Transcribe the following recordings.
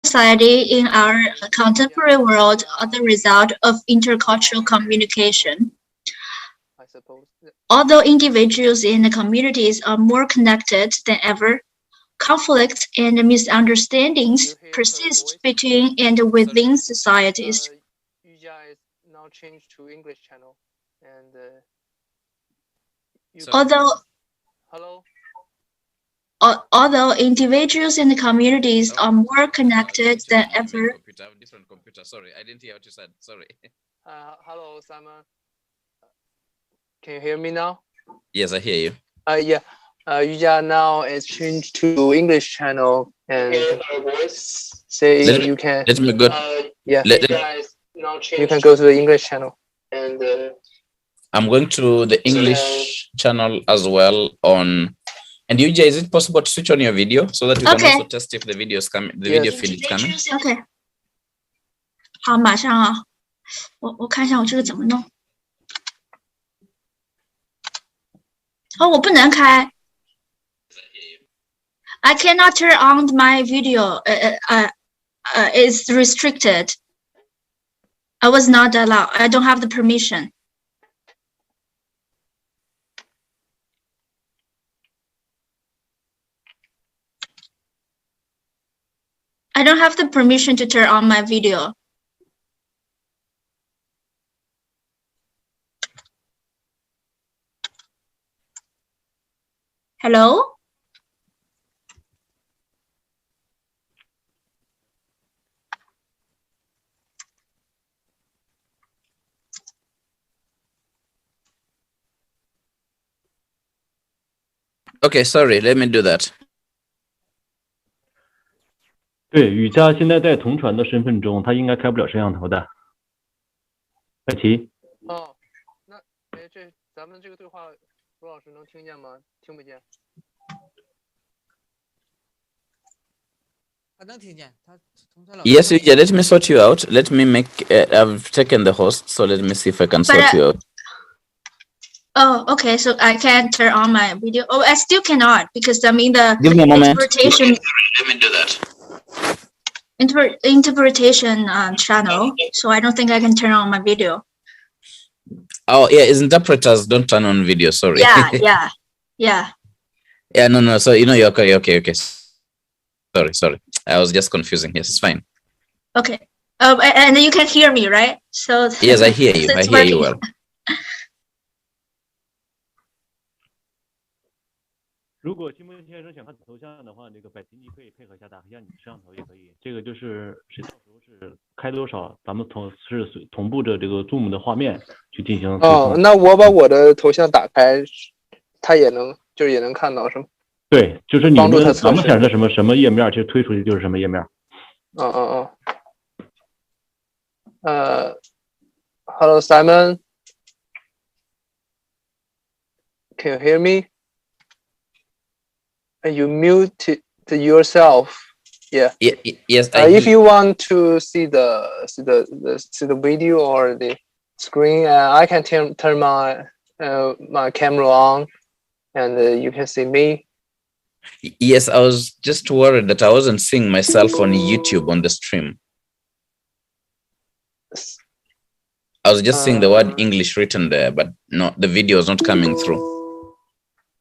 society in our contemporary world are the result of intercultural communication. I suppose. Although individuals and the communities are more connected than ever, conflicts and misunderstandings persist between and within societies. Yuja is now changed to English channel, and Although hello. Although individuals and communities are more connected than ever. I have a different computer. Sorry, I didn't hear what you said. Sorry. Hello, Simon. Can you hear me now? Yes, I hear you. Yeah. Yuja now is changed to English channel, and say you can. Let me go. Yeah. You can go to the English channel. And I'm going to the English channel as well on. And Yuja, is it possible to switch on your video so that we can also test if the video is coming, the video feed is coming? Okay. 好，马上啊，我看一下我这个怎么弄。哦，我不能开。I cannot turn on my video. It's restricted. I was not allowed. I don't have the permission. I don't have the permission to turn on my video. Hello? Okay, sorry, let me do that. 对，雨佳现在在同传的身份中，他应该开不了摄像头的。白棋。哦，那这咱们这个对话，罗老师能听见吗？听不见。他能听见，他同传老师。Yes, Yuja, let me sort you out. Let me make. I've taken the host, so let me see if I can sort you out. Oh, okay. So I can't turn on my video. Oh, I still cannot because I mean the Give me a moment. interpretation. Let me do that. Interpretation channel. So I don't think I can turn on my video. Oh yeah, is interpreters don't turn on video. Sorry. Yeah. Yeah, no. So you're okay. Sorry. I was just confusing. Yes, it's fine. Okay. And you can hear me, right? So yes, I hear you. I hear you well. 如果金梦先生想看头像的话，那个百吉你可以配合一下，打一下你的摄像头也可以。这个就是谁到时候是开多少，咱们同步着这个 Zoom 的画面去进行。哦，那我把我的头像打开，他也能看到是吗？对，就是你们咱们显示什么页面，其实推出去就是什么页面。Hello Simon, can you hear me? You muted yourself. Yeah. Yes. If you want to see the video or the screen, I can turn my my camera on, and you can see me. Yes, I was just worried that I wasn't seeing myself on YouTube on the stream. I was just seeing the word English written there, but no, the video is not coming through.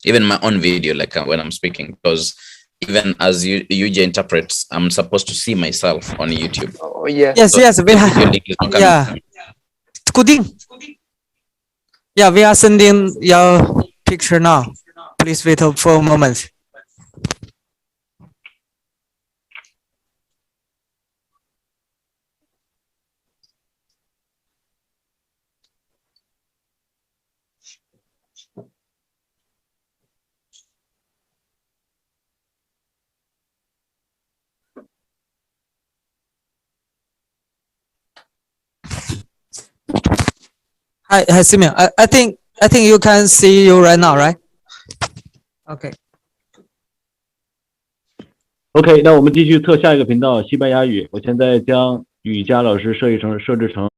Even my own video, like when I'm speaking, because even as Yuja interprets, I'm supposed to see myself on YouTube. Oh yeah. Yes, so yes, we have. Yeah. Good. Yeah, we are sending your picture now. Please wait for a moment. Hi, Simeon. I think you can see you right now, right? Okay. OK， 那我们继续测下一个频道西班牙语。我现在将雨佳老师设置成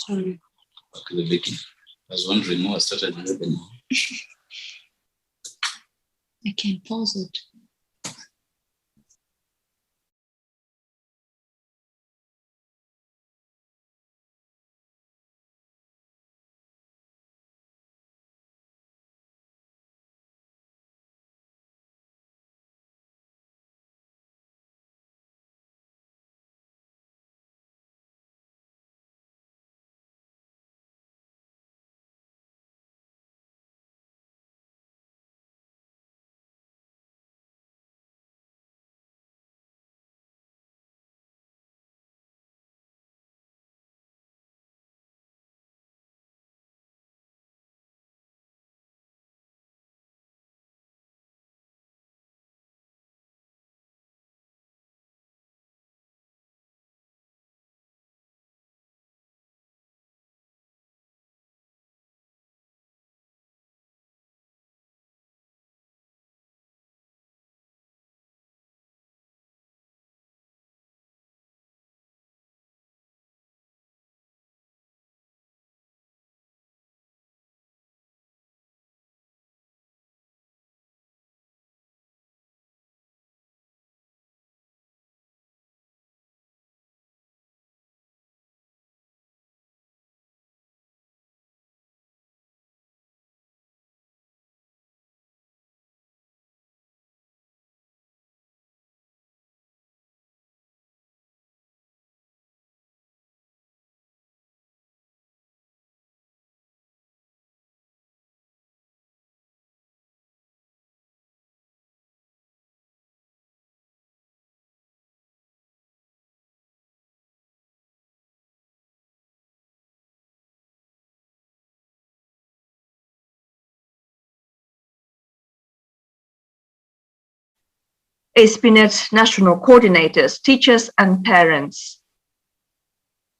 Sorry. Okay, Vicky. I was wondering who started the webinar. I can pause it. ASP.NET National Coordinators, teachers and parents.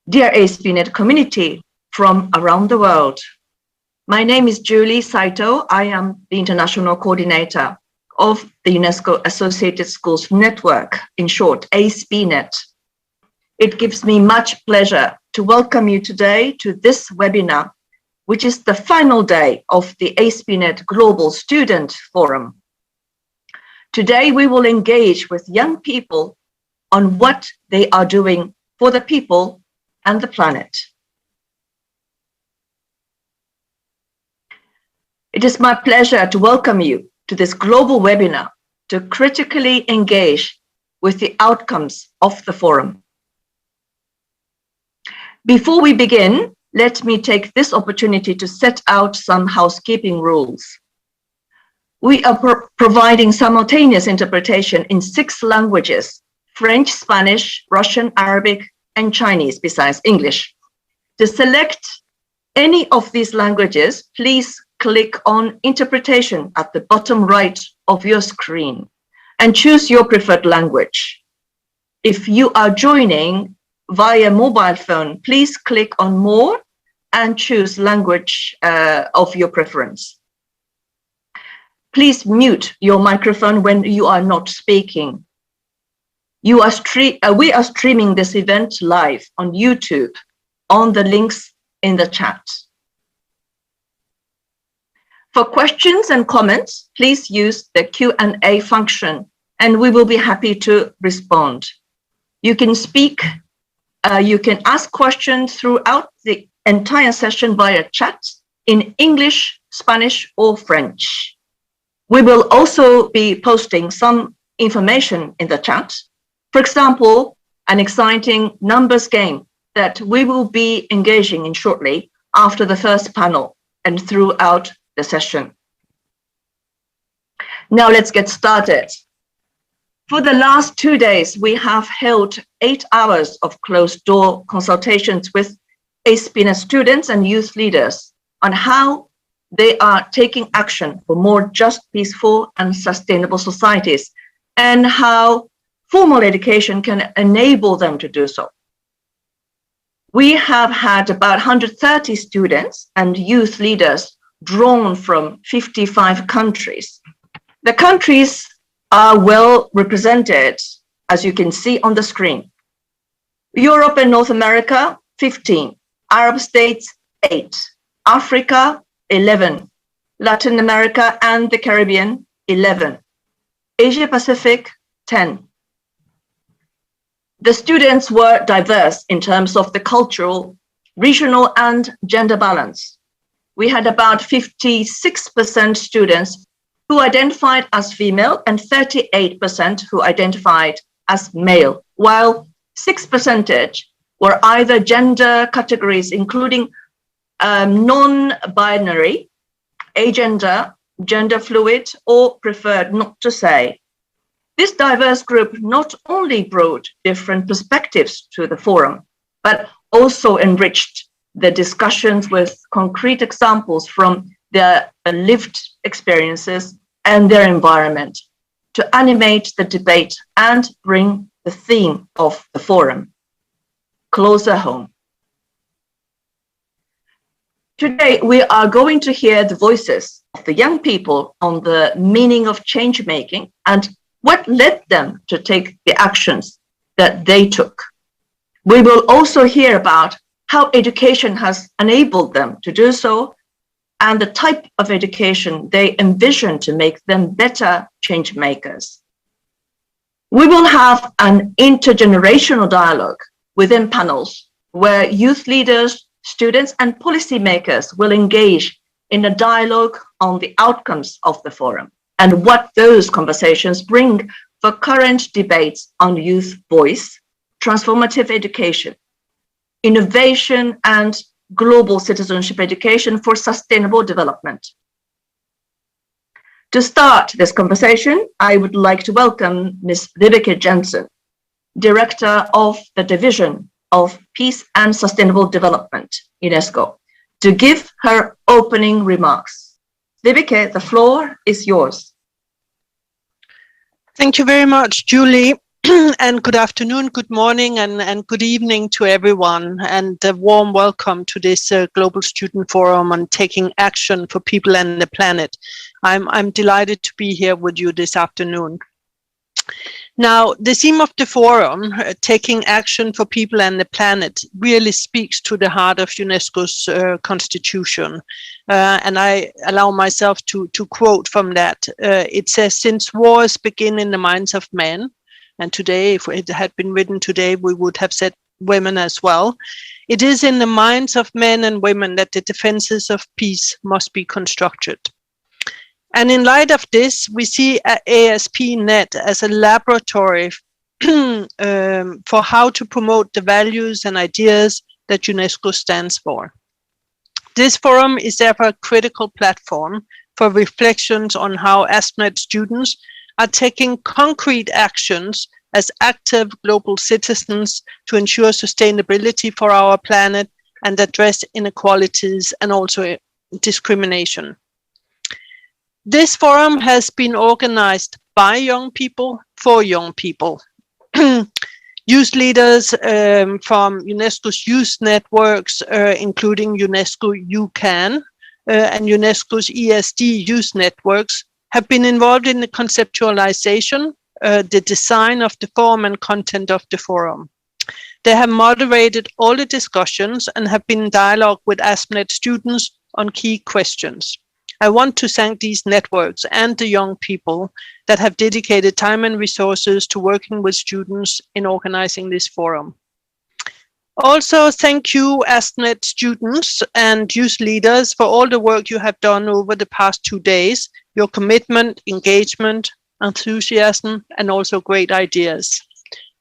Dear ASP.NET community from around the world, my name is Julie Saito. I am the International Coordinator of the UNESCO Associated Schools Network, in short, ASP.NET. It gives me much pleasure to welcome you today to this webinar, which is the final day of the ASP.NET Global Student Forum. Today, we will engage with young people on what they are doing for the people and the planet. It is my pleasure to welcome you to this global webinar to critically engage with the outcomes of the forum. Before we begin, let me take this opportunity to set out some housekeeping rules. We are providing simultaneous interpretation in 6 languages: French, Spanish, Russian, Arabic, and Chinese, besides English. To select any of these languages, please click on Interpretation at the bottom right of your screen and choose your preferred language. If you are joining via mobile phone, please click on More and choose language of your preference. Please mute your microphone when you are not speaking. We are streaming this event live on YouTube on the links in the chat. For questions and comments, please use the Q&A function and we will be happy to respond. You can ask questions throughout the entire session via chat in English, Spanish, or French. We will also be posting some information in the chat. For example, an exciting numbers game that we will be engaging in shortly after the first panel and throughout the session. Now let's get started. For the last 2 days, we have held 8 hours of closed-door consultations with ASP.NET students and youth leaders on how they are taking action for more just, peaceful, and sustainable societies, and how formal education can enable them to do so. We have had about 130 students and youth leaders drawn from 55 countries. The countries are well represented, as you can see on the screen. Europe and North America, 15. Arab states 8, Africa 11, Latin America and the Caribbean 11, Asia Pacific 10. The students were diverse in terms of the cultural, regional and gender balance. We had about 56% students who identified as female and 38% who identified as male, while 6% were either gender categories including non-binary, agender, gender fluid, or preferred not to say. This diverse group not only brought different perspectives to the forum, but also enriched the discussions with concrete examples from their lived experiences and their environment to animate the debate and bring the theme of the forum closer home. Today, we are going to hear the voices of the young people on the meaning of change making and what led them to take the actions that they took. We will also hear about how education has enabled them to do so and the type of education they envision to make them better change makers. We will have an intergenerational dialogue within panels where youth leaders, students and policymakers will engage in a dialogue on the outcomes of the forum and what those conversations bring for current debates on youth voice, transformative education, innovation and global citizenship education for sustainable development. To start this conversation, I would like to welcome Ms. Vibeke Jensen, Director of the Division of Peace and Sustainable Development, UNESCO, to give her opening remarks. Vibeke, the floor is yours. Thank you very much, Julie. And good afternoon, good morning, and good evening to everyone. And a warm welcome to this Global Student Forum on Taking Action for People and the Planet. I'm delighted to be here with you this afternoon. Now, the theme of the forum, Taking Action for People and the Planet, really speaks to the heart of UNESCO's constitution. And I allow myself to quote from that. It says, "Since wars begin in the minds of men," and today, if it had been written today, we would have said women as well, "it is in the minds of men and women that the defenses of peace must be constructed." And in light of this, we see ASP.NET as a laboratory for how to promote the values and ideas that UNESCO stands for. This forum is therefore a critical platform for reflections on how ASP.NET students are taking concrete actions as active global citizens to ensure sustainability for our planet and address inequalities and also discrimination. This forum has been organized by young people for young people. Youth leaders from UNESCO's youth networks, including UNESCO UCAN and UNESCO's ESD youth networks, have been involved in the conceptualization, the design of the form and content of the forum. They have moderated all the discussions and have been in dialogue with ASP.NET students on key questions. I want to thank these networks and the young people that have dedicated time and resources to working with students in organizing this forum. Also, thank you, ASP.NET students and youth leaders, for all the work you have done over the past 2 days, your commitment, engagement, enthusiasm, and also great ideas.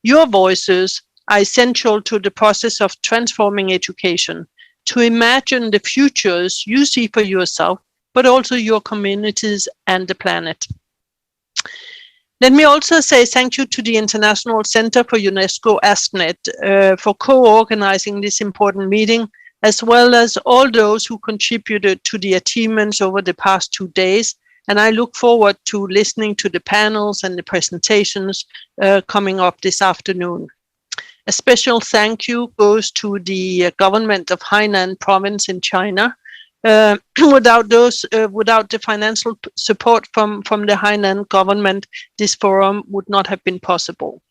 Your voices are essential to the process of transforming education, to imagine the futures you see for yourself, but also your communities and the planet. Let me also say thank you to the International Center for UNESCO ASP.NET for co-organizing this important meeting, as well as all those who contributed to the achievements over the past 2 days. And I look forward to listening to the panels and the presentations coming up this afternoon. A special thank you goes to the government of Hainan province in China. Without the financial support from the Hainan government, this forum would not have been possible.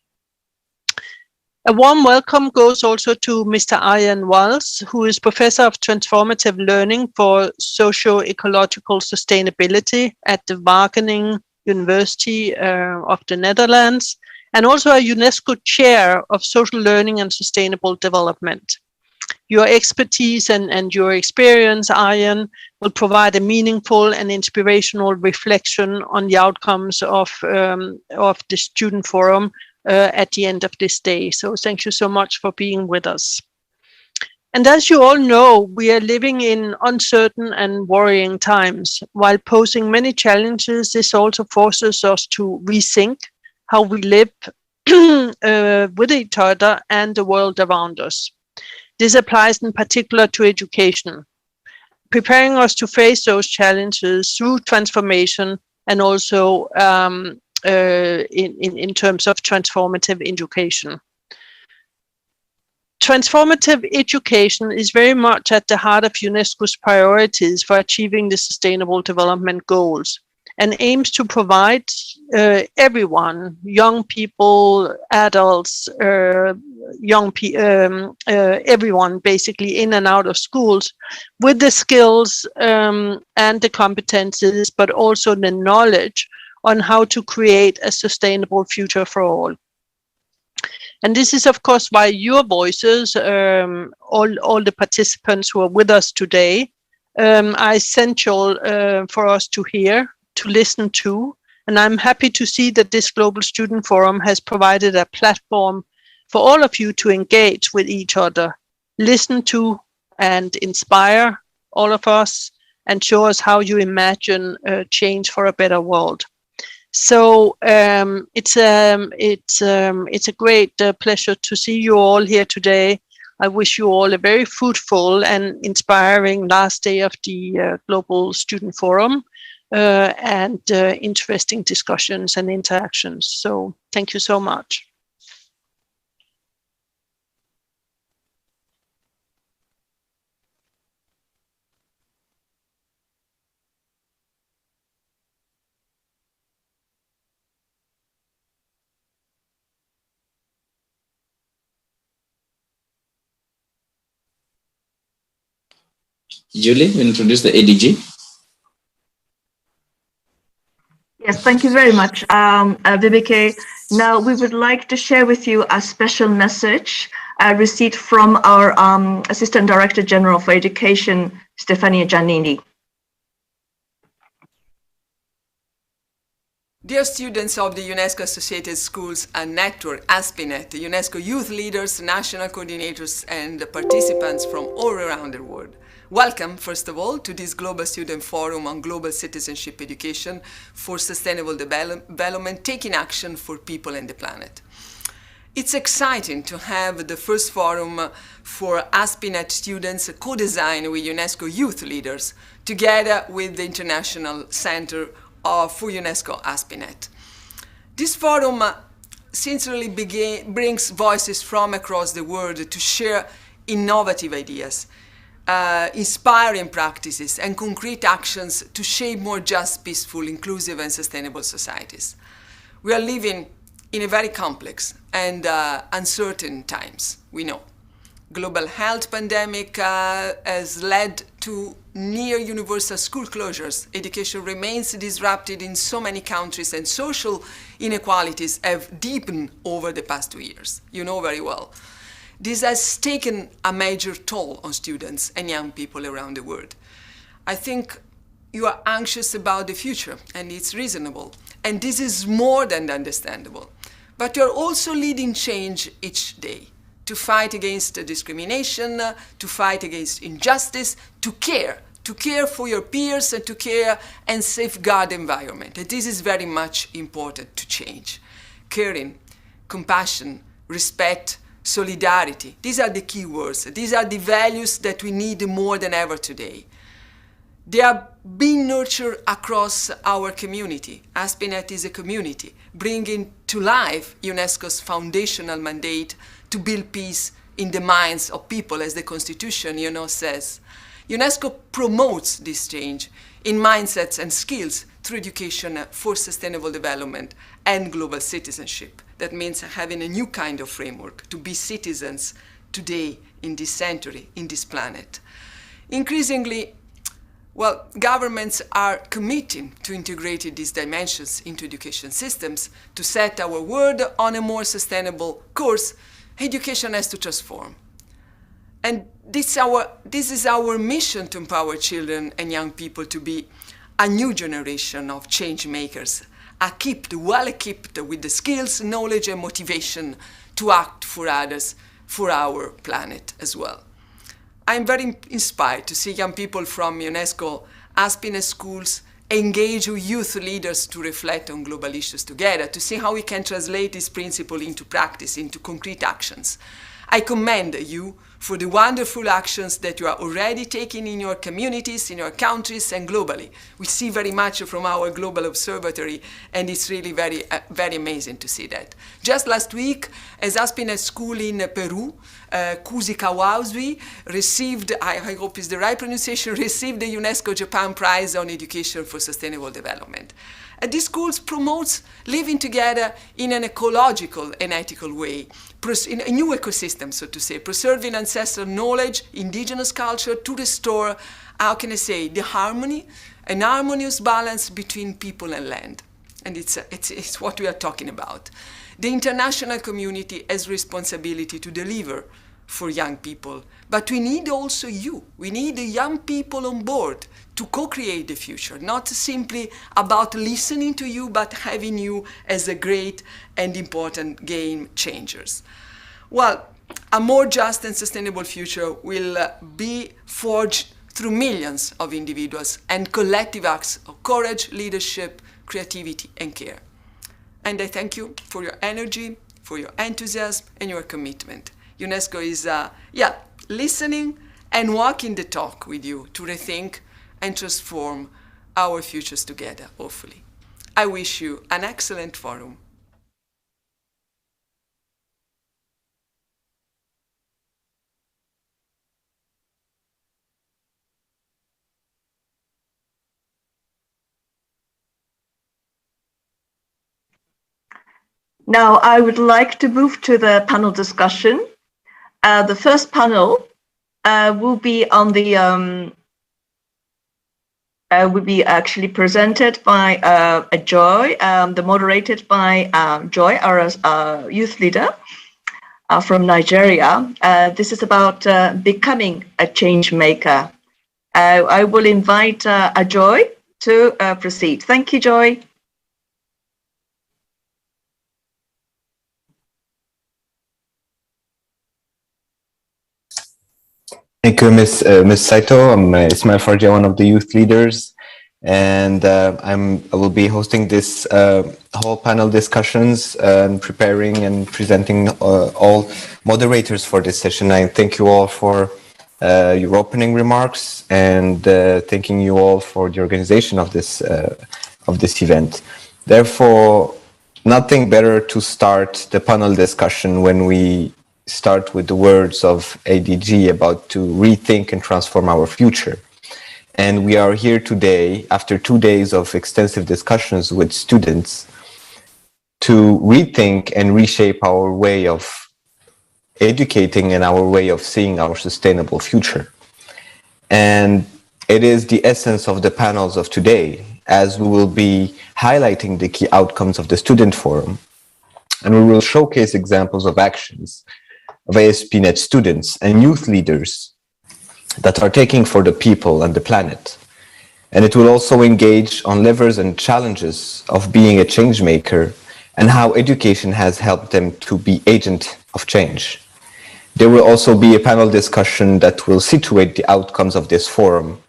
A warm welcome goes also to Mr. Arjen Wals, who is Professor of Transformative Learning for Socio-Ecological Sustainability at the Wageningen University of the Netherlands, and also a UNESCO Chair of Social Learning and Sustainable Development. Your expertise and your experience, Arjen, will provide a meaningful and inspirational reflection on the outcomes of the Student Forum at the end of this day. So thank you so much for being with us. And as you all know, we are living in uncertain and worrying times. While posing many challenges, this also forces us to rethink how we live with each other and the world around us. This applies in particular to education, preparing us to face those challenges through transformation and also in terms of transformative education. Transformative education is very much at the heart of UNESCO's priorities for achieving the Sustainable Development Goals and aims to provide everyone, young people, adults, everyone basically in and out of schools with the skills and the competences, but also the knowledge on how to create a sustainable future for all. And this is, of course, why your voices, all the participants who are with us today, are essential for us to hear, to listen to. And I'm happy to see that this Global Student Forum has provided a platform for all of you to engage with each other, listen to and inspire all of us, and show us how you imagine change for a better world. So it's a great pleasure to see you all here today. I wish you all a very fruitful and inspiring last day of the Global Student Forum and interesting discussions and interactions. So thank you so much. Julie, will introduce the ADG. Yes, thank you very much, Vibeke. Now we would like to share with you a special message received from our Assistant Director General for Education, Stefania Giannini. Dear students of the UNESCO Associated Schools and Network, ASPINET, UNESCO youth leaders, national coordinators, and participants from all around the world. Welcome, first of all, to this Global Student Forum on Global Citizenship Education for Sustainable Development, taking action for people and the planet. It's exciting to have the first forum for ASPINET students co-designed with UNESCO youth leaders, together with the International Center for UNESCO ASPINET. This forum sincerely brings voices from across the world to share innovative ideas, inspiring practices and concrete actions to shape more just, peaceful, inclusive and sustainable societies. We are living in a very complex and uncertain times, we know. Global health pandemic has led to near universal school closures. Education remains disrupted in so many countries and social inequalities have deepened over the past 2 years. You know very well. This has taken a major toll on students and young people around the world. I think you are anxious about the future, and it's reasonable. And this is more than understandable. But you're also leading change each day to fight against discrimination, to fight against injustice, to care for your peers and to care and safeguard the environment. And this is very much important to change. Caring, compassion, respect, solidarity. These are the key words. These are the values that we need more than ever today. They are being nurtured across our community. ASPINET is a community, bringing to life UNESCO's foundational mandate to build peace in the minds of people, as the Constitution, says. UNESCO promotes this change in mindsets and skills through education for sustainable development and global citizenship. That means having a new kind of framework to be citizens today, in this century, in this planet. Increasingly, well, governments are committing to integrating these dimensions into education systems to set our world on a more sustainable course. Education has to transform. And this is our mission, to empower children and young people to be a new generation of change makers, equipped, well equipped with the skills, knowledge, and motivation to act for others, for our planet as well. I'm very inspired to see young people from UNESCO Happiness schools engage with youth leaders to reflect on global issues together, to see how we can translate this principle into practice, into concrete actions. I commend you for the wonderful actions that you are already taking in your communities, in your countries, and globally. We see very much from our global observatory, and it's really very amazing to see that. Just last week, as Happiness school in Peru, Kusikawausui received, I hope is the right pronunciation, received the UNESCO Japan Prize on Education for Sustainable Development. And these schools promotes living together in an ecological and ethical way, in a new ecosystem, so to say, preserving ancestral knowledge, indigenous culture, to restore, how can I say, the harmony, an harmonious balance between people and land. And it's what we are talking about. The international community has responsibility to deliver for young people, but we need also you. We need the young people on board to co-create the future, not simply about listening to you, but having you as a great and important game changers. Well, a more just and sustainable future will be forged through millions of individuals and collective acts of courage, leadership, creativity, and care. And I thank you for your energy, for your enthusiasm, and your commitment. UNESCO is, listening and walking the talk with you to rethink and transform our futures together, hopefully. I wish you an excellent forum. Now, I would like to move to the panel discussion. The first panel will be on the will be actually presented by Joy, moderated by Joy, our youth leader from Nigeria. This is about becoming a change maker. I will invite Joy to proceed. Thank you, Joy. Thank you, Ms. Saito. I'm Ismail Farja, one of the youth leaders, and I will be hosting this whole panel discussions and preparing and presenting all moderators for this session. I thank you all for your opening remarks and thanking you all for the organization of this event. Therefore, nothing better to start the panel discussion when we start with the words of ADG about to rethink and transform our future. And we are here today after 2 days of extensive discussions with students to rethink and reshape our way of educating and our way of seeing our sustainable future. And it is the essence of the panels of today, as we will be highlighting the key outcomes of the student forum, and we will showcase examples of actions of ASP.NET students and youth leaders that are taking for the people and the planet. And it will also engage on levers and challenges of being a change maker and how education has helped them to be agent of change. There will also be a panel discussion that will situate the outcomes of this forum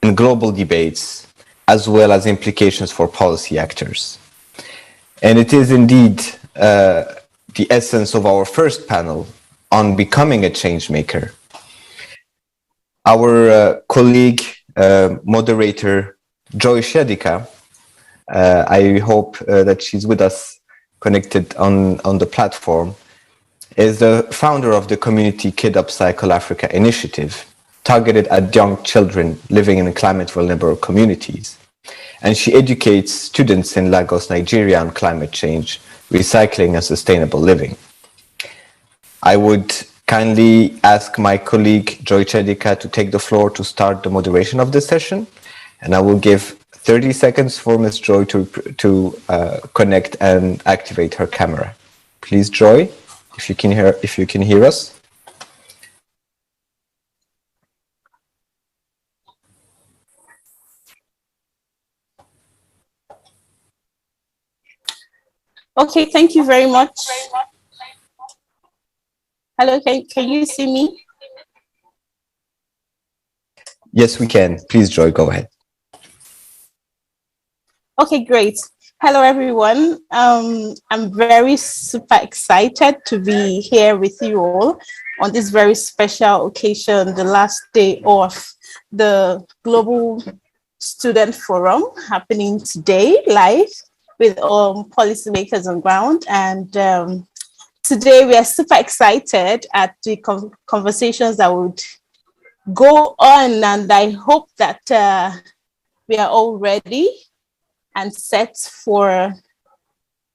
in global debates, as well as implications for policy actors. And it is indeed the essence of our first panel on becoming a change maker. Our colleague, moderator, Joy Shedika, I hope that she's with us connected on the platform, is the founder of the community Kid Upcycle Africa initiative, targeted at young children living in climate vulnerable communities. And she educates students in Lagos, Nigeria on climate change, recycling and sustainable living. I would kindly ask my colleague Joy Chedika to take the floor to start the moderation of this session. And I will give 30 seconds for Ms. Joy to connect and activate her camera. Please, Joy, if you can hear us. Okay, thank you very much. Hello, can you see me? Yes, we can. Please, Joy, go ahead. Okay, great. Hello, everyone. I'm very super excited to be here with you all on this very special occasion, the last day of the Global Student Forum happening today live with policymakers on ground. And today we are super excited at the conversations that would go on, and I hope that we are all ready and set for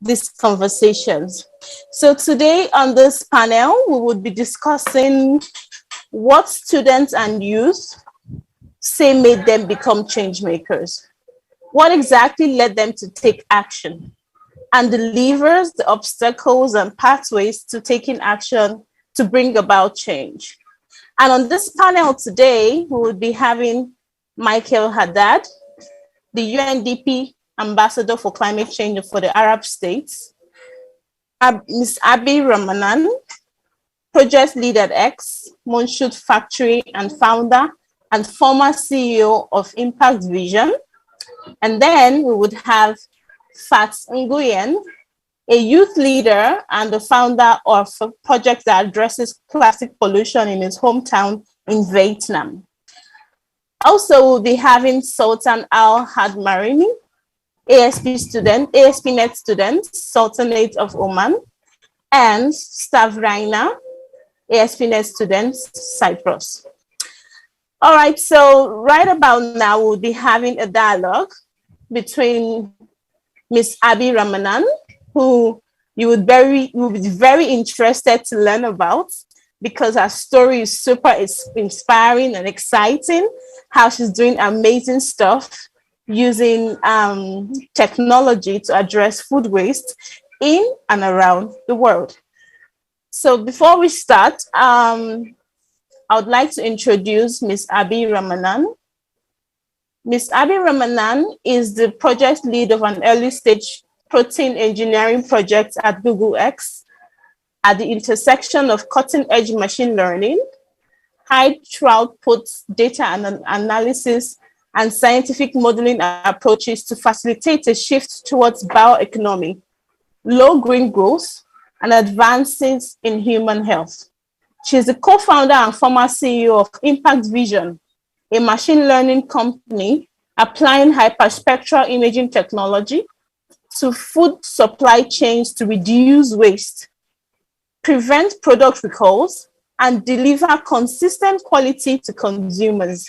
these conversations. So today on this panel, we would be discussing what students and youth say made them become change makers. What exactly led them to take action? And the levers, the obstacles and pathways to taking action to bring about change. And on this panel today, we will be having Michael Haddad, the UNDP Ambassador for Climate Change for the Arab States, Ms. Abi Ramanan, Project Lead at X, Monshut Factory and founder and former CEO of Impact Vision. And then we would have Fat Nguyen, a youth leader and the founder of a project that addresses plastic pollution in his hometown in Vietnam. Also, we'll be having Sultan Al Hadmarini, ASP.NET student, Sultanate of Oman, and Stavraina, ASP.NET student, Cyprus. All right, so right about now, we'll be having a dialogue between Ms. Abi Ramanan, who you would be very interested to learn about because her story is super inspiring and exciting, how she's doing amazing stuff using technology to address food waste in and around the world. So before we start, I would like to introduce Ms. Abi Ramanan. Ms. Abi Ramanan is the project lead of an early stage protein engineering project at Google X at the intersection of cutting edge machine learning, high throughput data analysis, and scientific modeling approaches to facilitate a shift towards bioeconomy, low green growth, and advances in human health. She is the co-founder and former CEO of Impact Vision, a machine learning company applying hyperspectral imaging technology to food supply chains to reduce waste, prevent product recalls, and deliver consistent quality to consumers.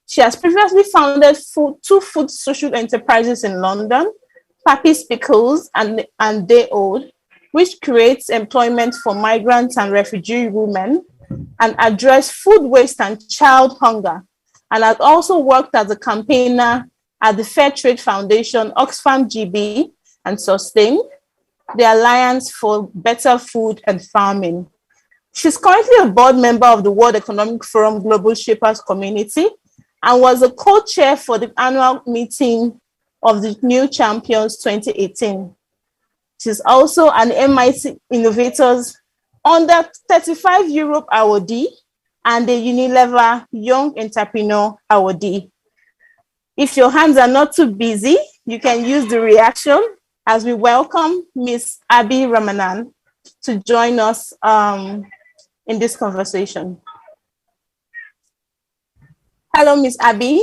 She has previously founded two food social enterprises in London, Pappy's Pickles and Day Old, which creates employment for migrants and refugee women and address food waste and child hunger, and has also worked as a campaigner at the Fair Trade Foundation, Oxfam GB, and Sustain, the Alliance for Better Food and Farming. She's currently a board member of the World Economic Forum Global Shapers Community and was a co-chair for the annual meeting of the New Champions 2018. She's also an MIT Innovators Under 35 Europe awardee and a Unilever Young Entrepreneur awardee. If your hands are not too busy, you can use the reaction as we welcome Ms. Abi Ramanan to join us in this conversation. Hello, Ms. Abi.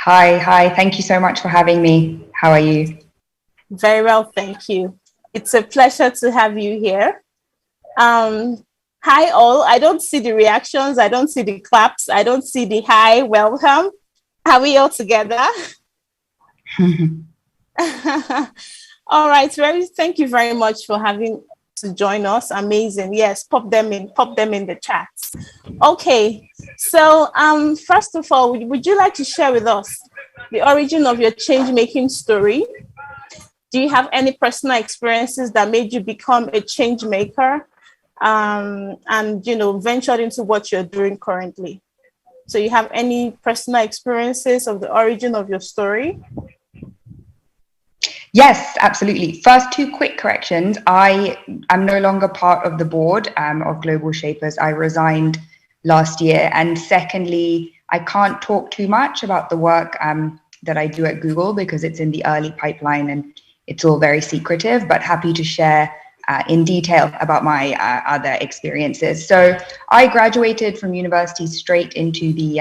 Hi. Thank you so much for having me. How are you? Very well, thank you. It's a pleasure to have you here. Hi all, I don't see the reactions, I don't see the claps, I don't see the hi, welcome. Are we all together? All right, thank you very much for having to join us. Amazing. Yes, pop them in the chat. Okay, so first of all, would you like to share with us the origin of your change-making story? Do you have any personal experiences that made you become a change maker, and ventured into what you're doing currently? So you have any personal experiences of the origin of your story? Yes, absolutely. First, two quick corrections. I am no longer part of the board of Global Shapers. I resigned last year. And secondly, I can't talk too much about the work that I do at Google because it's in the early pipeline and it's all very secretive, but happy to share in detail about my other experiences. So I graduated from university straight into the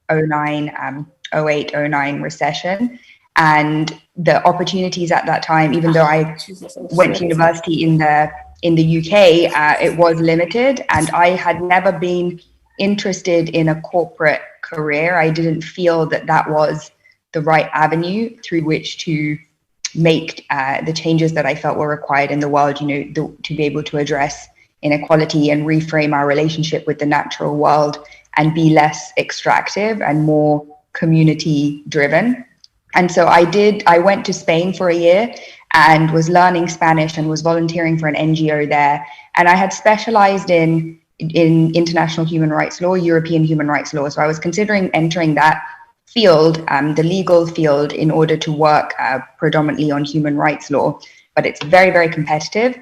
08-09 recession. And the opportunities at that time, even though I went to university in the UK, it was limited, and I had never been interested in a corporate career. I didn't feel that was the right avenue through which to make the changes that I felt were required in the world, to be able to address inequality and reframe our relationship with the natural world and be less extractive and more community driven. And so I went to Spain for a year and was learning Spanish and was volunteering for an NGO there. And I had specialized in international human rights law, European human rights law. So I was considering entering that field, the legal field, in order to work predominantly on human rights law. But it's very, very competitive.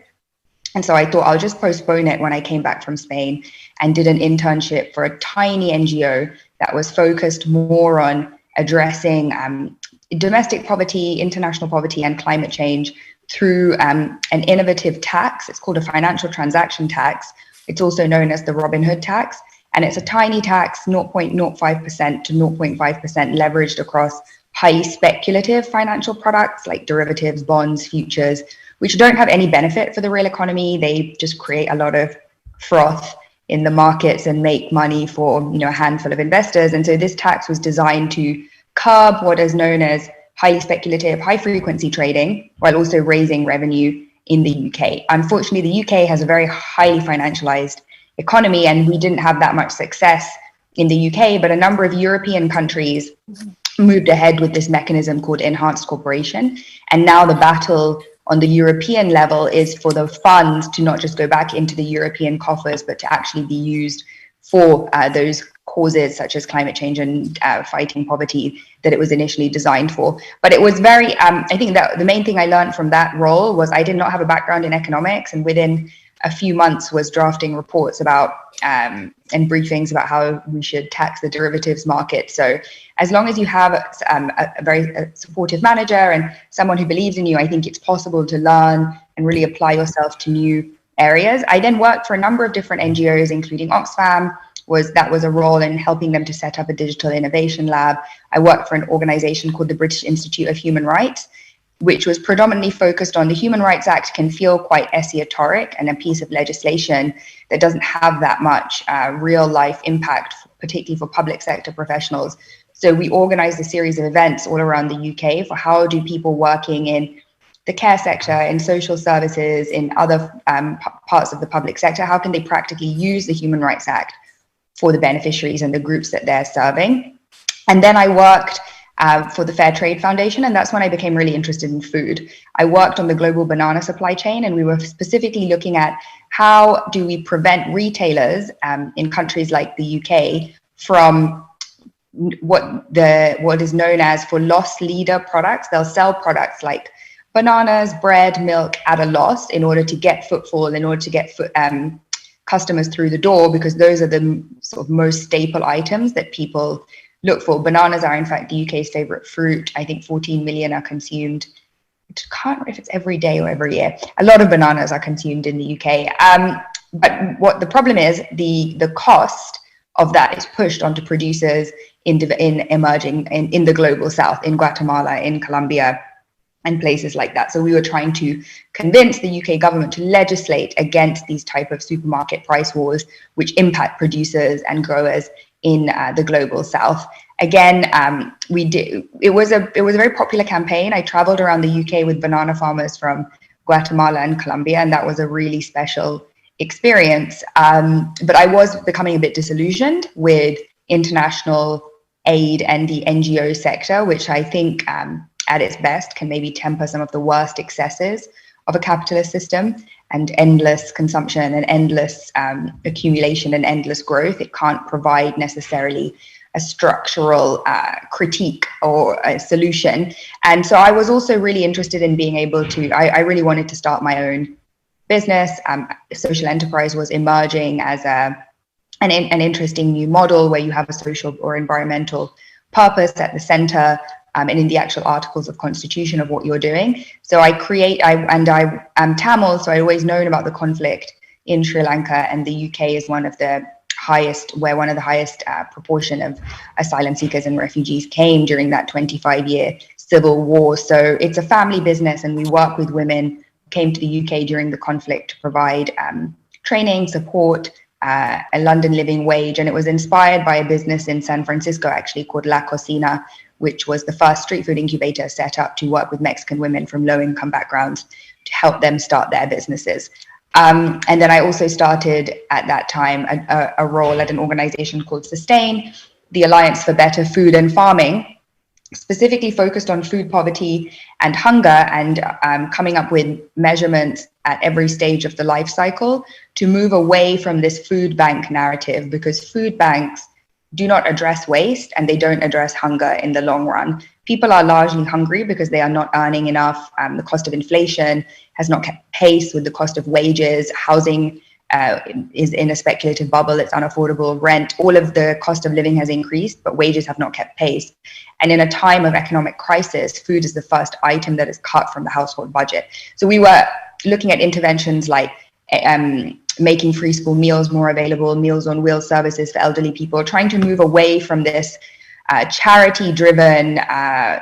And so I thought I'll just postpone it when I came back from Spain and did an internship for a tiny NGO that was focused more on addressing domestic poverty, international poverty, and climate change through an innovative tax. It's called a financial transaction tax. It's also known as the Robin Hood tax. And it's a tiny tax, 0.05% to 0.5% leveraged across highly speculative financial products like derivatives, bonds, futures, which don't have any benefit for the real economy. They just create a lot of froth in the markets and make money for a handful of investors. And so this tax was designed to curb what is known as highly speculative, high frequency trading, while also raising revenue in the UK. Unfortunately, the UK has a very highly financialized economy, and we didn't have that much success in the UK, but a number of European countries moved ahead with this mechanism called enhanced corporation. And now the battle on the European level is for the funds to not just go back into the European coffers, but to actually be used for those causes such as climate change and fighting poverty that it was initially designed for. But it was very, I think that the main thing I learned from that role was I did not have a background in economics, and within a few months was drafting reports about and briefings about how we should tax the derivatives market. So as long as you have a very supportive manager and someone who believes in you, I think it's possible to learn and really apply yourself to new areas. I then worked for a number of different NGOs, including Oxfam. That was a role in helping them to set up a digital innovation lab. I worked for an organization called the British Institute of Human Rights, which was predominantly focused on the Human Rights Act can feel quite esoteric and a piece of legislation that doesn't have that much real life impact, particularly for public sector professionals. So we organized a series of events all around the UK for how do people working in the care sector, in social services, in other parts of the public sector, how can they practically use the Human Rights Act for the beneficiaries and the groups that they're serving. And then I worked for the Fair Trade Foundation, and that's when I became really interested in food. I worked on the global banana supply chain, and we were specifically looking at how do we prevent retailers in countries like the UK from what is known as for loss leader products. They'll sell products like bananas, bread, milk at a loss in order to get footfall, in order to get customers through the door, because those are the sort of most staple items that people look for. Bananas are in fact the UK's favorite fruit. I think 14 million are consumed. I can't remember if it's every day or every year. A lot of bananas are consumed in the UK. But what the problem is, the cost of that is pushed onto producers in the global south, in Guatemala, in Colombia, and places like that. So we were trying to convince the UK government to legislate against these type of supermarket price wars, which impact producers and growers in the global south. again, it was a very popular campaign. I traveled around the UK with banana farmers from Guatemala and Colombia, and that was a really special experience. But I was becoming a bit disillusioned with international aid and the NGO sector, which I think at its best can maybe temper some of the worst excesses of a capitalist system and endless consumption and endless accumulation and endless growth. It can't provide necessarily a structural critique or a solution. And so I was also really interested in being able to, I really wanted to start my own business. Social enterprise was emerging as an interesting new model where you have a social or environmental purpose at the center and in the actual articles of constitution of what you're doing. So I am Tamil, so I'd always known about the conflict in Sri Lanka, and the UK is one of the highest proportion of asylum seekers and refugees came during that 25-year civil war. So it's a family business, and we work with women who came to the UK during the conflict to provide training, support, a London living wage. And it was inspired by a business in San Francisco, actually, called La Cocina, which was the first street food incubator set up to work with Mexican women from low-income backgrounds to help them start their businesses. And then I also started at that time a role at an organization called Sustain, the Alliance for Better Food and Farming, specifically focused on food poverty and hunger, and coming up with measurements at every stage of the life cycle to move away from this food bank narrative, because food banks do not address waste and they don't address hunger in the long run. People are largely hungry because they are not earning enough. The cost of inflation has not kept pace with the cost of wages. Housing is in a speculative bubble. It's unaffordable. Rent, all of the cost of living has increased, but wages have not kept pace. And in a time of economic crisis, food is the first item that is cut from the household budget. So we were looking at interventions like making free school meals more available, Meals on Wheels services for elderly people, trying to move away from this charity-driven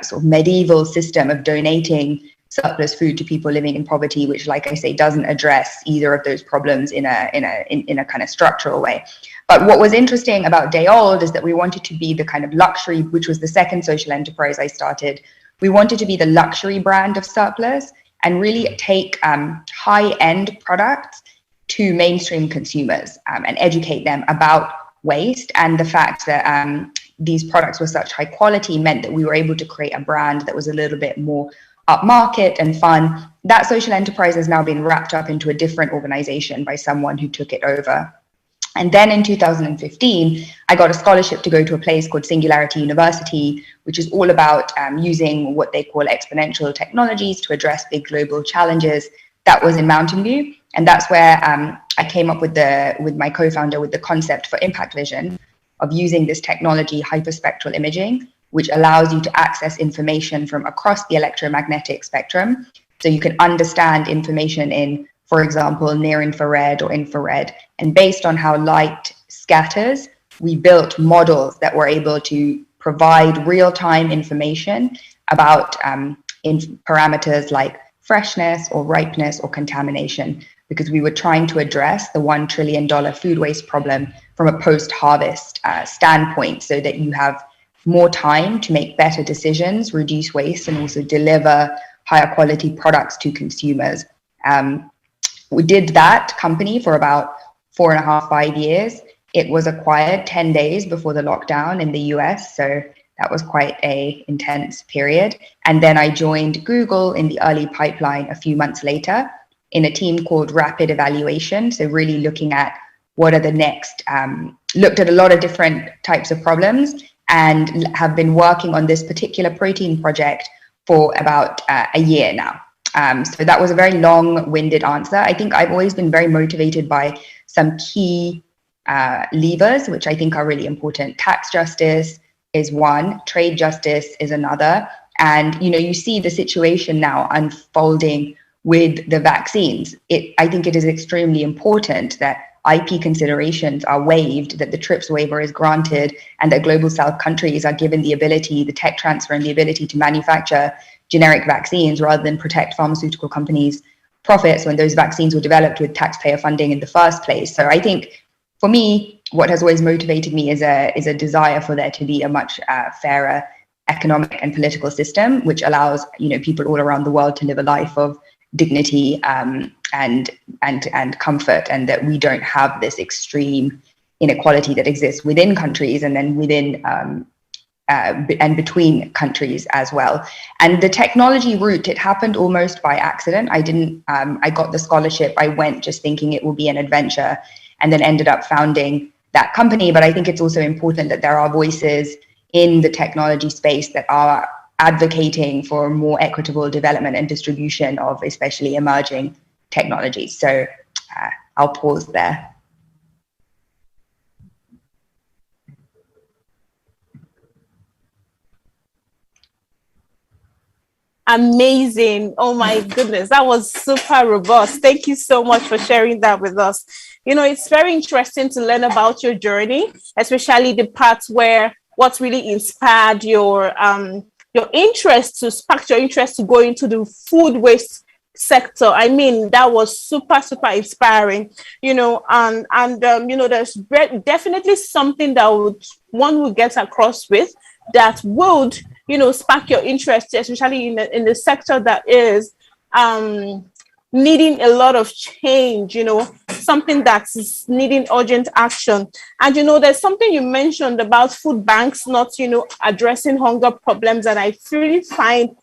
sort of medieval system of donating surplus food to people living in poverty, which, like I say, doesn't address either of those problems in a kind of structural way. But what was interesting about Day Old is that we wanted to be the kind of luxury, which was the second social enterprise I started. We wanted to be the luxury brand of surplus and really take high-end products to mainstream consumers and educate them about waste. And the fact that these products were such high quality meant that we were able to create a brand that was a little bit more upmarket and fun. That social enterprise has now been wrapped up into a different organization by someone who took it over. And then in 2015, I got a scholarship to go to a place called Singularity University, which is all about using what they call exponential technologies to address big global challenges. That was in Mountain View. And that's where I came up with my co-founder with the concept for Impact Vision of using this technology, hyperspectral imaging, which allows you to access information from across the electromagnetic spectrum. So you can understand information in, for example, near infrared or infrared. And based on how light scatters, we built models that were able to provide real-time information about parameters like freshness or ripeness or contamination, because we were trying to address the $1 trillion food waste problem from a post-harvest standpoint, so that you have more time to make better decisions, reduce waste, and also deliver higher quality products to consumers. We did that company for about 4.5, 5 years. It was acquired 10 days before the lockdown in the US, so that was quite an intense period. And then I joined Google in the early pipeline a few months later in a team called Rapid Evaluation. So really looking at what are the next, looked at a lot of different types of problems and have been working on this particular protein project for about a year now. So that was a very long-winded answer. I think I've always been very motivated by some key levers, which I think are really important. Tax justice is one, trade justice is another. And, you know, you see the situation now unfolding with the vaccines. I think it is extremely important that IP considerations are waived, that the TRIPS waiver is granted, and that global South countries are given the ability, the tech transfer and the ability to manufacture generic vaccines rather than protect pharmaceutical companies' profits when those vaccines were developed with taxpayer funding in the first place. So I think for me, what has always motivated me is a desire for there to be a much fairer economic and political system, which allows, you know, people all around the world to live a life of dignity and comfort, and that we don't have this extreme inequality that exists within countries and then within and between countries as well. And the technology route, it happened almost by accident. I got the scholarship. I went just thinking it will be an adventure, and then ended up founding that company. But I think it's also important that there are voices in the technology space that are advocating for more equitable development and distribution of especially emerging technologies. So I'll pause there. Amazing. Oh my goodness, that was super robust. Thank you so much for sharing that with us. You know, it's very interesting to learn about your journey, especially the parts where what really inspired your interest, to spark your interest to go into the food waste sector. I mean, that was super inspiring, you know, and you know, there's definitely something that one would get across with that would, you know, spark your interest, especially in the sector that is needing a lot of change, you know, something that's needing urgent action. And, you know, there's something you mentioned about food banks not, you know, addressing hunger problems, and I really find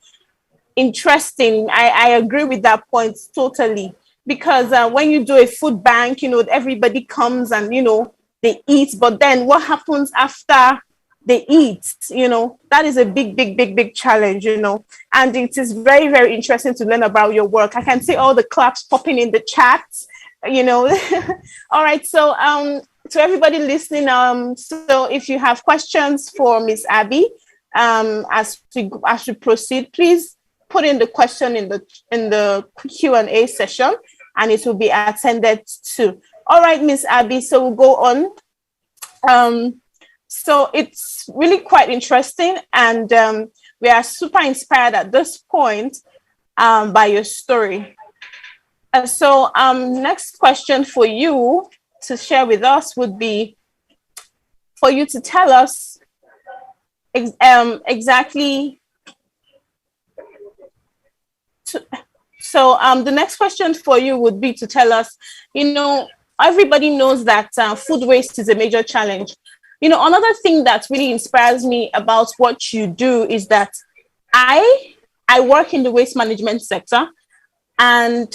interesting. I agree with that point totally, because when you do a food bank, you know, everybody comes and, you know, they eat, but then what happens after they eat? You know, that is a big challenge, you know, and it is very interesting to learn about your work. I can see all the claps popping in the chat, you know. All right, so to everybody listening, so if you have questions for Miss Abby, as we proceed, please put in the question in the Q&A session, and it will be attended to. All right, Miss Abby, so we'll go on. So it's really quite interesting, and we are super inspired at this point by your story. So next question for you to share with us would be for you to tell us exactly. So the next question for you would be to tell us, you know, everybody knows that food waste is a major challenge. You know, another thing that really inspires me about what you do is that I work in the waste management sector, and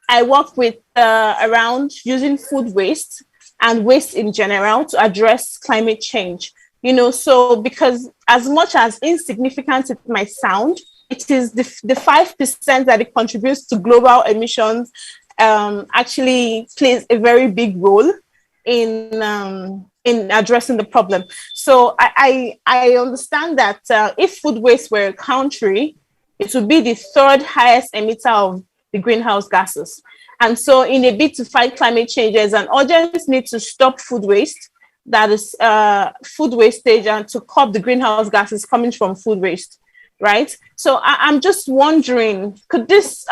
I work with around using food waste and waste in general to address climate change. You know, so because as much as insignificant it might sound, it is the 5% that it contributes to global emissions actually plays a very big role in addressing the problem. So I understand that if food waste were a country, it would be the third highest emitter of the greenhouse gases. And so in a bid to fight climate change, there's an urgent need to stop food waste, that is food wastage, and to curb the greenhouse gases coming from food waste, right? So I'm just wondering, could this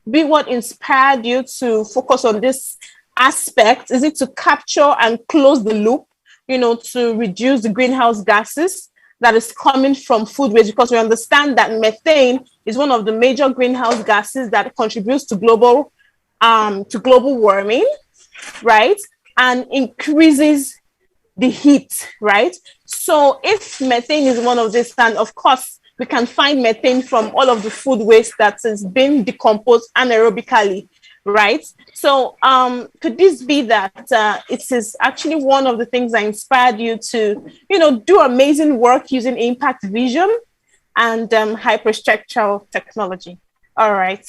be what inspired you to focus on this aspect? Is it to capture and close the loop, you know, to reduce the greenhouse gases that is coming from food waste? Because we understand that methane is one of the major greenhouse gases that contributes to global warming, right? And increases the heat, right? So if methane is one of these, and of course we can find methane from all of the food waste that is being decomposed anaerobically, right? So could this be that it is actually one of the things that inspired you to, you know, do amazing work using impact vision and hyperstructural technology? All right.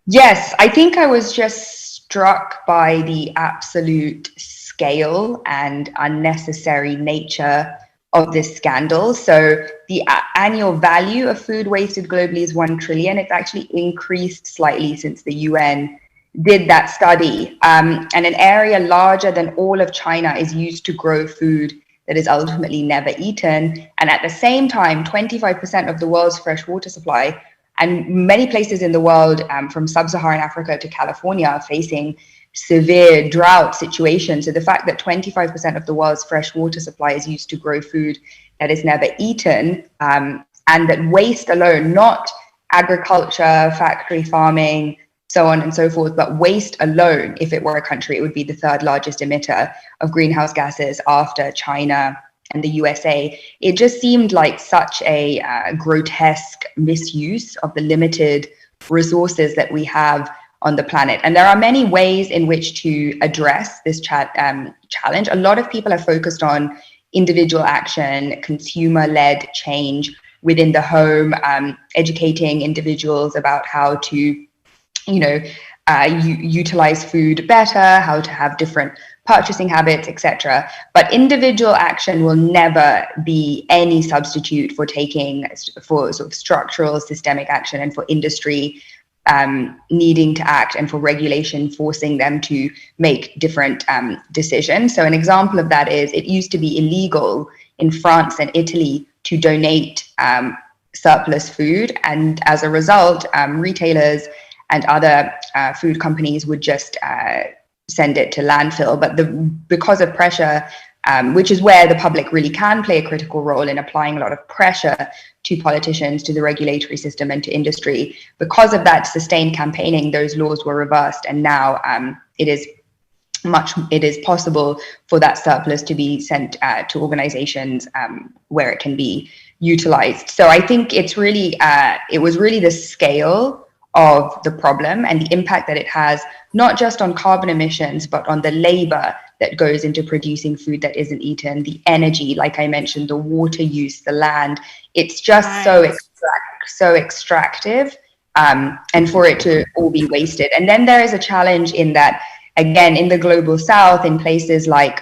Yes, I think I was just struck by the absolute scale and unnecessary nature of this scandal. So the annual value of food wasted globally is 1 trillion. It's actually increased slightly since the UN did that study. And an area larger than all of China is used to grow food that is ultimately never eaten. And at the same time, 25% of the world's fresh water supply And many places in the world, from sub-Saharan Africa to California, are facing severe drought situations. So the fact that 25% of the world's fresh water supply is used to grow food that is never eaten, and that waste alone, not agriculture, factory farming, so on and so forth, but waste alone, if it were a country, it would be the third largest emitter of greenhouse gases after China and the USA. It just seemed like such a grotesque misuse of the limited resources that we have on the planet. And there are many ways in which to address this challenge. A lot of people are focused on individual action, consumer-led change within the home, educating individuals about how to utilize food better, how to have different purchasing habits, etc. But individual action will never be any substitute for sort of structural systemic action, and for industry needing to act, and for regulation forcing them to make different decisions. So an example of that is, it used to be illegal in France and Italy to donate surplus food, and as a result, retailers and other food companies would just send it to landfill. But because of pressure, which is where the public really can play a critical role in applying a lot of pressure to politicians, to the regulatory system, and to industry, because of that sustained campaigning, those laws were reversed, and now it is possible for that surplus to be sent to organizations where it can be utilized. So I think it was really the scale of the problem and the impact that it has, not just on carbon emissions, but on the labor that goes into producing food that isn't eaten, the energy, like I mentioned, the water use, the land. It's just so extractive, and for it to all be wasted. And then there is a challenge in that, again, in the global south, in places like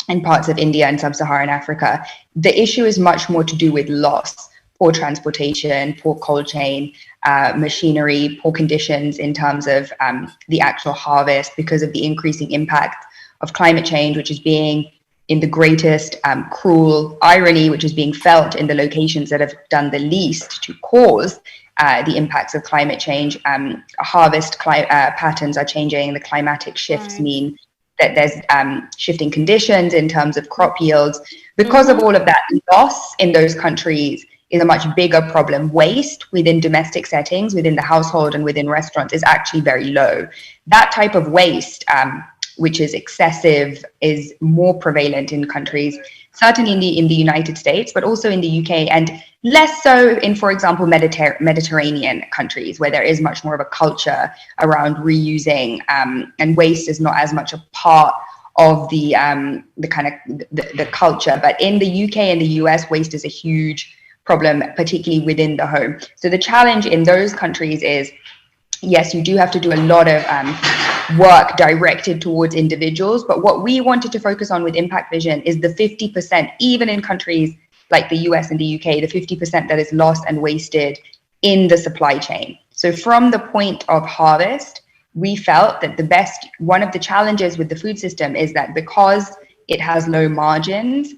in parts of India and sub-Saharan Africa, the issue is much more to do with loss, poor transportation, poor cold chain, machinery, poor conditions in terms of the actual harvest, because of the increasing impact of climate change, which is being, in the greatest cruel irony, which is being felt in the locations that have done the least to cause the impacts of climate change. Harvest patterns are changing. The climatic shifts mean that there's shifting conditions in terms of crop yields. Because of all of that, loss in those countries is a much bigger problem. Waste within domestic settings, within the household and within restaurants, is actually very low. That type of waste, which is excessive, is more prevalent in countries, certainly in the United States, but also in the UK, and less so in, for example, Mediterranean countries, where there is much more of a culture around reusing, and waste is not as much a part of the kind of the culture. But in the UK and the US, waste is a huge problem, particularly within the home. So the challenge in those countries is, yes, you do have to do a lot of work directed towards individuals, but what we wanted to focus on with Impact Vision is the 50%, even in countries like the US and the UK, the 50% that is lost and wasted in the supply chain. So from the point of harvest, we felt that one of the challenges with the food system is that because it has low margins,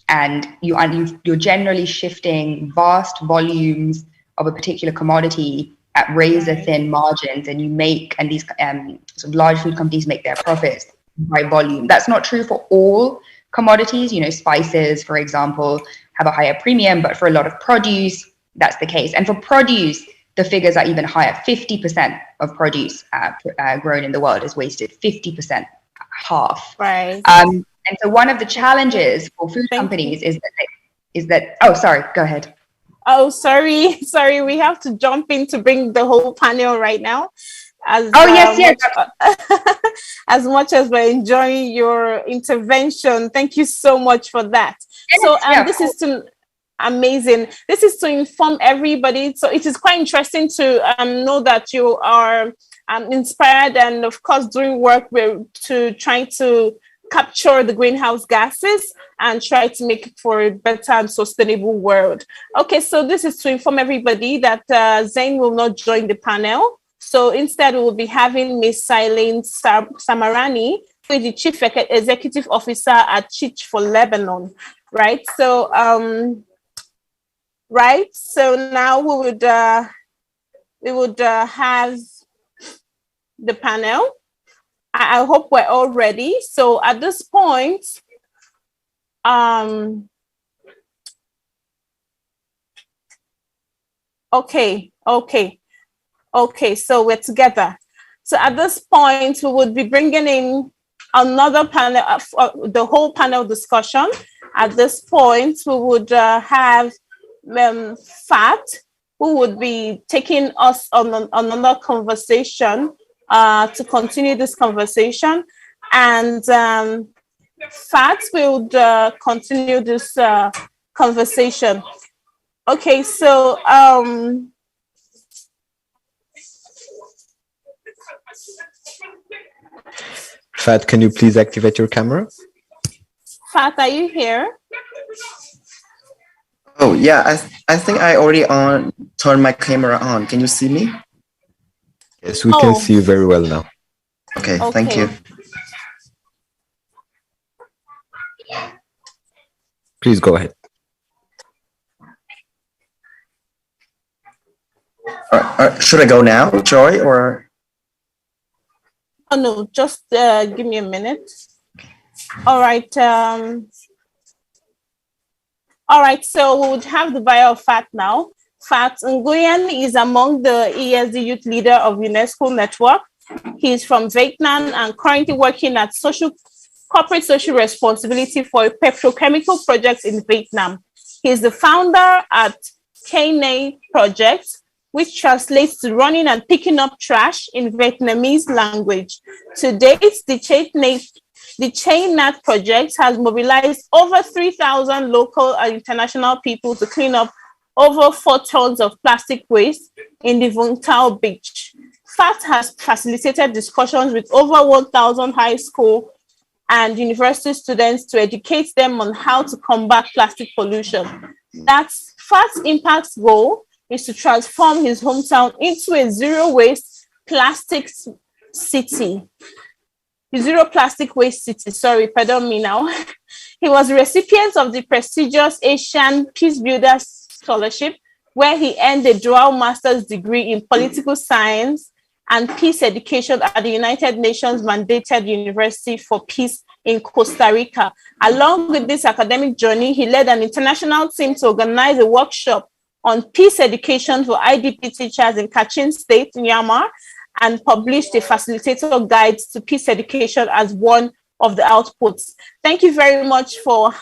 and you're generally shifting vast volumes of a particular commodity at razor thin margins, and these sort of large food companies make their profits by volume. That's not true for all commodities. Spices, for example, have a higher premium, but for a lot of produce, that's the case. And for produce, the figures are even higher. 50% of produce grown in the world is wasted. 50%, half. Right. And so one of the challenges for food companies is that, oh, sorry, go ahead. Oh, sorry. We have to jump in to bring the whole panel right now. Yes. As much as we're enjoying your intervention, thank you so much for that. Yes, this is amazing. This is to inform everybody. So it is quite interesting to know that you are inspired and, of course, doing work to trying to capture the greenhouse gases and try to make it for a better and sustainable world. Okay, so this is to inform everybody that Zain will not join the panel. So instead, we will be having Ms. Silene Samarani, who is the Chief Executive Officer at Chich for Lebanon, right? So, So now we would we would have the panel. I hope we're all ready. So at this point, okay, so we're together. So at this point, we would be bringing in another panel, the whole panel discussion. At this point, we would have Fat, who would be taking us on another conversation to continue this conversation. And Fat will continue this conversation. Okay, so Fat, can you please activate your camera? Fat, are you here? Oh yeah, I think I already turned my camera on. Can you see me? Yes, we can see you very well now. Okay, thank you. Please go ahead. Should I go now, Joy, or? Oh no, just give me a minute. All right. All right, so we would have the bio of Fat now. Fat Nguyen is among the ESD Youth Leader of UNESCO Network. He's from Vietnam and currently working at corporate social responsibility for a petrochemical project in Vietnam. He's the founder at KNA Project, which translates to running and picking up trash in Vietnamese language. To date, the ChainNat project has mobilized over 3,000 local and international people to clean up over 4 tons of plastic waste in the Vũng Tàu beach. FAT has facilitated discussions with over 1,000 high school and university students to educate them on how to combat plastic pollution. That's FAT's impact goal is to transform his hometown into a zero waste plastic city. Zero plastic waste city, sorry, pardon me now. He was a recipient of the prestigious Asian Peace Builders Scholarship, where he earned a dual master's degree in political science and peace education at the United Nations mandated University for Peace in Costa Rica. Along with this academic journey, he led an international team to organize a workshop on peace education for IDP teachers in Kachin State, Myanmar, and published a facilitator guide to peace education as one of the outputs. Thank you very much for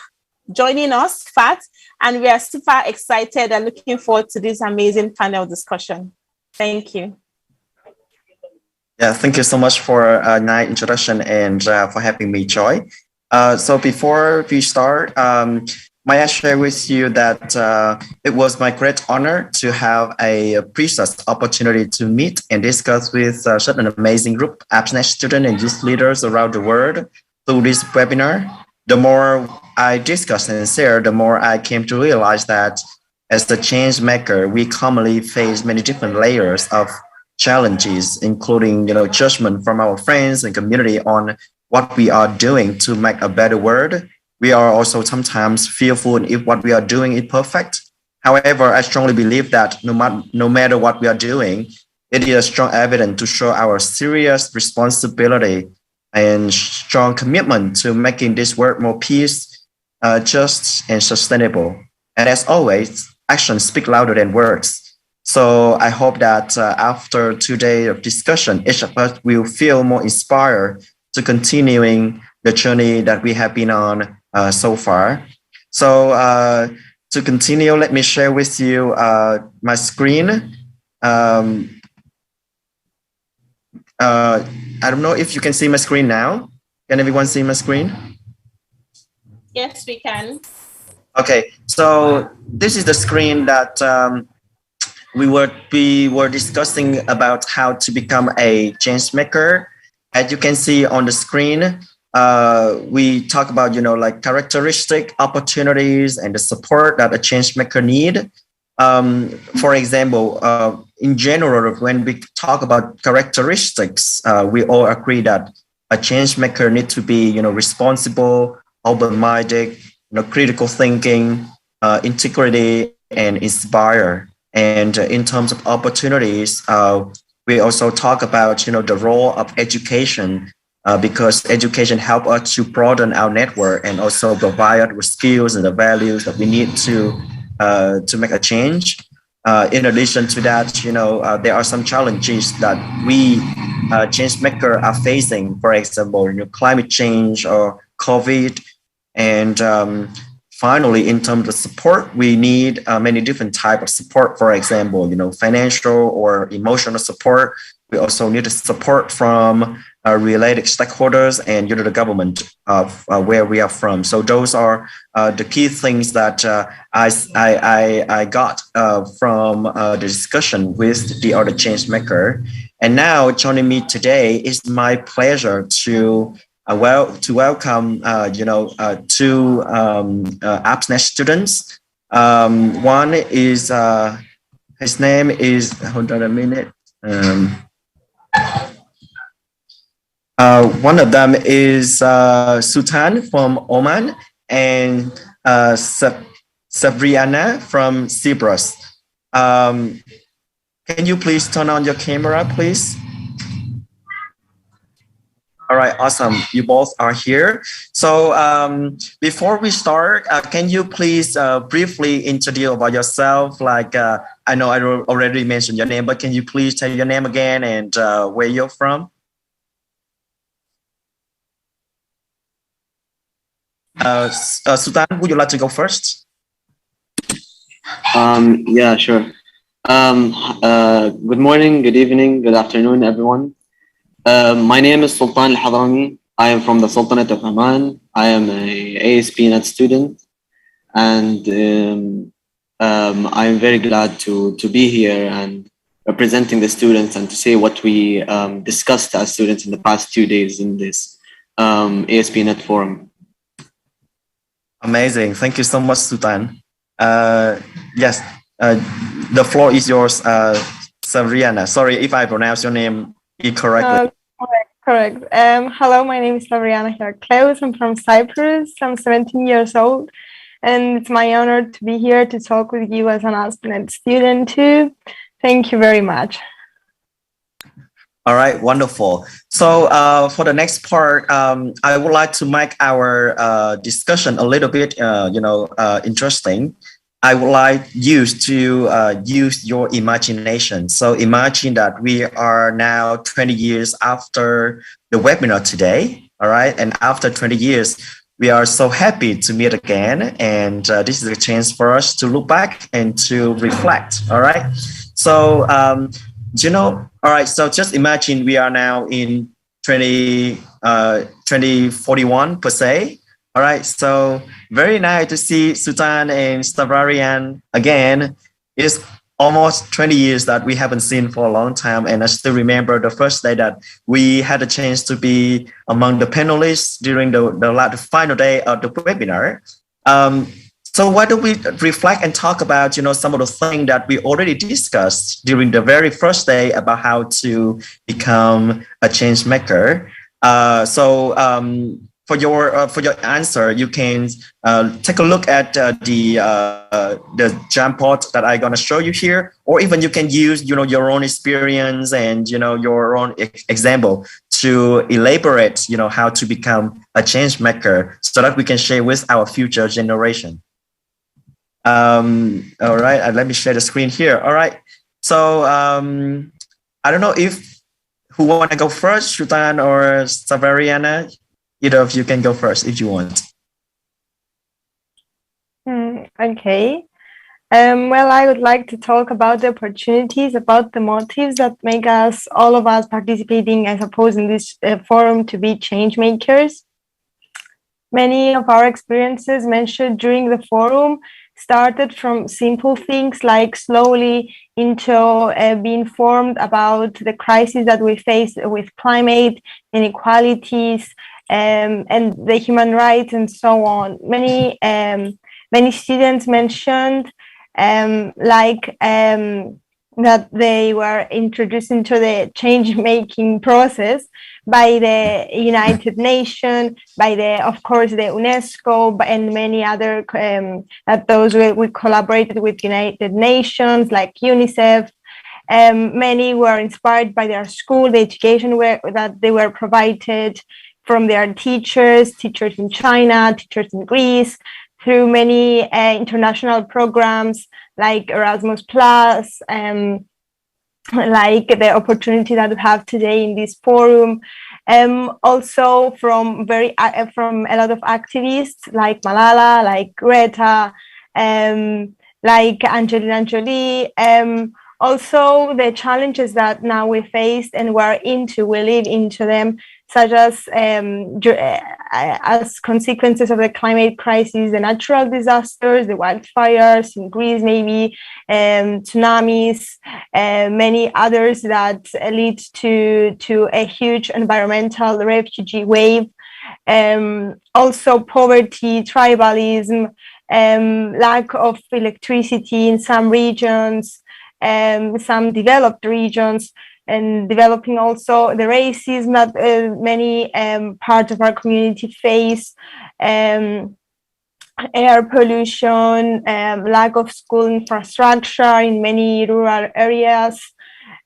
joining us, FAT, and we are super excited and looking forward to this amazing panel discussion. Thank you. Yeah, thank you so much for a nice introduction and for having me, Joy. So before we start, may I share with you that it was my great honor to have a precious opportunity to meet and discuss with such an amazing group of APSNet students and youth leaders around the world through this webinar. The more I discussed and shared, the more I came to realize that as the change maker, we commonly face many different layers of challenges, including judgment from our friends and community on what we are doing to make a better world. We are also sometimes fearful if what we are doing is perfect. However, I strongly believe that no matter what we are doing, it is a strong evidence to show our serious responsibility and strong commitment to making this world more peace, just, and sustainable. And as always, actions speak louder than words. So I hope that after 2 days of discussion, each of us will feel more inspired to continuing the journey that we have been on so far. So to continue, let me share with you my screen. I don't know if you can see my screen now. Can everyone see my screen? Yes, we can. Okay, so this is the screen that we were discussing about how to become a change maker. As you can see on the screen, we talk about like characteristic, opportunities, and the support that a change maker need. For example, in general, when we talk about characteristics, we all agree that a change maker needs to be responsible, open-minded, critical thinking, integrity, and inspire. And in terms of opportunities, we also talk about, the role of education, because education helps us to broaden our network and also provide us with skills and the values that we need to make a change. In addition to that, there are some challenges that we change makers are facing. For example, climate change or COVID, and finally, in terms of support, we need many different types of support. For example, financial or emotional support. We also need support from related stakeholders and the government of where we are from. So those are the key things that I got from the discussion with the other change maker. And now joining me today is my pleasure to welcome two AppsNet students. One is his name is, hold on a minute. One of them is Sultan from Oman and Sabriana from Cyprus. Can you please turn on your camera, please? All right, awesome. You both are here. So before we start, can you please briefly introduce about yourself? Like, I know I already mentioned your name, but can you please tell your name again and where you're from? Sultan, would you like to go first? Yeah, sure. Good morning, good evening, good afternoon, everyone. My name is Sultan Al-Hadrami. I am from the Sultanate of Oman. I am a ASP.NET student, and I'm very glad to be here and representing the students and to say what we discussed as students in the past 2 days in this ASP.NET forum. Amazing. Thank you so much, Sultan. Yes, the floor is yours, Savriana. Sorry if I pronounce your name incorrectly. Correct. Hello, my name is Savriana Heracleus. I'm from Cyprus. I'm 17 years old, and it's my honor to be here to talk with you as an ASP.NET student too. Thank you very much. All right, wonderful. So for the next part, I would like to make our discussion a little bit, interesting. I would like you to use your imagination. So imagine that we are now 20 years after the webinar today, all right? And after 20 years, we are so happy to meet again. And this is a chance for us to look back and to reflect, all right? So, all right, so just imagine we are now in 2041 per se. All right, so very nice to see Sultan and Stavarian again. It's almost 20 years that we haven't seen for a long time. And I still remember the first day that we had a chance to be among the panelists during the final day of the webinar. So why don't we reflect and talk about, some of the things that we already discussed during the very first day about how to become a change maker. For your answer, you can take a look at the Jamboard that I'm gonna show you here, or even you can use your own experience and your own example to elaborate how to become a change maker, so that we can share with our future generation. All right, let me share the screen here. All right, so I don't know who want to go first, Sultan or Savariana. Either of you can go first if you want. Okay. Well, I would like to talk about the opportunities, about the motives that make all of us participating, I suppose, in this forum to be change makers. Many of our experiences mentioned during the forum started from simple things like slowly into being informed about the crisis that we face with climate, inequalities, and the human rights and so on. Many students mentioned that they were introduced into the change-making process by the United Nations, by of course, the UNESCO, and many other, that those we collaborated with United Nations, like UNICEF. Many were inspired by their school, the education that they were provided from their teachers in China, teachers in Greece, through many international programs like Erasmus Plus, like the opportunity that we have today in this forum. Also from a lot of activists like Malala, like Greta, like Angelina Jolie. Also the challenges that now we face and we live into them, such as consequences of the climate crisis, the natural disasters, the wildfires in Greece, maybe tsunamis, many others that lead to a huge environmental refugee wave. Also poverty, tribalism, lack of electricity in some regions, some developed regions, and developing also the racism that many parts of our community face, air pollution, lack of school infrastructure in many rural areas.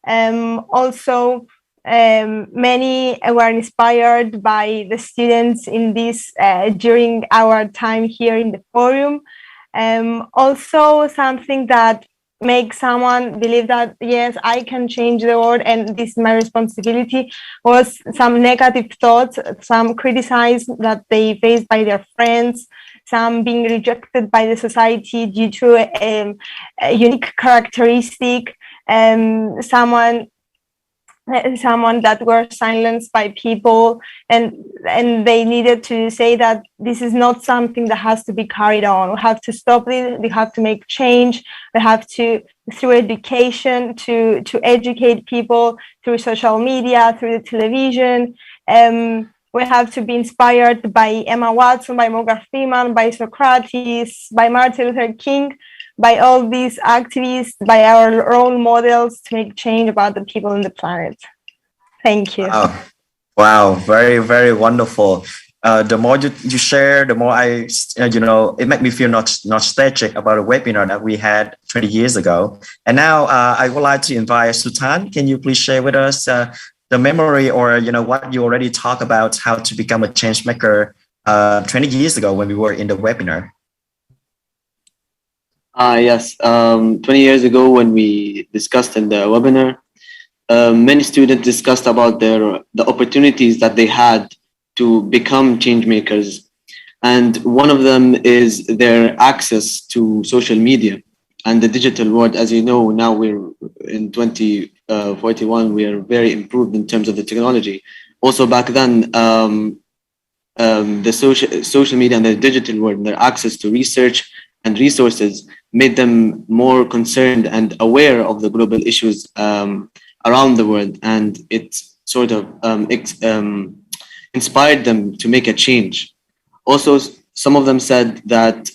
Also, many were inspired by the students in this during our time here in the forum. Also, something that make someone believe that, yes, I can change the world and this is my responsibility, was some negative thoughts, some criticism that they faced by their friends, some being rejected by the society due to a unique characteristic, someone that were silenced by people, and they needed to say that this is not something that has to be carried on. We have to stop it. We have to make change. We have to, through education, to educate people, through social media, through the television. We have to be inspired by Emma Watson, by Morgan Freeman, by Socrates, by Martin Luther King, by all these activists, by our role models, to make change about the people on the planet. Thank you. Wow, very, very wonderful. The more you share, the more it made me feel nostalgic about a webinar that we had 20 years ago. And now I would like to invite Sultan. Can you please share with us the memory, or what you already talked about, how to become a change maker 20 years ago when we were in the webinar? Yes, 20 years ago when we discussed in the webinar, many students discussed about the opportunities that they had to become change makers. And one of them is their access to social media and the digital world. As you know, now we're in 2041, we are very improved in terms of the technology. Also back then, the social media and the digital world, their access to research and resources made them more concerned and aware of the global issues around the world, and it sort of inspired them to make a change. Also, some of them said that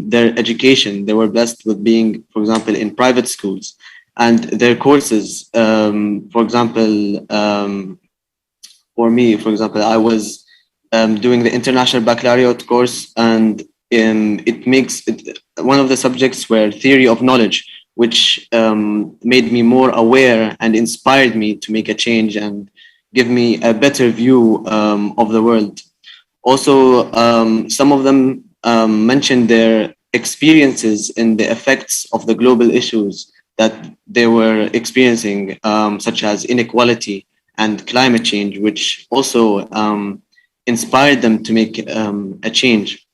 their education, they were blessed with being, for example, in private schools, and their courses, for example, for me, for example, I was doing the International Baccalaureate course, and it makes it one of the subjects were theory of knowledge, which made me more aware and inspired me to make a change and give me a better view of the world. Also, some of them mentioned their experiences in the effects of the global issues that they were experiencing, such as inequality and climate change, which also inspired them to make a change.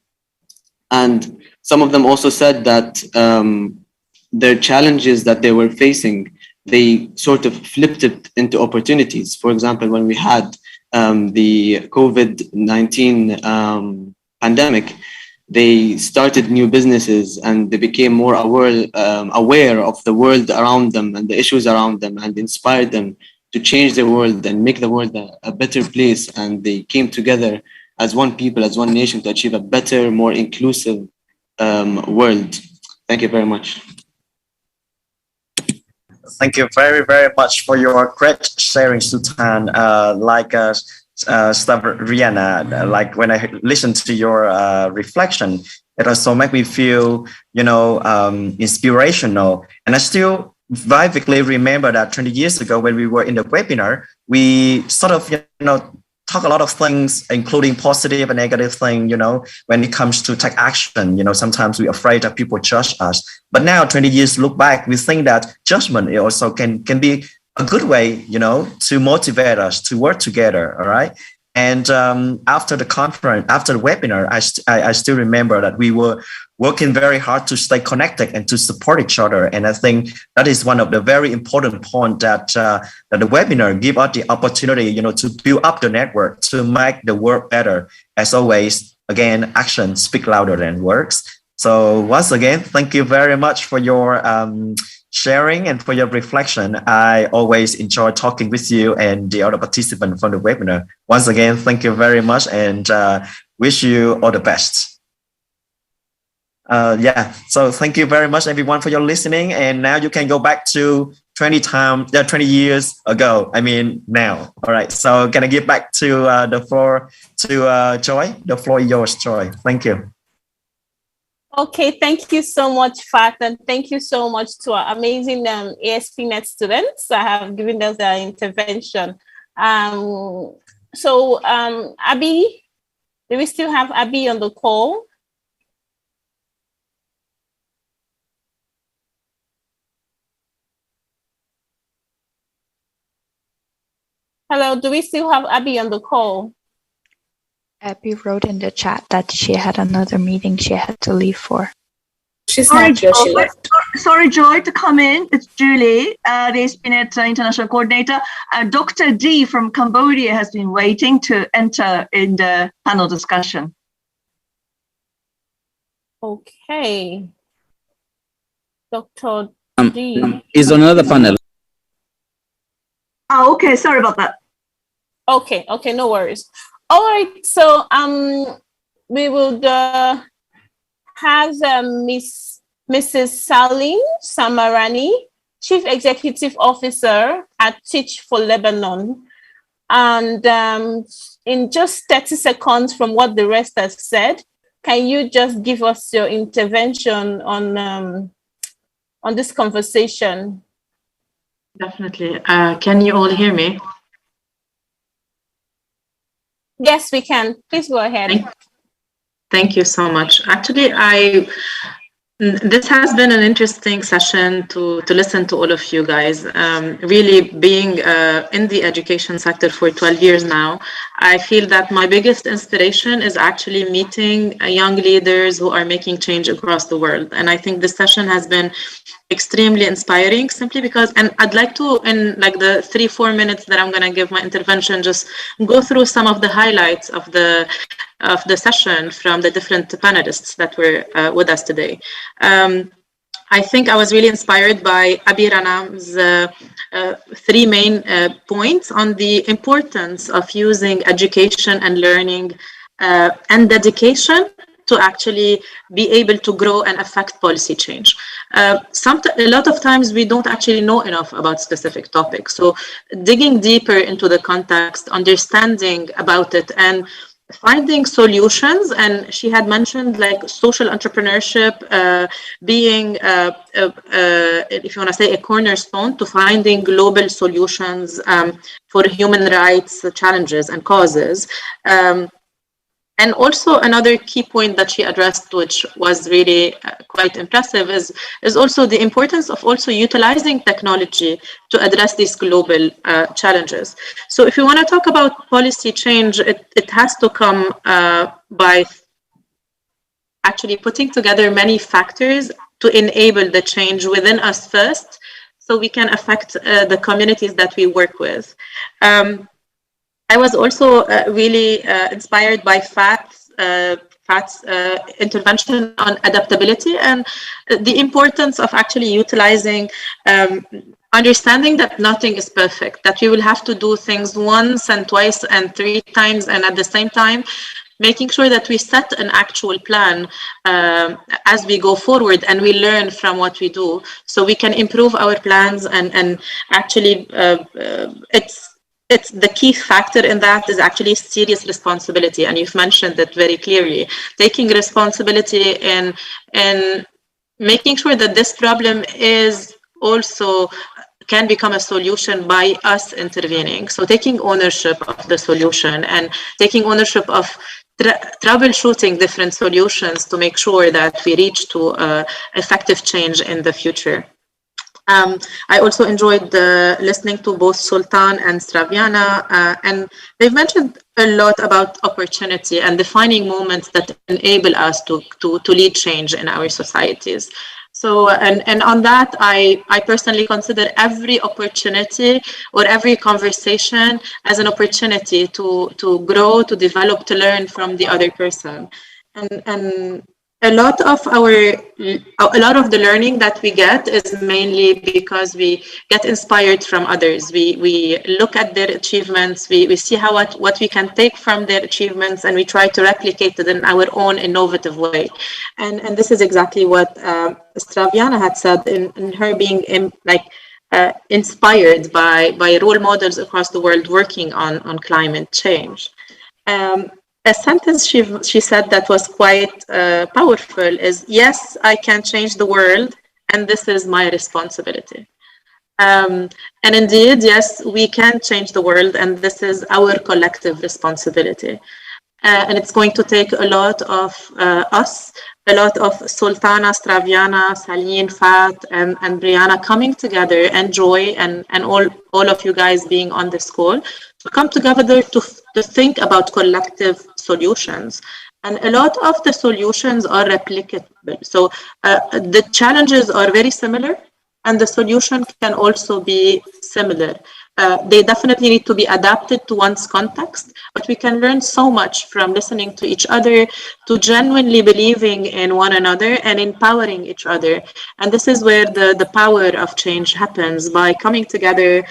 And some of them also said that their challenges that they were facing, they sort of flipped it into opportunities. For example, when we had the COVID-19 pandemic, they started new businesses and they became more aware of the world around them and the issues around them, and inspired them to change the world and make the world a better place. And they came together as one people, as one nation, to achieve a better, more inclusive world. Thank you very much. Thank you very, very much for your great sharing, Sultan. Rihanna, like when I listen to your reflection, it also make me feel, inspirational. And I still vividly remember that 20 years ago when we were in the webinar, we sort of, talk a lot of things, including positive and negative thing, when it comes to take action, sometimes we're afraid that people judge us. But now 20 years look back, we think that judgment also can be a good way, to motivate us to work together. All right. And after the conference, after the webinar, I still remember that we were working very hard to stay connected and to support each other. And I think that is one of the very important points that the webinar give us the opportunity, to build up the network, to make the world better. As always, again, action speak louder than words. So once again, thank you very much for your sharing and for your reflection. I always enjoy talking with you and the other participants from the webinar. Once again, thank you very much and wish you all the best. So thank you very much everyone for your listening. And now you can go back to 20 years ago. I mean now. All right. So can I give back to the floor to Joy? The floor is yours, Joy. Thank you. Okay, thank you so much, Fat, and thank you so much to our amazing ASP.NET students that have given us their intervention. Abby, do we still have Abby on the call? Hello, do we still have Abby on the call? Abby wrote in the chat that she had another meeting she had to leave for. She's not here. She left. Sorry, Joy, to come in. It's Julie, the ASP.NET International Coordinator. Dr. D from Cambodia has been waiting to enter in the panel discussion. Okay. Dr. D. Is on another panel. Oh, okay. Sorry about that. Okay, no worries. All right, so we would have Mrs. Salim Samarani, Chief Executive Officer at Teach for Lebanon. And in just 30 seconds from what the rest has said, can you just give us your intervention on this conversation? Definitely. Can you all hear me? Yes, we can. Please go ahead. Thank you so much. Actually, this has been an interesting session to listen to all of you guys. Really being in the education sector for 12 years now, I feel that my biggest inspiration is actually meeting young leaders who are making change across the world. And I think this session has been extremely inspiring simply because, and I'd like to, in like the 3-4 minutes that I'm going to give my intervention, just go through some of the highlights of the session from the different panelists that were with us today. I think I was really inspired by Abi Ranam's 3 main points on the importance of using education and learning and dedication to actually be able to grow and affect policy change. A lot of times we don't actually know enough about specific topics. So digging deeper into the context, understanding about it, and finding solutions. And she had mentioned like social entrepreneurship being, if you want to say, a cornerstone to finding global solutions for human rights challenges and causes. And also another key point that she addressed, which was really quite impressive, is also the importance of also utilizing technology to address these global challenges. So if you want to talk about policy change, it has to come by actually putting together many factors to enable the change within us first, so we can affect the communities that we work with. I was also really inspired by Fat's intervention on adaptability and the importance of actually utilizing understanding that nothing is perfect, that we will have to do things once and twice and 3 times and at the same time, making sure that we set an actual plan as we go forward, and we learn from what we do, so we can improve our plans. And actually, it's the key factor in that is actually serious responsibility, and you've mentioned that very clearly. Taking responsibility in making sure that this problem is also can become a solution by us intervening. So taking ownership of the solution and taking ownership of troubleshooting different solutions to make sure that we reach to effective change in the future. I also enjoyed listening to both Sultan and Straviana, and they've mentioned a lot about opportunity and defining moments that enable us to lead change in our societies. So, and on that, I personally consider every opportunity or every conversation as an opportunity to grow, to develop, to learn from the other person. And a lot of the learning that we get is mainly because we get inspired from others. We look at their achievements, we see what we can take from their achievements, and we try to replicate it in our own innovative way. And this is exactly what Straviana had said in her being inspired by role models across the world working on climate change. A sentence she said that was quite powerful is, yes, I can change the world, and this is my responsibility. And indeed, yes, we can change the world, and this is our collective responsibility. And it's going to take a lot of us, a lot of Sultana, Straviana, Saline, Fat, and Brianna coming together, and Joy, and all of you guys being on this call, to come together to think about collective solutions. And a lot of the solutions are replicable. So the challenges are very similar, and the solution can also be similar. They definitely need to be adapted to one's context, but we can learn so much from listening to each other, to genuinely believing in one another and empowering each other. And this is where the power of change happens, by coming together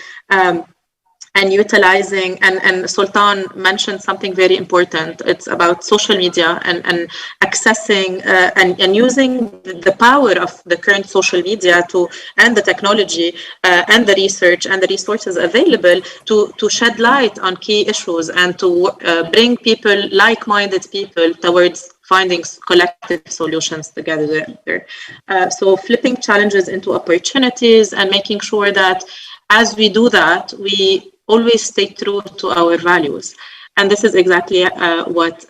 and utilizing, and Sultan mentioned something very important. It's about social media and accessing and using the power of the current social media and the technology and the research and the resources available to shed light on key issues, and to bring people, like-minded people, towards finding collective solutions together. So flipping challenges into opportunities, and making sure that as we do that, we always stay true to our values. And this is exactly what,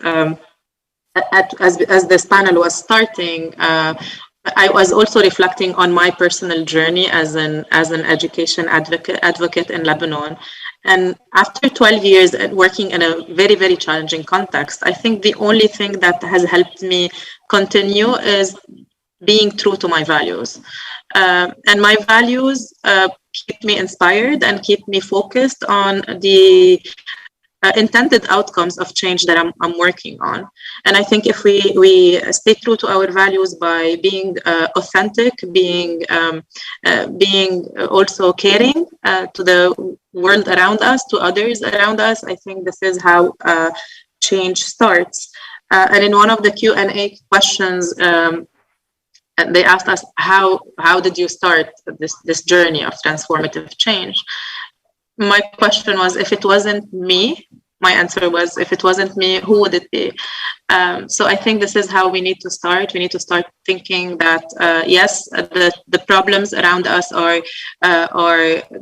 as this panel was starting, I was also reflecting on my personal journey as an education advocate in Lebanon. And after 12 years working in a very, very challenging context, I think the only thing that has helped me continue is being true to my values. And my values keep me inspired and keep me focused on the intended outcomes of change that I'm working on. And I think if we stay true to our values by being authentic, being also caring to the world around us, to others around us, I think this is how change starts. And in one of the Q&A questions, they asked us, how did you start this journey of transformative change? My question was, if it wasn't me, my answer was, if it wasn't me, who would it be? So I think this is how we need to start. We need to start thinking that, yes, the problems around us are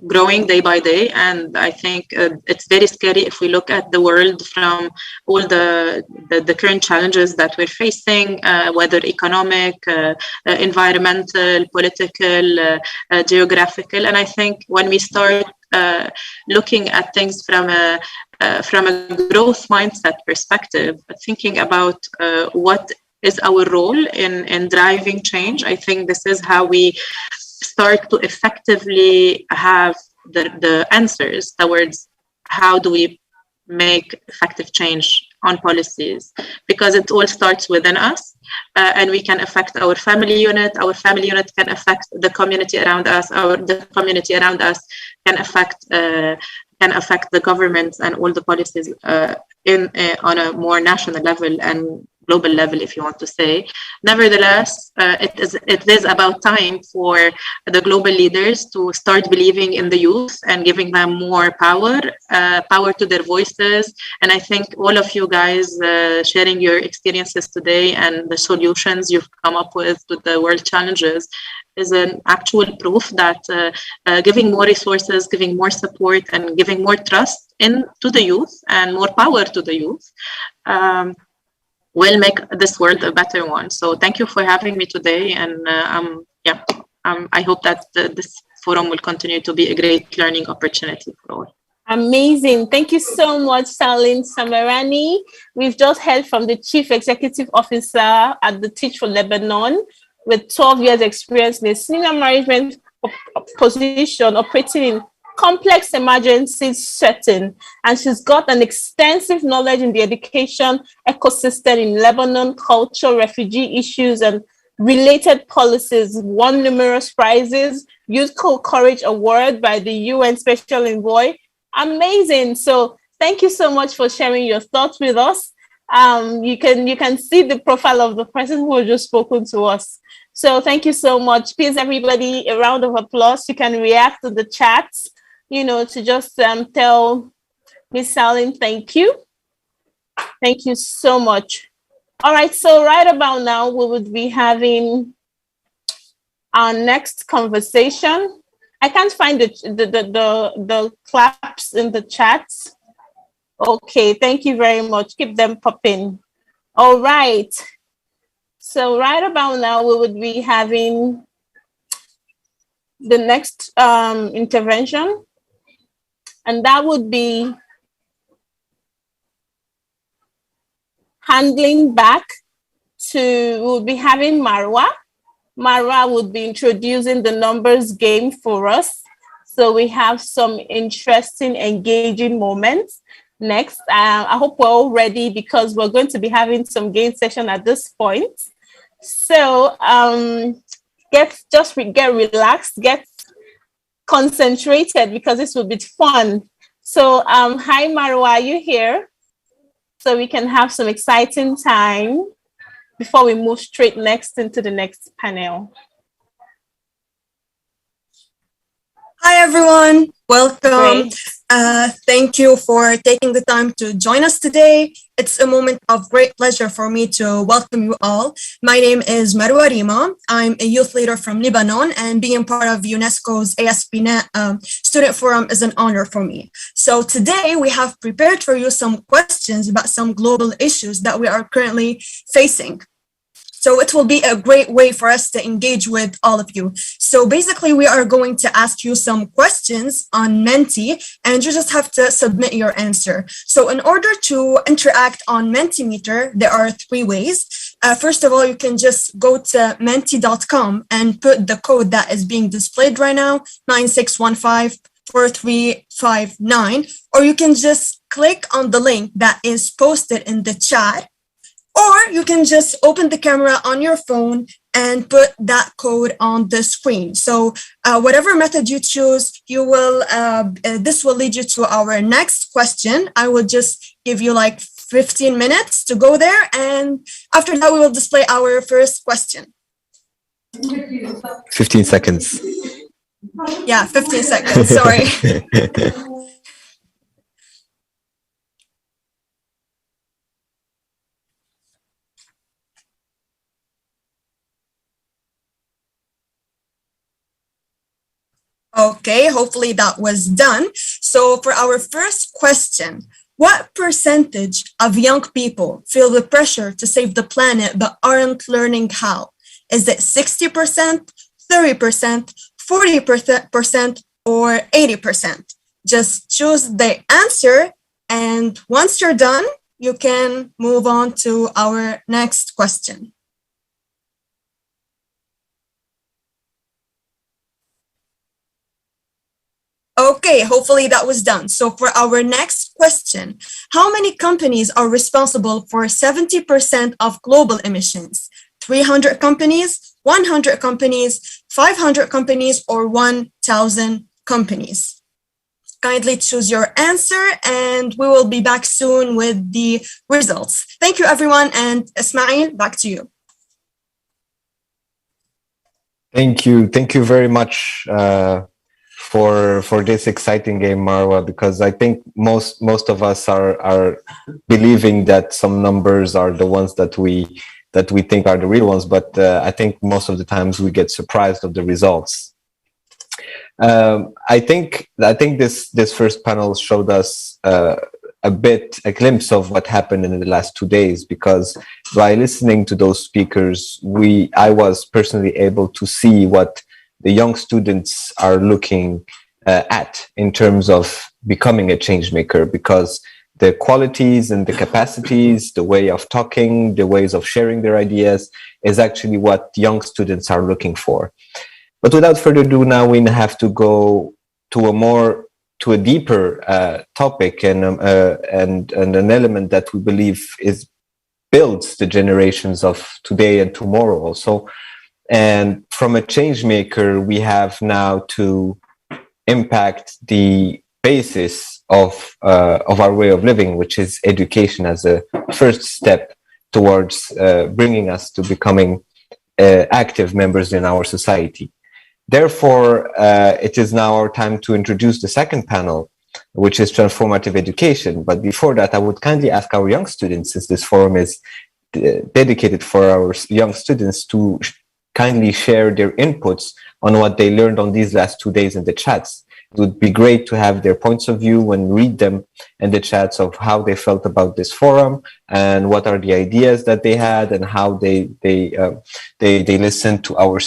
growing day by day. And I think it's very scary if we look at the world from all the current challenges that we're facing, whether economic, environmental, political, geographical. And I think when we start looking at things from a growth mindset perspective, thinking about what is our role in driving change, I think this is how we start to effectively have the answers towards how do we make effective change on policies, because it all starts within us, and we can affect our family unit can affect the community around us, the community around us can affect the governments and all the policies on a more national level and global level, if you want to say. Nevertheless, it is about time for the global leaders to start believing in the youth and giving them more power to their voices. And I think all of you guys sharing your experiences today and the solutions you've come up with to the world challenges is an actual proof that giving more resources, giving more support, and giving more trust to the youth and more power to the youth will make this world a better one. So thank you for having me today. And I hope that this forum will continue to be a great learning opportunity for all. Amazing. Thank you so much, Salim Samarani. We've just heard from the Chief Executive Officer at the Teach for Lebanon with 12 years experience in a senior management position operating in complex emergencies setting, and she's got an extensive knowledge in the education ecosystem in Lebanon, culture, refugee issues, and related policies. Won numerous prizes, Youth Courage Award by the UN Special Envoy. Amazing. So thank you so much for sharing your thoughts with us. You can see the profile of the person who has just spoken to us. So thank you so much. Please, everybody, a round of applause. You can react to the chats, to just tell Miss Salim, thank you. Thank you so much. All right, so right about now, we would be having our next conversation. I can't find the claps in the chats. Okay, thank you very much. Keep them popping. All right. So right about now, we would be having the next intervention. And that would be handling back to, we'll be having Marwa. Marwa would be introducing the numbers game for us. So we have some interesting, engaging moments. Next, I hope we're all ready because we're going to be having some game session at this point. So get relaxed, get concentrated because this will be fun. So hi Marwa, are you here? So we can have some exciting time before we move straight next into the next panel. Hi everyone, welcome. Thank you for taking the time to join us today. It's a moment of great pleasure for me to welcome you all. My name is Marwa Rima. I'm a youth leader from Lebanon, and being part of UNESCO's ASP.NET Student Forum is an honor for me. So today we have prepared for you some questions about some global issues that we are currently facing. So it will be a great way for us to engage with all of you. So basically, we are going to ask you some questions on Menti, and you just have to submit your answer. So in order to interact on Mentimeter, there are 3 ways. First of all, you can just go to menti.com and put the code that is being displayed right now, 96154359, or you can just click on the link that is posted in the chat. Or you can just open the camera on your phone and put that code on the screen. So whatever method you choose, you will. This will lead you to our next question. I will just give you like 15 minutes to go there. And after that, we will display our first question. 15 seconds. Yeah, 15 seconds, sorry. Okay, hopefully that was done. So for our first question, what percentage of young people feel the pressure to save the planet but aren't learning how? Is it 60%, 30%, 40%, or 80%? Just choose the answer, and once you're done, you can move on to our next question. Okay, hopefully that was done. So for our next question, how many companies are responsible for 70% of global emissions? 300 companies, 100 companies, 500 companies, or 1,000 companies? kindly choose your answer, and we will be back soon with the results. Thank you, everyone, and Ismail, back to you. Thank you very much for this exciting game, Marwa, because I think most of us are believing that some numbers are the ones that we think are the real ones, but I think most of the times we get surprised of the results. I think this first panel showed us a glimpse of what happened in the last 2 days, because by listening to those speakers, I was personally able to see what the young students are looking at in terms of becoming a change maker, because the qualities and the capacities, the way of talking, the ways of sharing their ideas is actually what young students are looking for. But without further ado, now we have to go to a deeper topic and an element that we believe builds the generations of today and tomorrow also. And from a change maker, we have now to impact the basis of our way of living, which is education, as a first step towards bringing us to becoming active members in our society. Therefore, it is now our time to introduce the second panel, which is transformative education. But before that, I would kindly ask our young students, since this forum is dedicated for our young students, to kindly share their inputs on what they learned on these last 2 days in the chats. It would be great to have their points of view and read them in the chats of how they felt about this forum and what are the ideas that they had and how they listened to our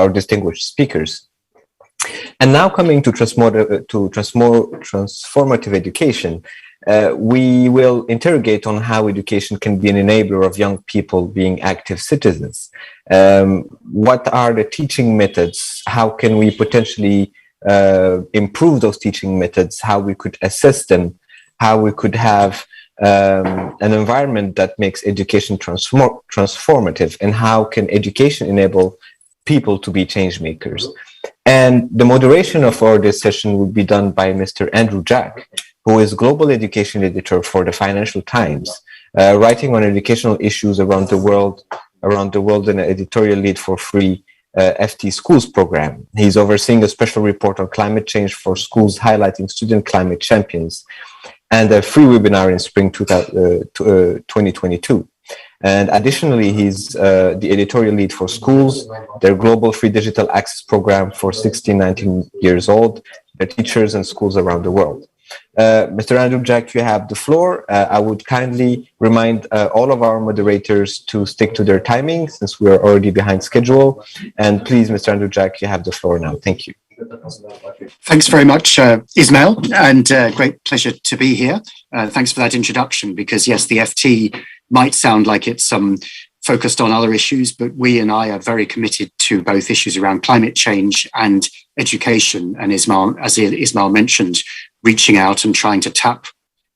distinguished speakers. And now coming to transformative education, we will interrogate on how education can be an enabler of young people being active citizens. What are the teaching methods? How can we potentially improve those teaching methods, how we could assess them, how we could have an environment that makes education transformative, and how can education enable people to be change makers. And the moderation of this session will be done by Mr. Andrew Jack, who is Global Education Editor for the Financial Times, writing on educational issues around the world and an editorial lead for free FT Schools program. He's overseeing a special report on climate change for schools, highlighting student climate champions, and a free webinar in spring 2022. And additionally, he's the editorial lead for schools, their global free digital access program for 16-19 years old, their teachers and schools around the world. Mr. Andrew Jack, you have the floor. I would kindly remind all of our moderators to stick to their timing since we're already behind schedule. And please, Mr. Andrew Jack, you have the floor now. Thank you. Thanks very much, Ismail, and great pleasure to be here. Thanks for that introduction, because yes, the FT might sound like it's focused on other issues, but we and I are very committed to both issues around climate change and education. And Ismail, as Ismail mentioned, reaching out and trying to tap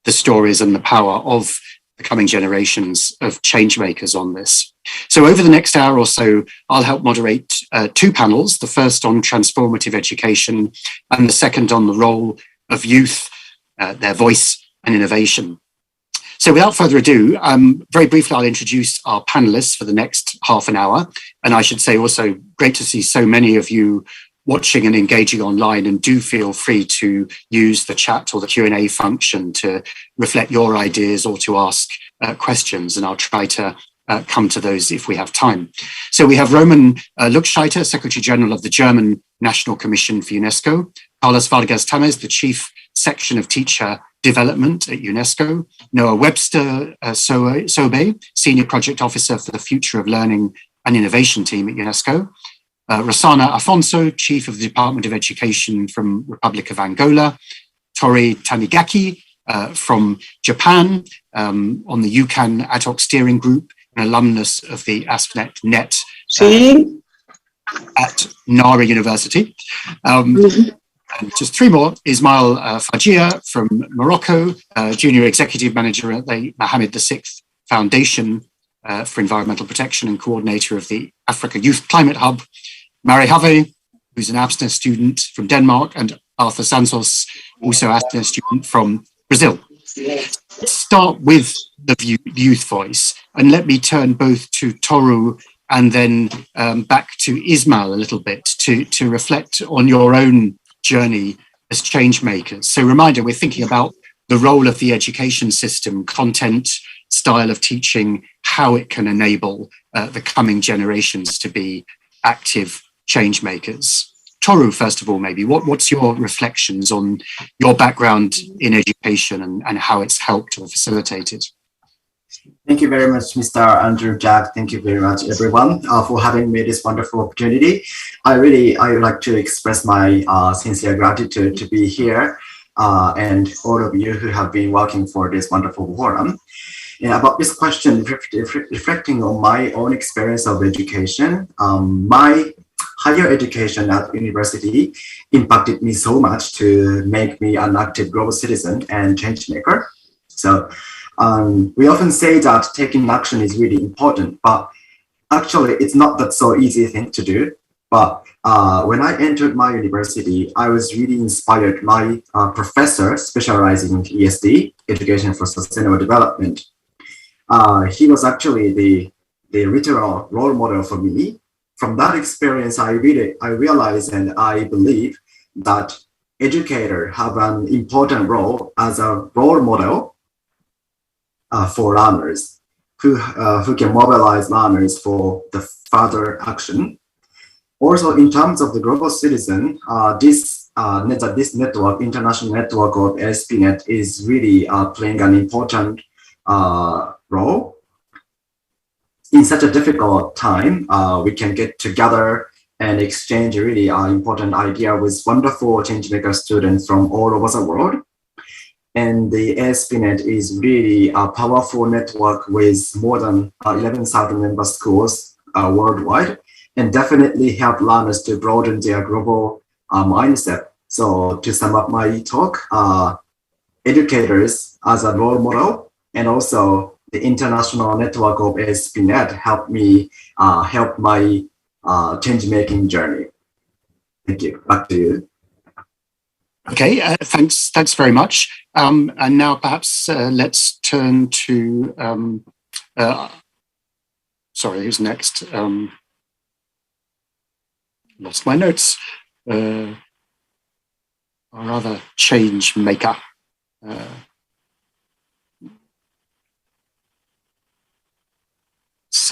the stories and the power of the coming generations of change makers on this. So over the next hour or so, I'll help moderate two panels, the first on transformative education and the second on the role of youth, their voice and innovation. So without further ado, very briefly, I'll introduce our panelists for the next half an hour. And I should say also great to see so many of you watching and engaging online, and do feel free to use the chat or the Q&A function to reflect your ideas or to ask questions, and I'll try to come to those if we have time. So we have Roman Luxscheiter, Secretary General of the German National Commission for UNESCO, Carlos Vargas Tamez, the Chief Section of Teacher Development at UNESCO, Noah Webster Sobe, Senior Project Officer for the Future of Learning and Innovation Team at UNESCO, Rossana Afonso, Chief of the Department of Education from Republic of Angola, Tori Tanigaki from Japan on the UCAN Ad Hoc Steering Group, an alumnus of the ASP.NET Net at Nara University. And just three more, Ismail Fajia from Morocco, Junior Executive Manager at the Mohammed VI Foundation for Environmental Protection and Coordinator of the Africa Youth Climate Hub, Mari Have, who's an ABSNET student from Denmark, and Arthur Santos, also a student from Brazil. Let's start with the youth voice, and let me turn both to Toru and then back to Ismail a little bit to reflect on your own journey as change makers. So reminder, we're thinking about the role of the education system, content, style of teaching, how it can enable the coming generations to be active change makers. Toru, first of all, maybe, what's your reflections on your background in education and how it's helped or facilitated? Thank you very much, Mr. Andrew Jack. Thank you very much, everyone, for having me this wonderful opportunity. I would like to express my sincere gratitude to be here and all of you who have been working for this wonderful forum. And about this question, reflecting on my own experience of education, my higher education at university impacted me so much to make me an active global citizen and change maker. So we often say that taking action is really important, but actually it's not that so easy thing to do. But when I entered my university, I was really inspired. My professor specializing in ESD, Education for Sustainable Development. He was actually the literal role model for me. From that experience, I realized and I believe that educators have an important role as a role model for learners who can mobilize learners for the further action. Also, in terms of the global citizen, this network, international network of ASP.NET is really playing an important role. In such a difficult time, we can get together and exchange really important idea with wonderful changemaker students from all over the world. And the ASP.NET is really a powerful network with more than 11,000 member schools worldwide, and definitely help learners to broaden their global mindset. So to sum up my talk, educators as a role model, and also the international network of ASP.NET helped me help my change-making journey. Thank you. Back to you. Okay, thanks very much. And now perhaps let's turn to, sorry, who's next? Lost my notes. Or rather, change maker.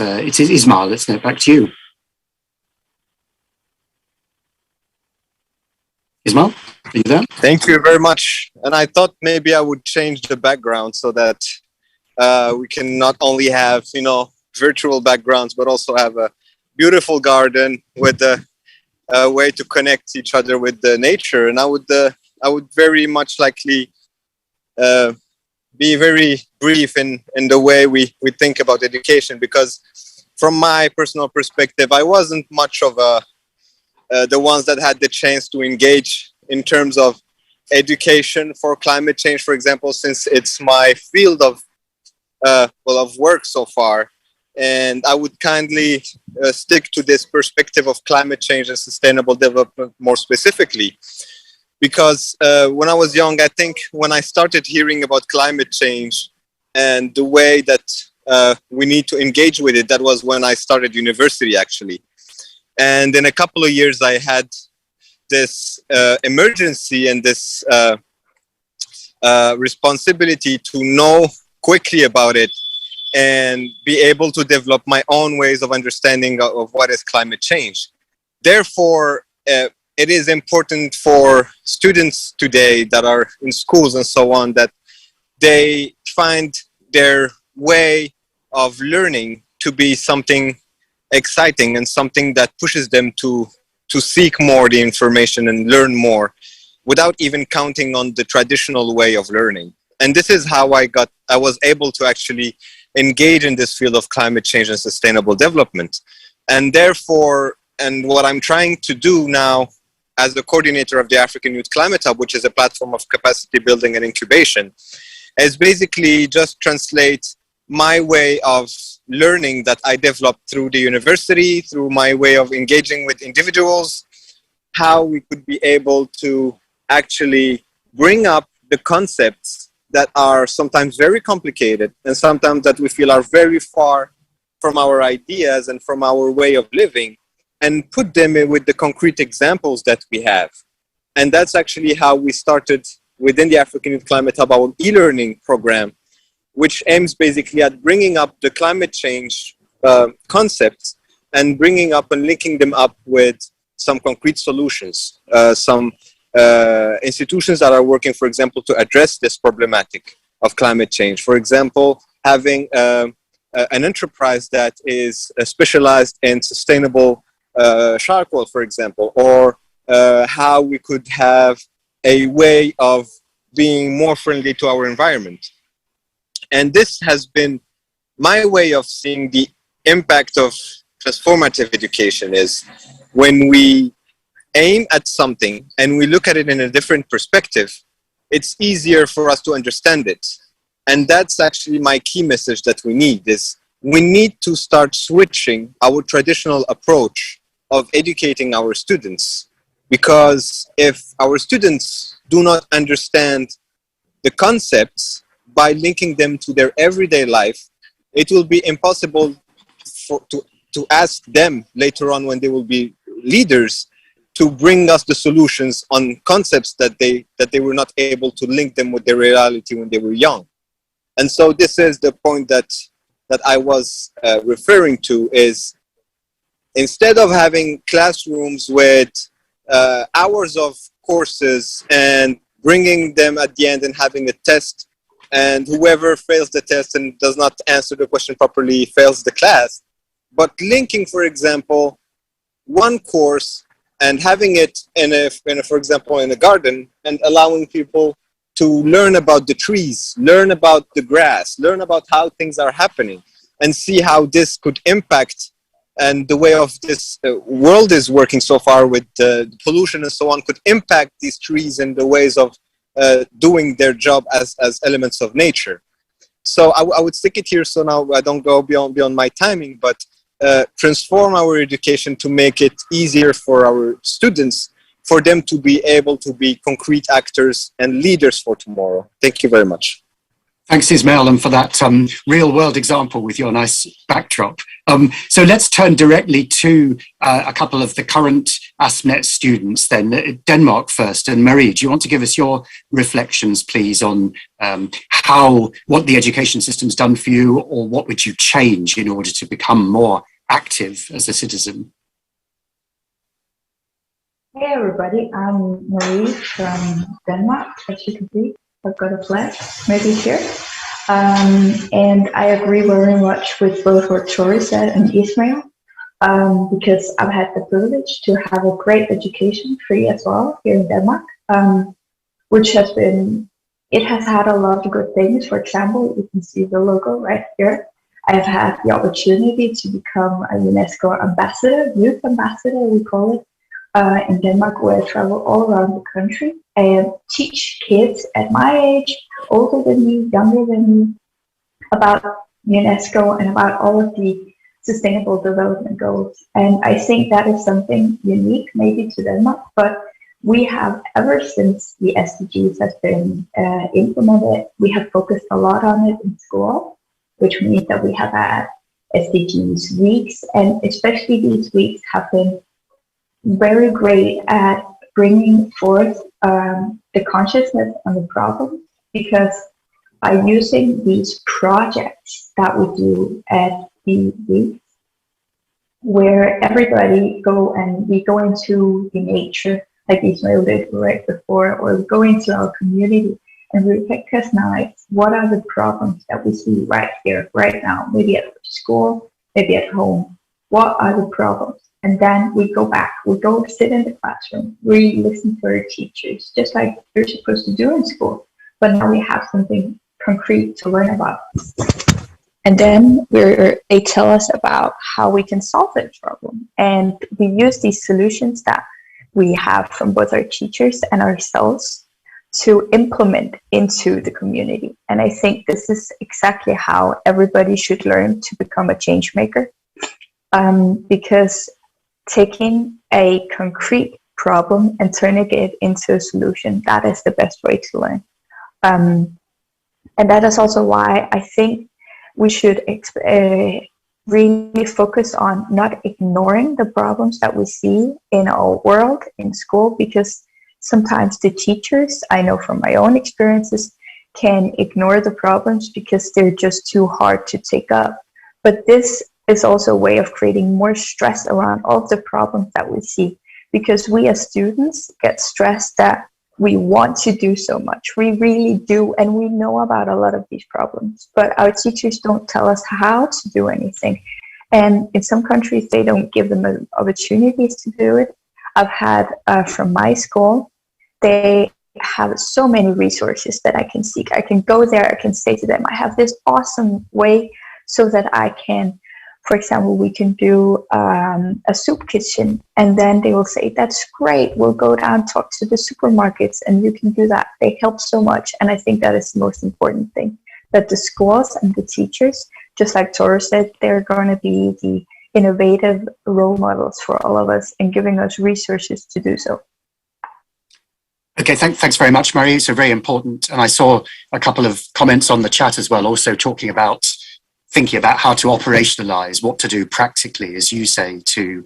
It is Ismail. Let's get back to you. Ismail, are you there? Thank you very much. And I thought maybe I would change the background so that we can not only have, virtual backgrounds, but also have a beautiful garden with a way to connect each other with the nature. And I would very much likely be very brief in the way we think about education, because from my personal perspective, I wasn't much of the ones that had the chance to engage in terms of education for climate change, for example, since it's my field of work so far. And I would kindly stick to this perspective of climate change and sustainable development more specifically. Because when I was young, I think when I started hearing about climate change and the way that we need to engage with it, that was when I started university, actually. And in a couple of years, I had this emergency and this responsibility to know quickly about it and be able to develop my own ways of understanding of what is climate change. Therefore, it is important for students today that are in schools and so on that they find their way of learning to be something exciting and something that pushes them to seek more the information and learn more without even counting on the traditional way of learning. And this is how I was able to actually engage in this field of climate change and sustainable development. And therefore, and what I'm trying to do now as the coordinator of the African Youth Climate Hub, which is a platform of capacity building and incubation, is basically just translate my way of learning that I developed through the university, through my way of engaging with individuals, how we could be able to actually bring up the concepts that are sometimes very complicated and sometimes that we feel are very far from our ideas and from our way of living, and put them in with the concrete examples that we have. And that's actually how we started within the African Youth Climate Hub, our e-learning program, which aims basically at bringing up the climate change concepts and bringing up and linking them up with some concrete solutions, some institutions that are working, for example, to address this problematic of climate change. For example, having an enterprise that is specialized in sustainable charcoal, for example, or how we could have a way of being more friendly to our environment. And this has been my way of seeing the impact of transformative education, is when we aim at something and we look at it in a different perspective, it's easier for us to understand it. And that's actually my key message that we need, is we need to start switching our traditional approach of educating our students. Because if our students do not understand the concepts by linking them to their everyday life, it will be impossible to ask them later on, when they will be leaders, to bring us the solutions on concepts that they were not able to link them with their reality when they were young. And so this is the point that I was referring to, is instead of having classrooms with hours of courses and bringing them at the end and having a test, and whoever fails the test and does not answer the question properly fails the class, but linking, for example, one course and having it for example, in a garden, and allowing people to learn about the trees, learn about the grass, learn about how things are happening, and see how this could impact, and the way of this world is working so far with pollution and so on, could impact these trees and the ways of doing their job as elements of nature. So I would stick it here, so now I don't go beyond my timing, but transform our education to make it easier for our students, for them to be able to be concrete actors and leaders for tomorrow. Thank you very much. Thanks, Ismail, and for that real-world example with your nice backdrop. So let's turn directly to a couple of the current ASPNet students then. Denmark first, and Marie, do you want to give us your reflections, please, on what the education system's done for you, or what would you change in order to become more active as a citizen? Hey everybody, I'm Marie from Denmark. As you can see, I've got a flag maybe here. And I agree very much with both what Tori said and Ismail, because I've had the privilege to have a great education, free as well, here in Denmark, which has had a lot of good things. For example, you can see the logo right here. I've had the opportunity to become a UNESCO ambassador, youth ambassador, we call it, in Denmark, where I travel all around the country and teach kids at my age, older than me, younger than me, about UNESCO and about all of the sustainable development goals. And I think that is something unique maybe to Denmark, but we have, ever since the SDGs has been implemented, we have focused a lot on it in school, which means that we have had SDGs weeks, and especially these weeks have been very great at bringing forth the consciousness on the problem, because by using these projects that we do at the weeks, where everybody we go into the nature, like Ismail did right before, or we go into our community and we recognize what are the problems that we see right here, right now, maybe at school, maybe at home. What are the problems? And then we go back, we go sit in the classroom, we listen to our teachers, just like you're supposed to do in school. But now we have something concrete to learn about. And then they tell us about how we can solve that problem. And we use these solutions that we have from both our teachers and ourselves to implement into the community. And I think this is exactly how everybody should learn to become a change maker. Because taking a concrete problem and turning it into a solution. That is the best way to learn. And that is also why I think we should really focus on not ignoring the problems that we see in our world, in school, because sometimes the teachers, I know from my own experiences, can ignore the problems because they're just too hard to take up. But this is also a way of creating more stress around all of the problems that we see, because we as students get stressed that we want to do so much. We really do, and we know about a lot of these problems, but our teachers don't tell us how to do anything. And in some countries, they don't give them opportunities to do it. I've had, from my school, they have so many resources that I can seek. I can go there, I can say to them, I have this awesome way so that I can, for example, we can do a soup kitchen, and then they will say, that's great, we'll go down, talk to the supermarkets, and you can do that. They help so much, and I think that is the most important thing, that the schools and the teachers, just like Toro said, they're going to be the innovative role models for all of us and giving us resources to do so. Okay, thanks very much, Marie. So very important. And I saw a couple of comments on the chat as well, also talking about thinking about how to operationalize, what to do practically, as you say, to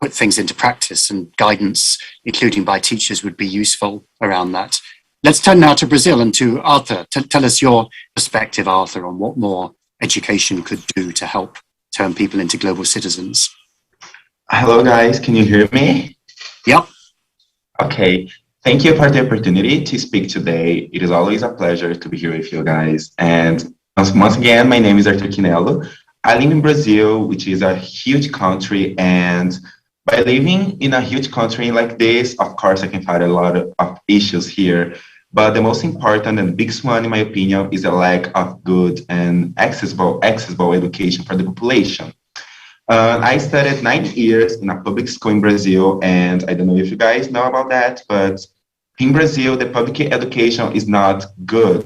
put things into practice, and guidance, including by teachers, would be useful around that. Let's turn now to Brazil and to Arthur. Tell us your perspective, Arthur, on what more education could do to help turn people into global citizens. Hello, guys. Can you hear me? Yep. Okay. Thank you for the opportunity to speak today. It is always a pleasure to be here with you guys. And once again, my name is Arthur Quinello. I live in Brazil, which is a huge country. And by living in a huge country like this, of course, I can find a lot of issues here. But the most important and the biggest one, in my opinion, is a lack of good and accessible education for the population. I studied 9 years in a public school in Brazil, and I don't know if you guys know about that, but in Brazil, the public education is not good.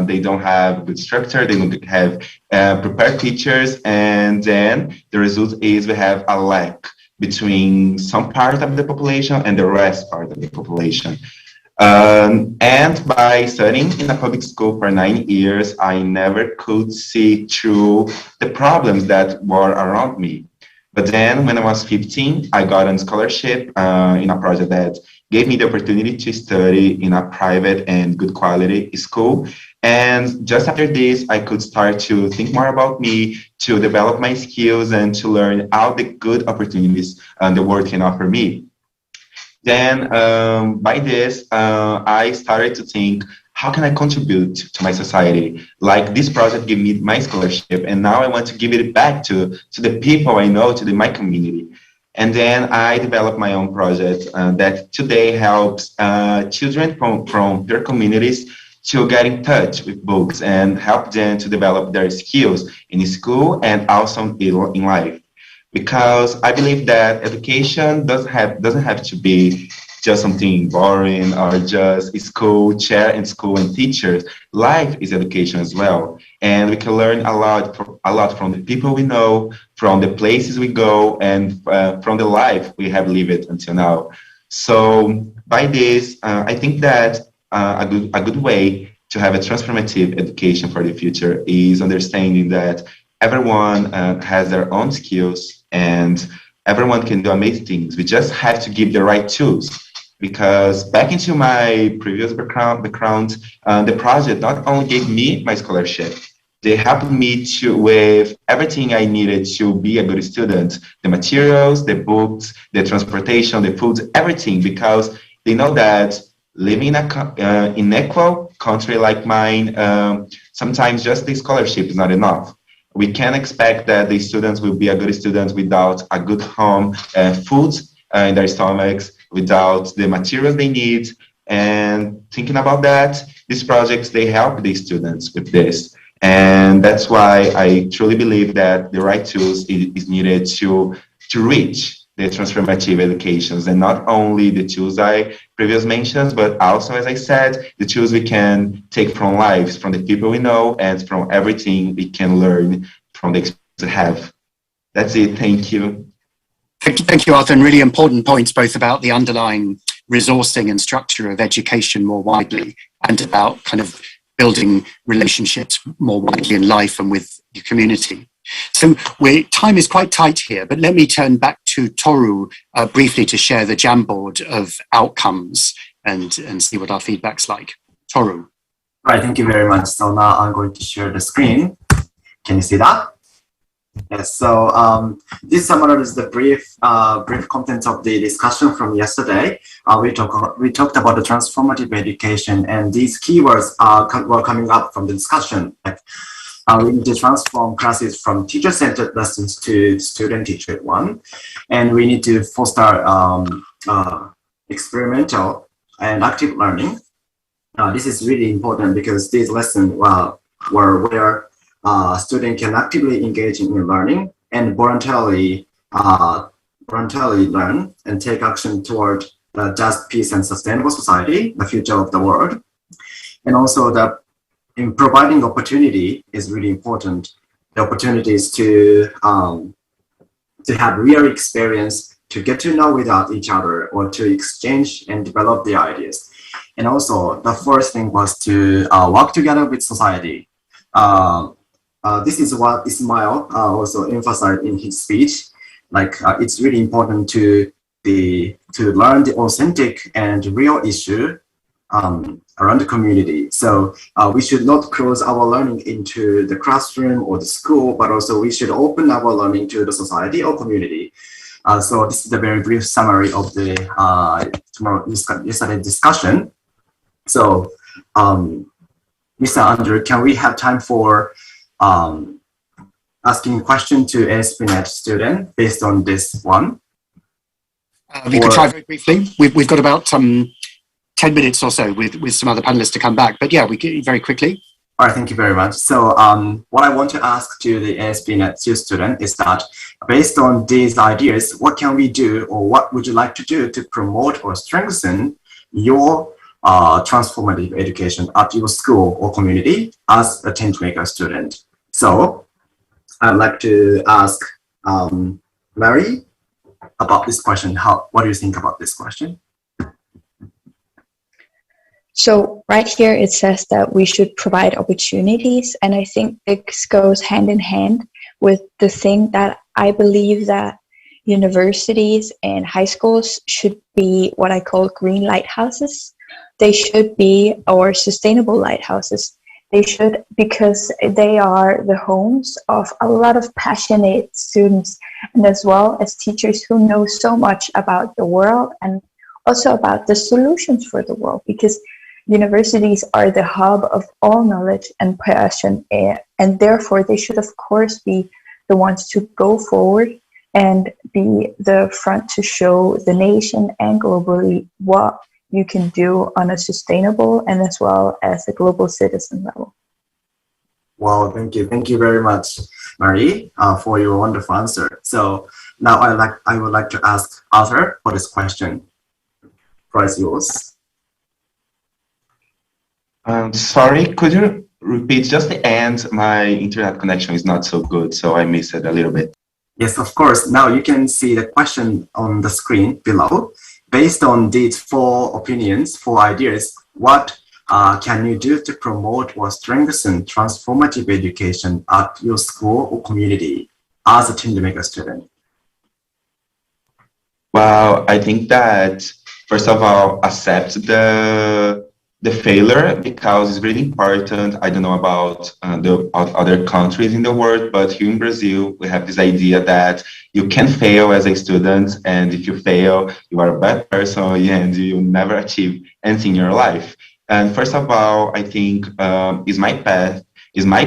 They don't have good structure, they don't have prepared teachers, and then the result is we have a lack between some part of the population and the rest part of the population. And by studying in a public school for 9 years, I never could see through the problems that were around me. But then when I was 15, I got a scholarship in a project that gave me the opportunity to study in a private and good quality school. And just after this, I could start to think more about me, to develop my skills, and to learn all the good opportunities the world can offer me. Then by this, I started to think, how can I contribute to my society? Like this project gave me my scholarship, and now I want to give it back to the people I know, to my community. And then I developed my own project that today helps children from their communities to get in touch with books and help them to develop their skills in school and also in life. Because I believe that education doesn't have to be just something boring or just school, chair and school and teachers. Life is education as well. And we can learn a lot from the people we know, from the places we go, and from the life we have lived until now. So by this, I think that a good way to have a transformative education for the future is understanding that everyone has their own skills and everyone can do amazing things. We just have to give the right tools. Because back into my previous background, the project not only gave me my scholarship, they helped me with everything I needed to be a good student, the materials, the books, the transportation, the food, everything, because they know that living in an equal country like mine, sometimes just the scholarship is not enough. We can't expect that the students will be a good student without a good home, food in their stomachs, without the materials they need. And thinking about that, these projects, they help the students with this. And that's why I truly believe that the right tools is needed to reach the transformative educations, and not only the tools I previously mentioned, but also, as I said, the tools we can take from lives, from the people we know, and from everything we can learn from the experience we have. That's it. Thank you. Thank you, Arthur, and really important points both about the underlying resourcing and structure of education more widely and about kind of building relationships more widely in life and with your community. So time is quite tight here, but let me turn back to Toru briefly to share the Jamboard of outcomes and see what our feedback's like. Toru. Right, thank you very much. So now I'm going to share the screen. Can you see that? Yes, so this summarizes the brief contents of the discussion from yesterday. We talked about the transformative education, and these keywords were coming up from the discussion. Like, we need to transform classes from teacher-centered lessons to student-teacher one, and we need to foster experimental and active learning. This is really important because these lessons were where students can actively engage in learning and voluntarily learn and take action toward the just, peace, and sustainable society, the future of the world. And also in providing opportunity is really important. The opportunities to have real experience, to get to know without each other, or to exchange and develop the ideas. And also the first thing was to work together with society. This is what Ismail also emphasized in his speech. Like it's really important to learn the authentic and real issue around the community. So we should not close our learning into the classroom or the school, but also we should open our learning to the society or community. So this is the very brief summary of the yesterday's discussion. So, Mr. Andrew, can we have time for asking a question to ASP.NET student based on this one? We could try very briefly. We've got about 10 minutes or so with some other panelists to come back. But yeah, we can very quickly. All right, thank you very much. So what I want to ask to the ASP.NET student is that based on these ideas, what can we do or what would you like to do to promote or strengthen your transformative education at your school or community as a changemaker student? So I'd like to ask Mary about this question. What do you think about this question? So right here it says that we should provide opportunities, and I think this goes hand in hand with the thing that I believe that universities and high schools should be what I call green lighthouses. They should be our sustainable lighthouses. They should, because they are the homes of a lot of passionate students, and as well as teachers who know so much about the world and also about the solutions for the world, because universities are the hub of all knowledge and passion, and therefore they should of course be the ones to go forward and be the front to show the nation and globally what you can do on a sustainable and as well as a global citizen level. Wow, thank you. Thank you very much, Marie, for your wonderful answer. So now I would like to ask Arthur for this question. The floor is yours. Sorry, could you repeat just the end? My internet connection is not so good, so I missed it a little bit. Yes, of course. Now you can see the question on the screen below. Based on these 4 opinions, 4 ideas, what can you do to promote or strengthen transformative education at your school or community as a changemaker student? Well, I think that first of all, accept the failure, because it's really important. I don't know about the other countries in the world, but here in Brazil, we have this idea that you can fail as a student, and if you fail, you are a bad person and you never achieve anything in your life. And first of all, I think is my path, is my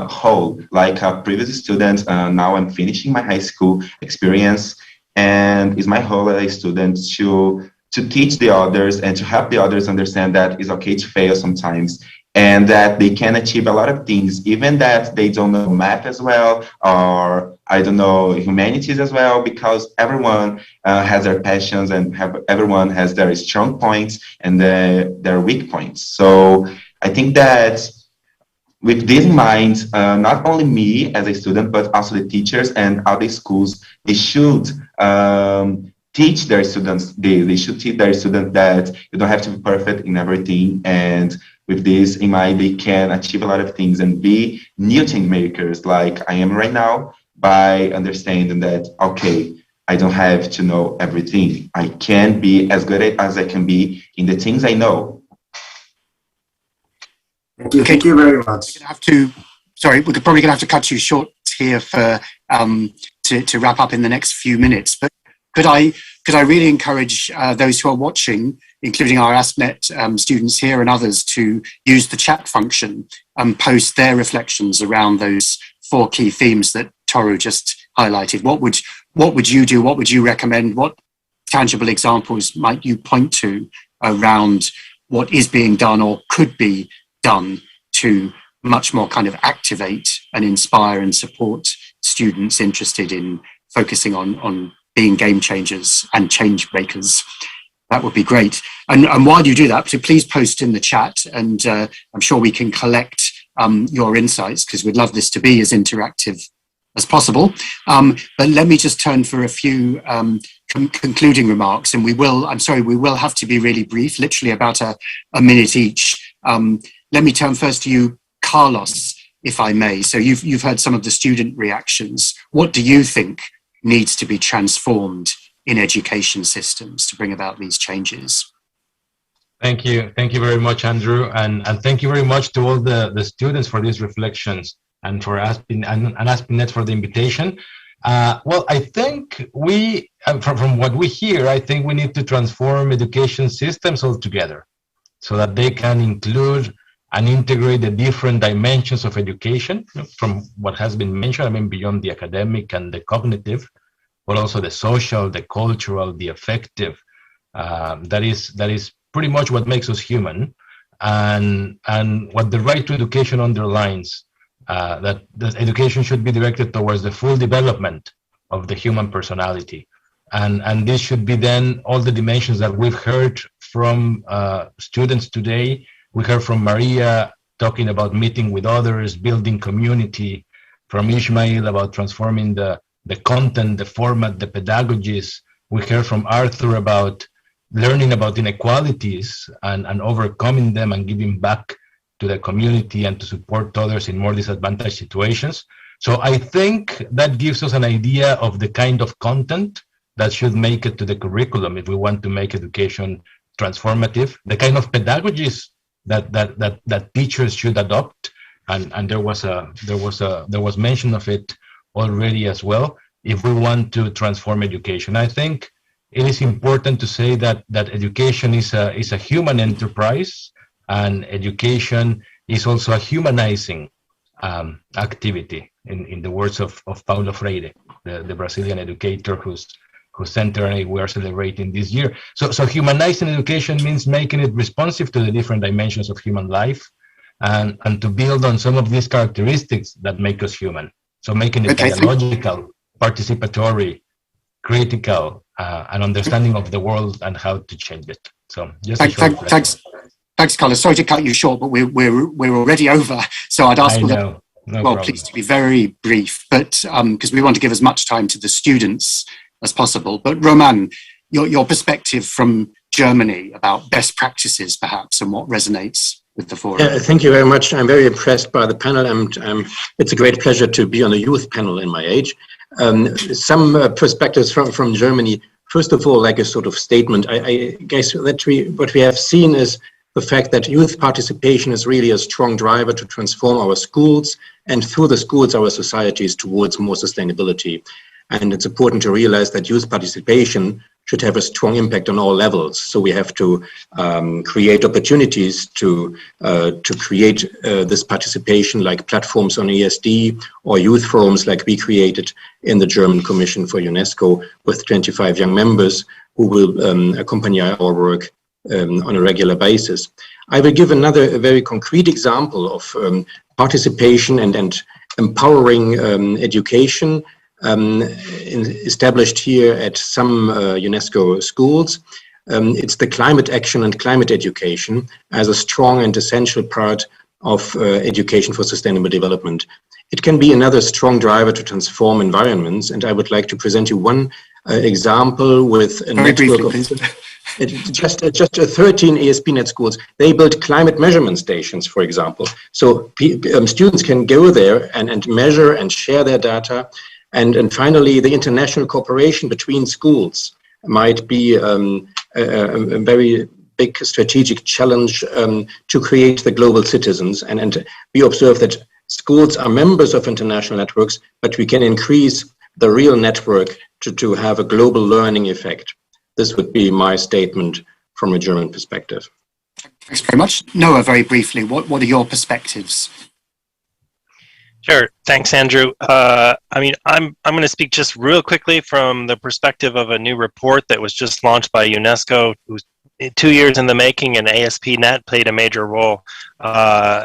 whole, like a previous student, now I'm finishing my high school experience, and is my whole as a student to teach the others and to help the others understand that it's okay to fail sometimes, and that they can achieve a lot of things, even that they don't know math as well, or I don't know, humanities as well, because everyone has their passions and everyone has their strong points and their weak points. So I think that with this in mind, not only me as a student, but also the teachers and other schools, they should teach their students, they should teach their students that you don't have to be perfect in everything. And with this in mind, they can achieve a lot of things and be new change makers like I am right now, by understanding that, okay, I don't have to know everything. I can be as good as I can be in the things I know. Thank you very much. Sorry, we're probably going to have to cut you short here for to wrap up in the next few minutes. But could I really encourage those who are watching, including our ASP.NET students here and others, to use the chat function and post their reflections around those 4 key themes that Toru just highlighted. What would you do? What would you recommend? What tangible examples might you point to around what is being done or could be done to much more kind of activate and inspire and support students interested in focusing on being game changers and change makers? That would be great. And while you do that, so please post in the chat, and I'm sure we can collect your insights, because we'd love this to be as interactive as possible. But let me just turn for a few concluding remarks, and we will have to be really brief, literally about a minute each. Let me turn first to you, Carlos, if I may. So you've heard some of the student reactions. What do you think needs to be transformed in education systems to bring about these changes? Thank you very much, Andrew, and thank you very much to all the students for these reflections, and for ASP.NET for the invitation. Well, I think we, from what we hear, I think we need to transform education systems altogether, so that they can include and integrate the different dimensions of education, from what has been mentioned, I mean, beyond the academic and the cognitive, but also the social, the cultural, the affective. That is pretty much what makes us human, and what the right to education underlines, that education should be directed towards the full development of the human personality. And this should be then all the dimensions that we've heard from students today. We heard from Maria talking about meeting with others, building community, from Ishmael about transforming the content, the format, the pedagogies. We heard from Arthur about learning about inequalities and overcoming them and giving back to the community and to support others in more disadvantaged situations. So I think that gives us an idea of the kind of content that should make it to the curriculum if we want to make education transformative, the kind of pedagogies that teachers should adopt, and there was mention of it already as well, if we want to transform education. I think it is important to say that education is a human enterprise, and education is also a humanizing activity, in the words of Paulo Freire, the Brazilian educator whose centenary we are celebrating this year. So humanizing education means making it responsive to the different dimensions of human life, and to build on some of these characteristics that make us human. So making it dialogical, participatory, critical, an understanding of the world and how to change it. So just thanks, Carlos. Sorry to cut you short, but we're already over. So I'd ask please to be very brief, but because we want to give as much time to the students as possible. But Roman, your perspective from Germany about best practices, perhaps, and what resonates with the forum. Yeah, thank you very much. I'm very impressed by the panel, and it's a great pleasure to be on a youth panel in my age. Some perspectives from Germany. First of all, like a sort of statement, I guess that what we have seen is the fact that youth participation is really a strong driver to transform our schools, and through the schools, our societies towards more sustainability. And it's important to realize that youth participation should have a strong impact on all levels. So we have to create opportunities to create this participation, like platforms on ESD or youth forums like we created in the German Commission for UNESCO with 25 young members who will accompany our work on a regular basis. I will give another very concrete example of participation and empowering education established here at some UNESCO schools. It's the climate action and climate education as a strong and essential part of education for sustainable development. It can be another strong driver to transform environments, and I would like to present you one example with a network of just 13 ASP.NET schools. They built climate measurement stations, for example. So students can go there and measure and share their data. And finally, the international cooperation between schools might be a very big strategic challenge to create the global citizens. And we observe that schools are members of international networks, but we can increase the real network to have a global learning effect. This would be my statement from a German perspective. Thanks very much. Noah, very briefly, what are your perspectives? Sure. Thanks, Andrew. I mean, I'm going to speak just real quickly from the perspective of a new report that was just launched by UNESCO, who's 2 years in the making, and ASP.NET played a major role.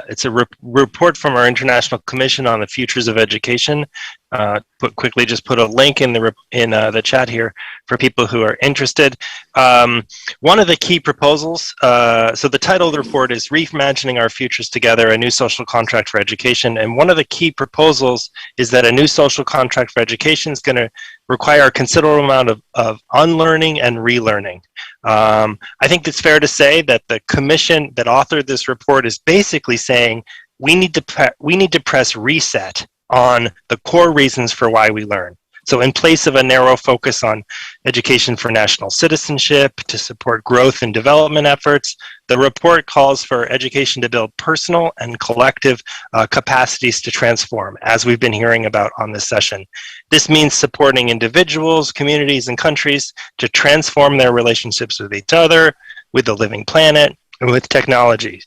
It's a report from our International Commission on the Futures of Education. Just put a link in the chat here for people who are interested. One of the key proposals, so the title of the report is Reimagining Our Futures Together, a New Social Contract for Education. And one of the key proposals is that a new social contract for education is going to require a considerable amount of unlearning and relearning. I think it's fair to say that the commission that authored this report is basically saying we need to press reset on the core reasons for why we learn. So in place of a narrow focus on education for national citizenship to support growth and development efforts, the report calls for education to build personal and collective capacities to transform, as we've been hearing about on this session. This means supporting individuals, communities, and countries to transform their relationships with each other, with the living planet, and with technology.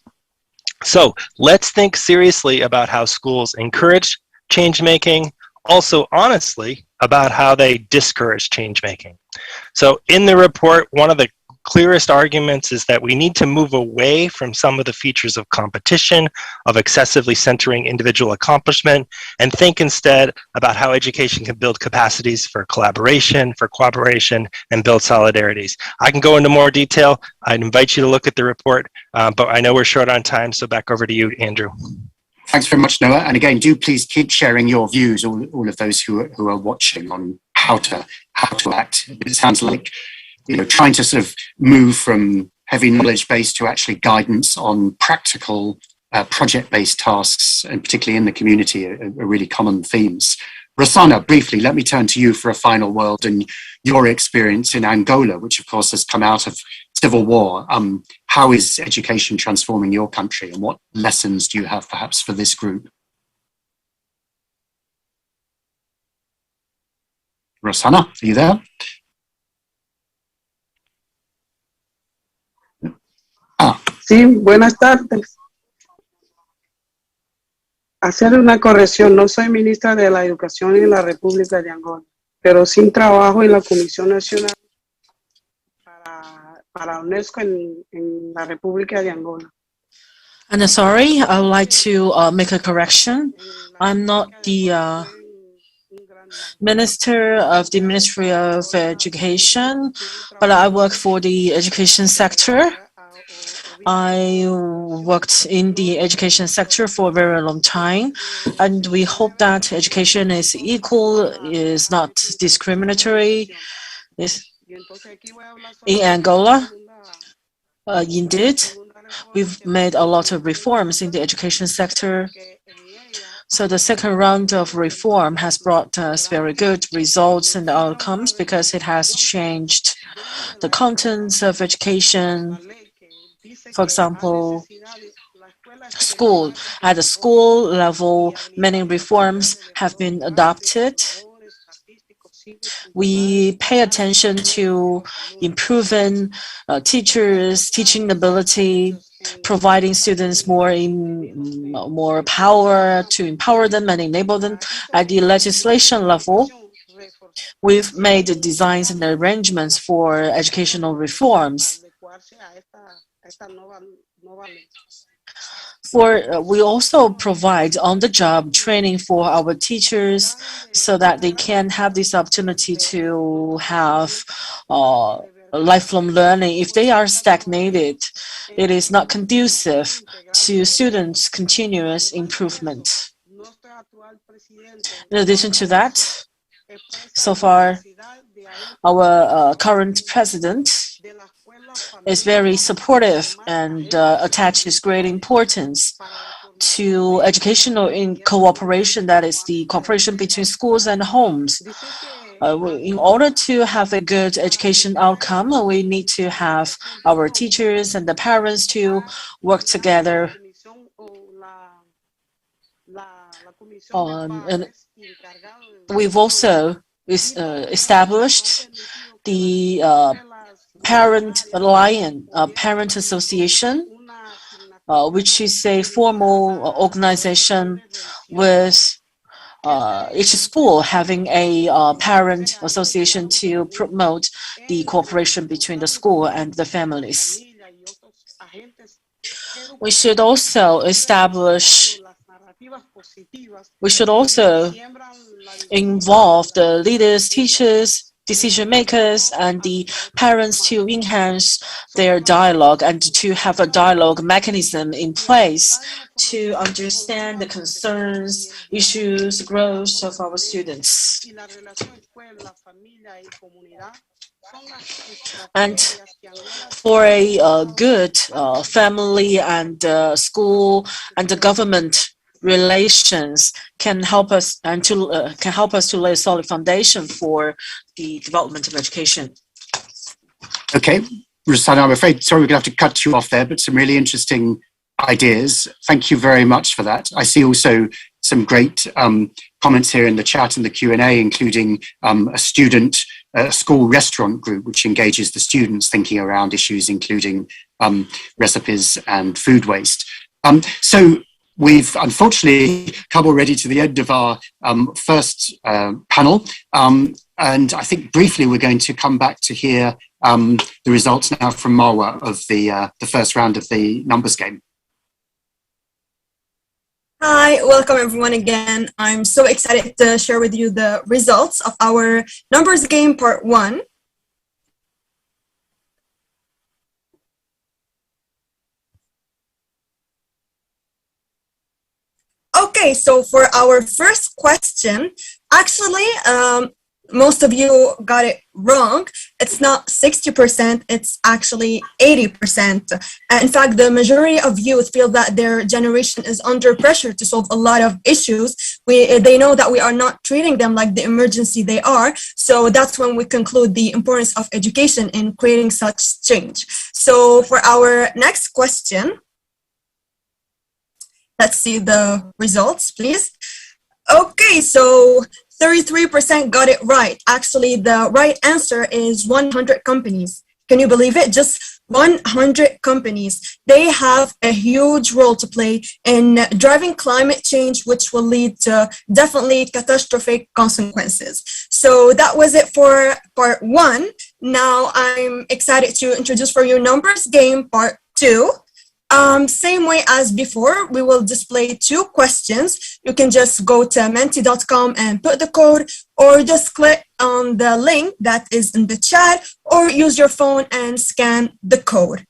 So let's think seriously about how schools encourage change-making, also honestly about how they discourage change-making. So in the report, one of the clearest arguments is that we need to move away from some of the features of competition, of excessively centering individual accomplishment, and think instead about how education can build capacities for collaboration, for cooperation, and build solidarities. I can go into more detail. I'd invite you to look at the report, but I know we're short on time, so back over to you, Andrew. Thanks very much, Noah. And again, do please keep sharing your views, all of those who are watching, on how to act. It sounds like, you know, trying to sort of move from heavy knowledge base to actually guidance on practical project-based tasks, and particularly in the community, are really common themes. Rossana, briefly, let me turn to you for a final word and your experience in Angola, which of course has come out of civil war. How is education transforming your country, and what lessons do you have perhaps for this group? Rossana, are you there? Sí, buenas tardes. Hacer una corrección, no soy ministra de la Educación en la República de Angola, pero sí trabajo en la Comisión Nacional para UNESCO en la República de Angola. And sorry, I would like to make a correction. I'm not the Minister of the Ministry of Education, but I work for the education sector. I worked in the education sector for a very long time, and we hope that education is equal, is not discriminatory. In Angola, indeed, we've made a lot of reforms in the education sector. So the second round of reform has brought us very good results and outcomes because it has changed the contents of education. For example, at the school level, many reforms have been adopted. We pay attention to improving teachers' teaching ability, providing students more power to empower them and enable them. At the legislation level, we've made designs and arrangements for educational reforms. We also provide on-the-job training for our teachers so that they can have this opportunity to have lifelong learning, if they are stagnated, it is not conducive to students' continuous improvement. In addition to that, so far, our current president is very supportive and attaches great importance to educational cooperation, that is the cooperation between schools and homes. In order to have a good education outcome, we need to have our teachers and the parents to work together. And we've also established the Parent Alliance, Parent Association, which is a formal organization with each school having a parent association to promote the cooperation between the school and the families. We should also involve the leaders, teachers, decision makers, and the parents to enhance their dialogue and to have a dialogue mechanism in place to understand the concerns, issues, growth of our students. And for a good family and school and the government relations can help us to lay a solid foundation for the development of education. Okay, Rosanna, I'm afraid, sorry, we're going to have to cut you off there, but some really interesting ideas. Thank you very much for that. I see also some great comments here in the chat and the Q&A, including a school restaurant group, which engages the students thinking around issues, including recipes and food waste. So we've unfortunately come already to the end of our first panel. And I think briefly we're going to come back to hear the results now from Marwa of the first round of the numbers game. Hi, welcome everyone again. I'm so excited to share with you the results of our numbers game part 1. Okay, so for our first question, actually, most of you got it wrong. It's not 60%, it's actually 80%. In fact, the majority of youth feel that their generation is under pressure to solve a lot of issues. They know that we are not treating them like the emergency they are. So that's when we conclude the importance of education in creating such change. So for our next question, let's see the results, please. Okay, so 33% got it right. Actually, the right answer is 100 companies. Can you believe it? Just 100 companies. They have a huge role to play in driving climate change, which will lead to definitely catastrophic consequences. So that was it for part 1. Now I'm excited to introduce for you numbers game part 2. Same way as before, we will display 2 questions. You can just go to menti.com and put the code, or just click on the link that is in the chat, or use your phone and scan the code.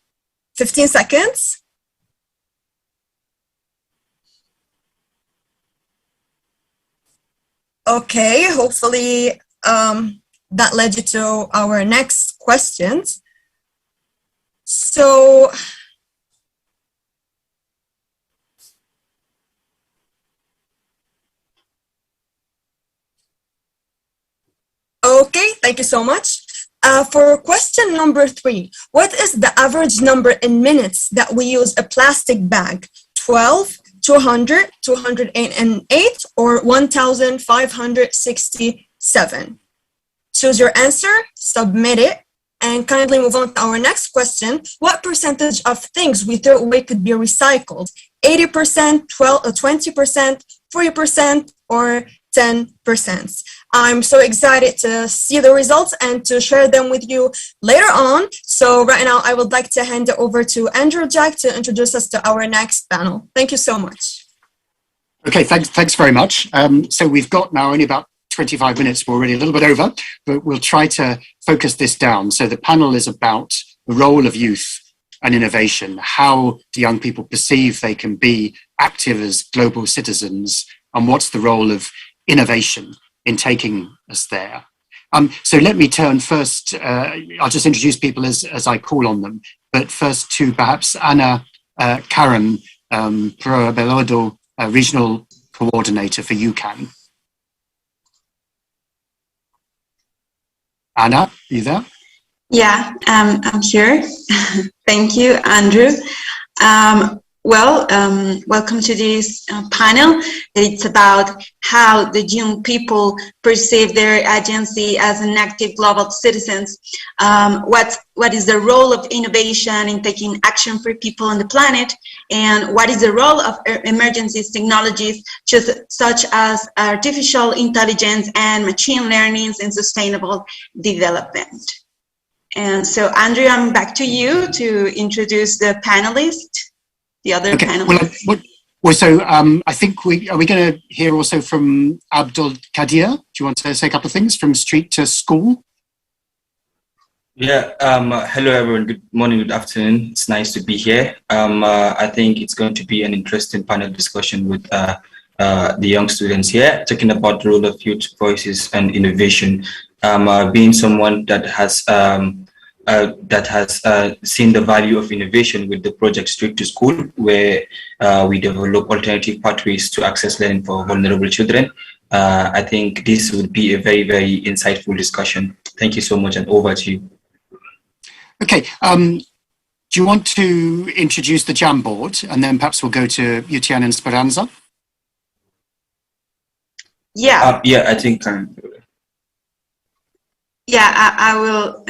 15 seconds. Okay, hopefully that led you to our next questions. So, okay, thank you so much. For question number 3, what is the average number in minutes that we use a plastic bag? 12, 200, 208, or 1,567? Choose your answer, submit it, and kindly move on to our next question. What percentage of things we throw away could be recycled? 80%, 20%, 40%, or 10%? I'm so excited to see the results and to share them with you later on. So right now, I would like to hand it over to Andrew Jack to introduce us to our next panel. Thank you so much. Okay, thanks very much. So we've got now only about 25 minutes, we're already a little bit over, but we'll try to focus this down. So the panel is about the role of youth and innovation, how do young people perceive they can be active as global citizens, and what's the role of innovation in taking us there. So let me turn first, I'll just introduce people as I call on them, but first to perhaps Anna Karen Probelodo, Regional Coordinator for UCAN. Anna, are you there? Yeah, I'm here. Thank you, Andrew. Welcome to this panel. It's about how the young people perceive their agency as an active global citizens. What is the role of innovation in taking action for people on the planet? And what is the role of emergency technologies such as artificial intelligence and machine learning in sustainable development? And so, Andrew, I'm back to you to introduce the panelists, the other panelists. I think are we going to hear also from Abdul Kadir? Do you want to say a couple of things from street to school? Yeah. Hello, everyone. Good morning, good afternoon. It's nice to be here. I think it's going to be an interesting panel discussion with the young students here, talking about the role of youth voices and innovation. Being someone that has seen the value of innovation with the project Street to School, where we develop alternative pathways to access learning for vulnerable children. I think this would be a very, very insightful discussion. Thank you so much, and over to you. Okay. Do you want to introduce the Jamboard, and then perhaps we'll go to Yutian and Speranza? Yeah. Yeah, I think. Yeah, I will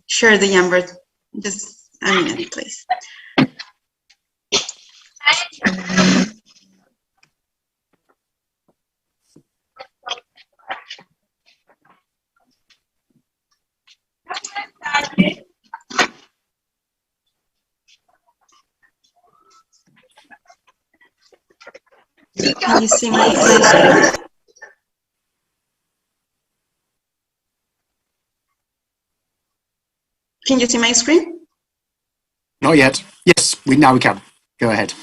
share the number. Just a minute, please. Can you see my screen? Can you see my screen? Not yet. Yes, now we can. Go ahead.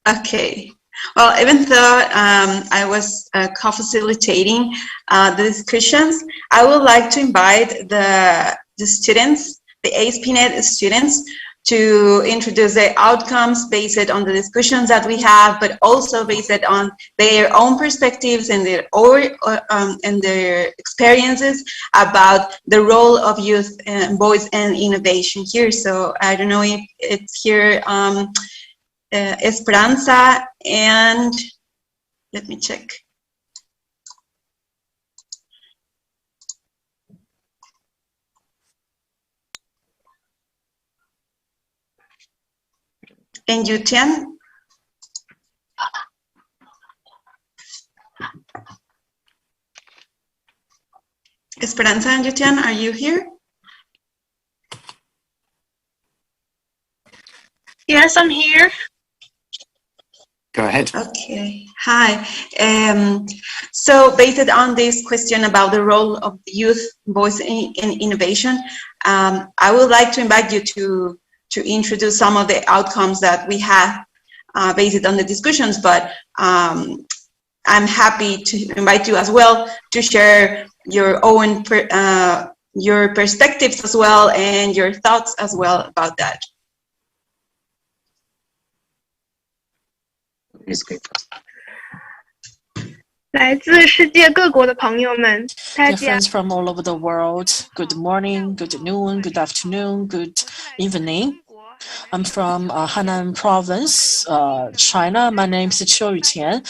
Okay. Well, even though I was co-facilitating the discussions, I would like to invite the students, the ASP.NET students, to introduce their outcomes based on the discussions that we have, but also based on their own perspectives and their experiences about the role of youth voice and innovation here. So I don't know if it's here Esperanza, and let me check. And Yutian? Esperanza and Yutian, are you here? Yes, I'm here. Go ahead. Okay. Hi. So based on this question about the role of the youth voice in innovation, I would like to invite you to introduce some of the outcomes that we have based on the discussions, but I'm happy to invite you as well to share your own your perspectives as well and your thoughts as well about that. Dear friends from all over the world, good morning, good noon, good afternoon, good evening. I'm from Henan Province, China. My name is Qiu Yutian.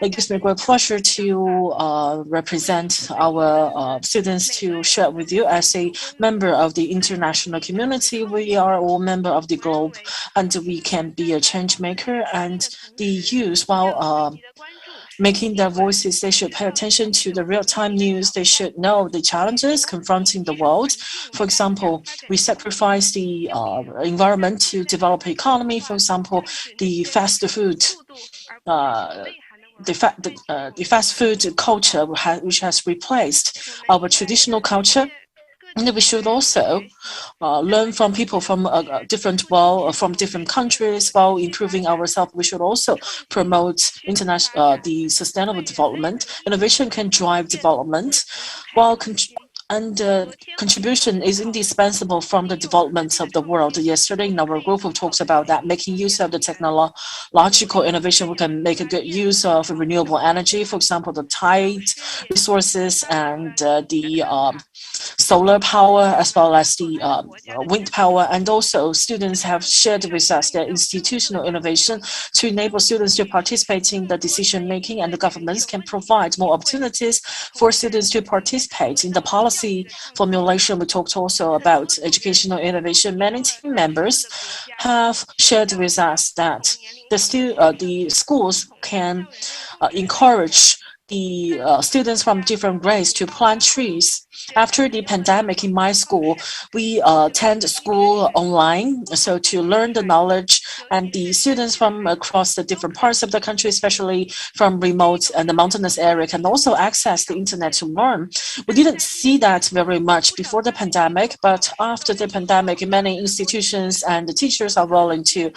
It gives me great pleasure to represent our students to share with you. As a member of the international community, we are all members of the globe, and we can be a change maker. And the youth, while making their voices, they should pay attention to the real-time news. They should know the challenges confronting the world. For example, we sacrifice the environment to develop economy. For example, the fast food the fast food culture which has replaced our traditional culture. And we should also learn from people from different from different countries while improving ourselves. We should also promote the sustainable development. Innovation can drive development, while contribution is indispensable from the development of the world. Yesterday in our group, we talked about that, making use of the technological innovation. We can make a good use of renewable energy, for example, the tide resources and the solar power, as well as the wind power. And also students have shared with us their institutional innovation to enable students to participate in the decision making, and the governments can provide more opportunities for students to participate in the policy formulation. We talked also about educational innovation. Many team members have shared with us that the schools can encourage the students from different grades to plant trees. After the pandemic in my school, we attend school online, so to learn the knowledge, and the students from across the different parts of the country, especially from remote and the mountainous area, can also access the internet to learn. We didn't see that very much before the pandemic, but after the pandemic, many institutions and the teachers are willing to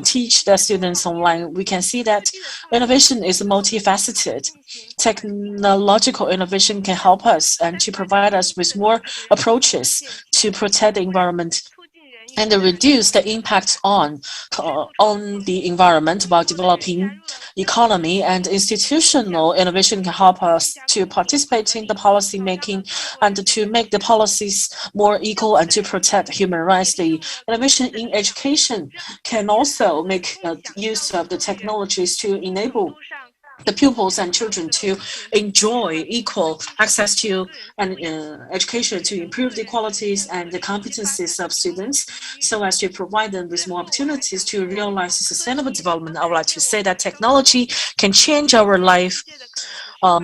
teach their students online. We can see that innovation is multifaceted. Technological innovation can help us and to provide us with more approaches to protect the environment and reduce the impact on the environment while developing economy. And institutional innovation can help us to participate in the policy making and to make the policies more equal and to protect human rights. The innovation in education can also make use of the technologies to enable the pupils and children to enjoy equal access to education, to improve the qualities and the competencies of students, so as to provide them with more opportunities to realize sustainable development. I would like to say that technology can change our life,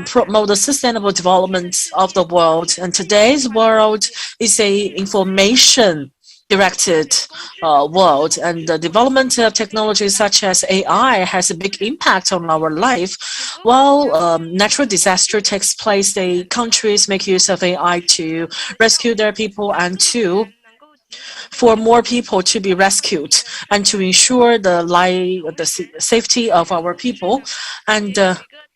promote the sustainable development of the world. And today's world is a information directed world, and the development of technologies such as AI has a big impact on our life. While natural disaster takes place, the countries make use of AI to rescue their people and for more people to be rescued and to ensure the safety of our people. And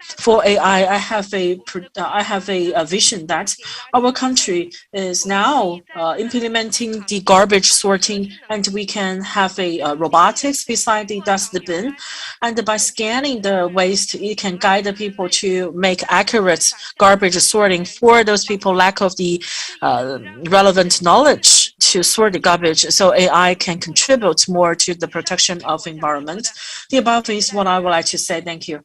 for AI, I have a vision that our country is now implementing the garbage sorting, and we can have a robotics beside the dustbin, and by scanning the waste, it can guide the people to make accurate garbage sorting for those people lack of the relevant knowledge to sort the garbage. So AI can contribute more to the protection of environment. The above is what I would like to say. Thank you.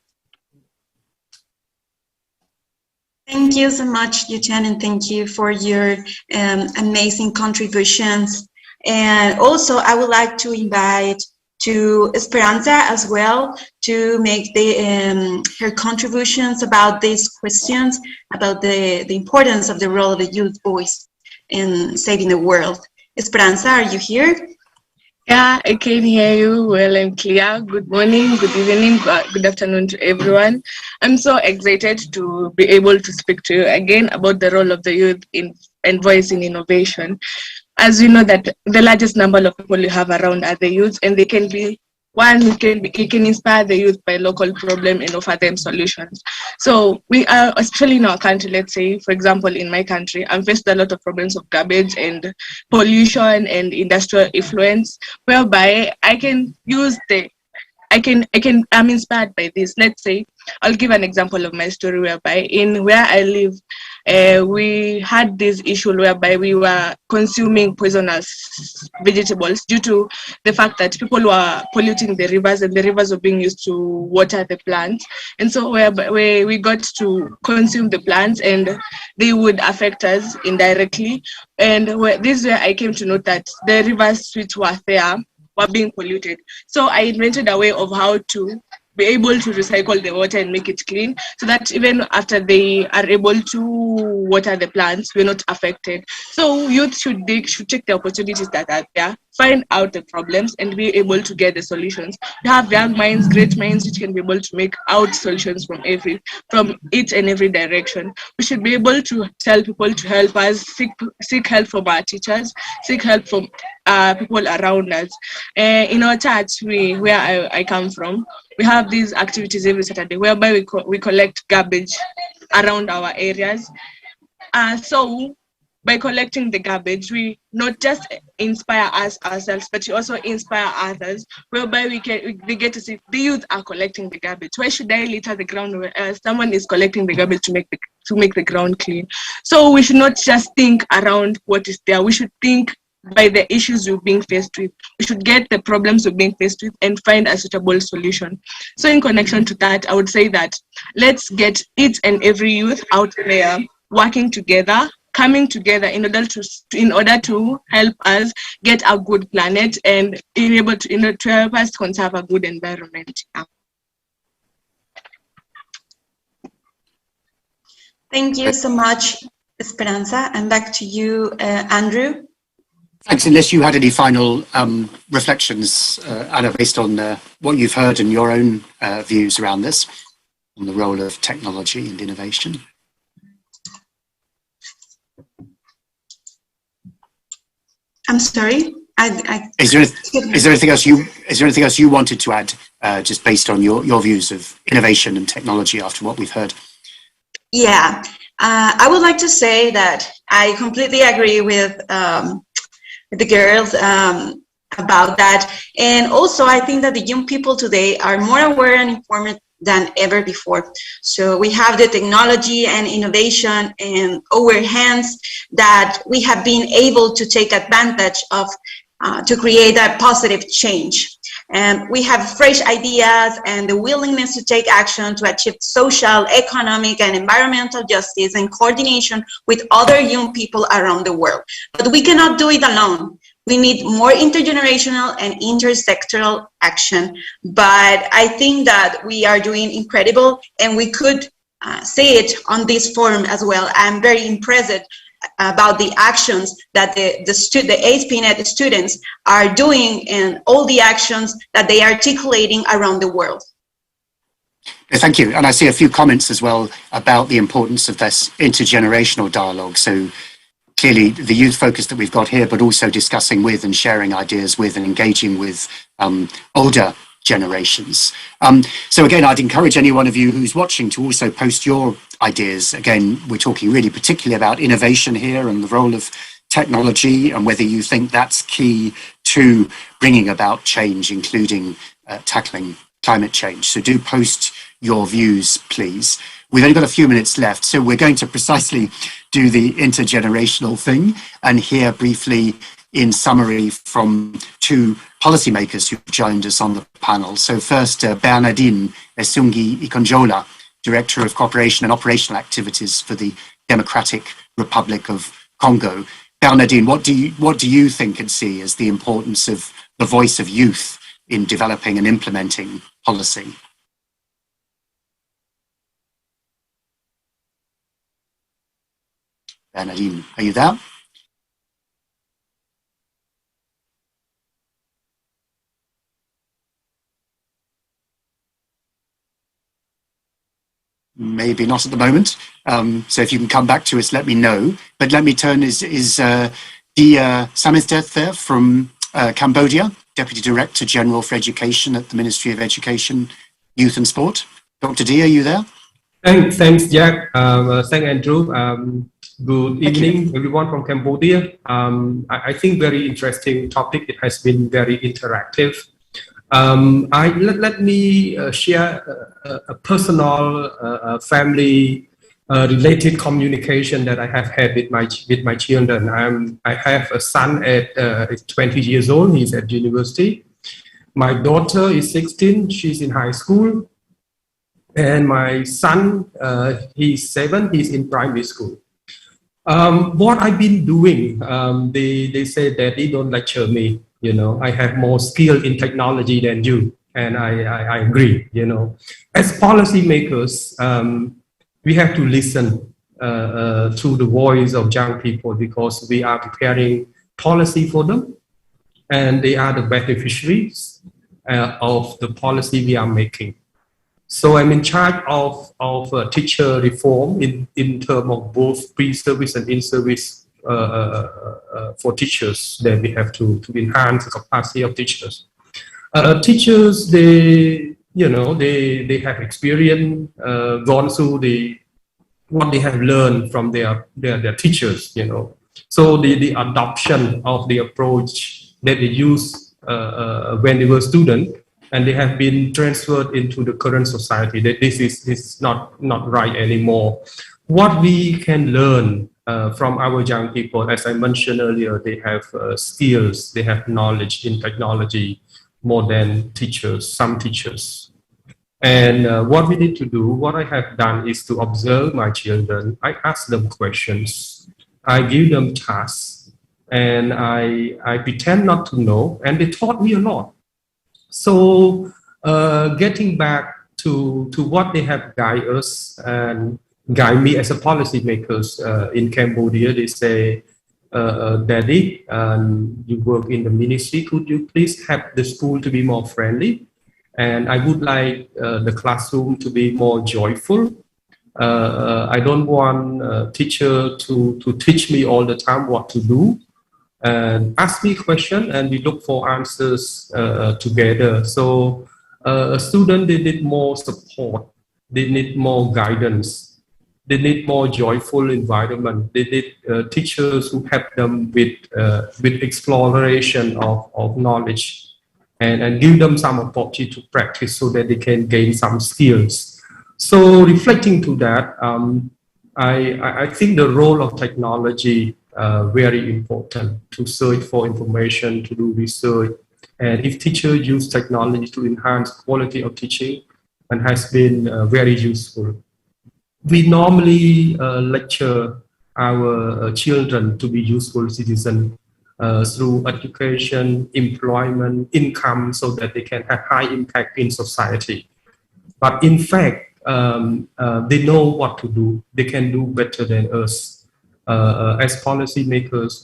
Thank you so much, Yu-Chen, and thank you for your amazing contributions. And also, I would like to invite to Esperanza as well to make her contributions about these questions, about the importance of the role of the youth voice in saving the world. Esperanza, are you here? Yeah, I can hear you well and clear. Good morning, good evening, good afternoon to everyone. I'm so excited to be able to speak to you again about the role of the youth and voice in innovation. As we know that the largest number of people you have around are the youth, and they can be one who can inspire the youth by local problem and offer them solutions. So we are, especially in our country, let's say, for example, in my country, I'm faced a lot of problems of garbage and pollution and industrial influence, whereby I can use I'm inspired by this. Let's say, I'll give an example of my story whereby in where I live, we had this issue whereby we were consuming poisonous vegetables due to the fact that people were polluting the rivers, and the rivers were being used to water the plants. And so we got to consume the plants, and they would affect us indirectly. And this is where I came to know that the rivers which were there were being polluted. So I invented a way of how to be able to recycle the water and make it clean, so that even after they are able to water the plants, we're not affected. So youth should take the opportunities that are there, find out the problems, and be able to get the solutions. We have young minds, great minds, which can be able to make out solutions from each and every direction. We should be able to tell people to help us, seek help from our teachers, seek help from people around us. In our church, where I come from, we have these activities every Saturday whereby we collect garbage around our areas. So by collecting the garbage, we not just inspire us ourselves, but we also inspire others, whereby we get to see the youth are collecting the garbage. Why should I litter the ground where someone is collecting the garbage to make the ground clean? So we should not just think around what is there. We should think by the issues we're being faced with. We should get the problems we're being faced with and find a suitable solution. So in connection to that, I would say that let's get each and every youth out there working together, coming together in order to help us get a good planet and being able to help us conserve a good environment. Thank you so much, Esperanza. And back to you, Andrew. Thanks. Unless you had any final reflections, Anna, based on what you've heard and your own views around this, on the role of technology and innovation. I'm sorry. Is there anything else you wanted to add, just based on your views of innovation and technology after what we've heard? Yeah, I would like to say that I completely agree with the girls about that. And also, I think that the young people today are more aware and informed than ever before. So we have the technology and innovation in our hands that we have been able to take advantage of to create a positive change. And we have fresh ideas and the willingness to take action to achieve social, economic, and environmental justice in coordination with other young people around the world. But we cannot do it alone. We need more intergenerational and intersectoral action. But I think that we are doing incredible, and we could say it on this forum as well. I'm very impressed about the actions that the ASP.NET students are doing and all the actions that they are articulating around the world. Thank you. And I see a few comments as well about the importance of this intergenerational dialogue. So clearly the youth focus that we've got here, but also discussing with and sharing ideas with and engaging with older generations. So again, I'd encourage any one of you who's watching to also post your ideas. Again, we're talking really particularly about innovation here and the role of technology and whether you think that's key to bringing about change, including tackling climate change. So do post your views, please. We've only got a few minutes left, so we're going to precisely do the intergenerational thing and hear briefly in summary from two policymakers who've joined us on the panel. So first, Bernardine Esungi Ikonjola, Director of Cooperation and Operational Activities for the Democratic Republic of Congo. Bernardine, what do you think and see as the importance of the voice of youth in developing and implementing policy? Bernardine, are you there? Maybe not at the moment. So if you can come back to us, let me know. But let me turn, is Dia Samizdet there from Cambodia, Deputy Director General for Education at the Ministry of Education, Youth and Sport. Dr. Dia, are you there? Thanks, Jack. Thanks, Andrew. Good evening, everyone from Cambodia. I think very interesting topic. It has been very interactive. Let me share a personal, family related communication that I have had with my children. I have a son at 20 years old. He's at university. My daughter is 16. She's in high school. And my son, he's 7. He's in primary school. What I've been doing, they say that they don't lecture me. You know, I have more skill in technology than you. and I agree. You know, as policymakers, we have to listen to the voice of young people because we are preparing policy for them, and they are the beneficiaries of the policy we are making. So I'm in charge of teacher reform in terms of both pre-service and in-service for teachers that we have to enhance the capacity of teachers. Teachers, they have experience, gone through what they have learned from their teachers, you know. So the adoption of the approach that they use when they were students, and they have been transferred into the current society, that this is not right anymore. What we can learn from our young people, as I mentioned earlier, they have skills, they have knowledge in technology more than teachers, some teachers. And what we need to do, what I have done is to observe my children. I ask them questions, I give them tasks, and I pretend not to know, and they taught me a lot. So getting back to what they have guided us and guide me as a policymakers in Cambodia, they say, Daddy, you work in the ministry, could you please help the school to be more friendly? And I would like the classroom to be more joyful. I don't want a teacher to teach me all the time what to do. And ask me questions, and we look for answers together. So a student, they need more support, they need more guidance, they need more joyful environment, they need teachers who help them with exploration of knowledge, and give them some opportunity to practice so that they can gain some skills. So reflecting to that, I think the role of technology very important to search for information, to do research. And if teachers use technology to enhance quality of teaching, and has been very useful. We normally lecture our children to be useful citizens through education, employment, income, so that they can have high impact in society. But in fact, they know what to do. They can do better than us. As policymakers,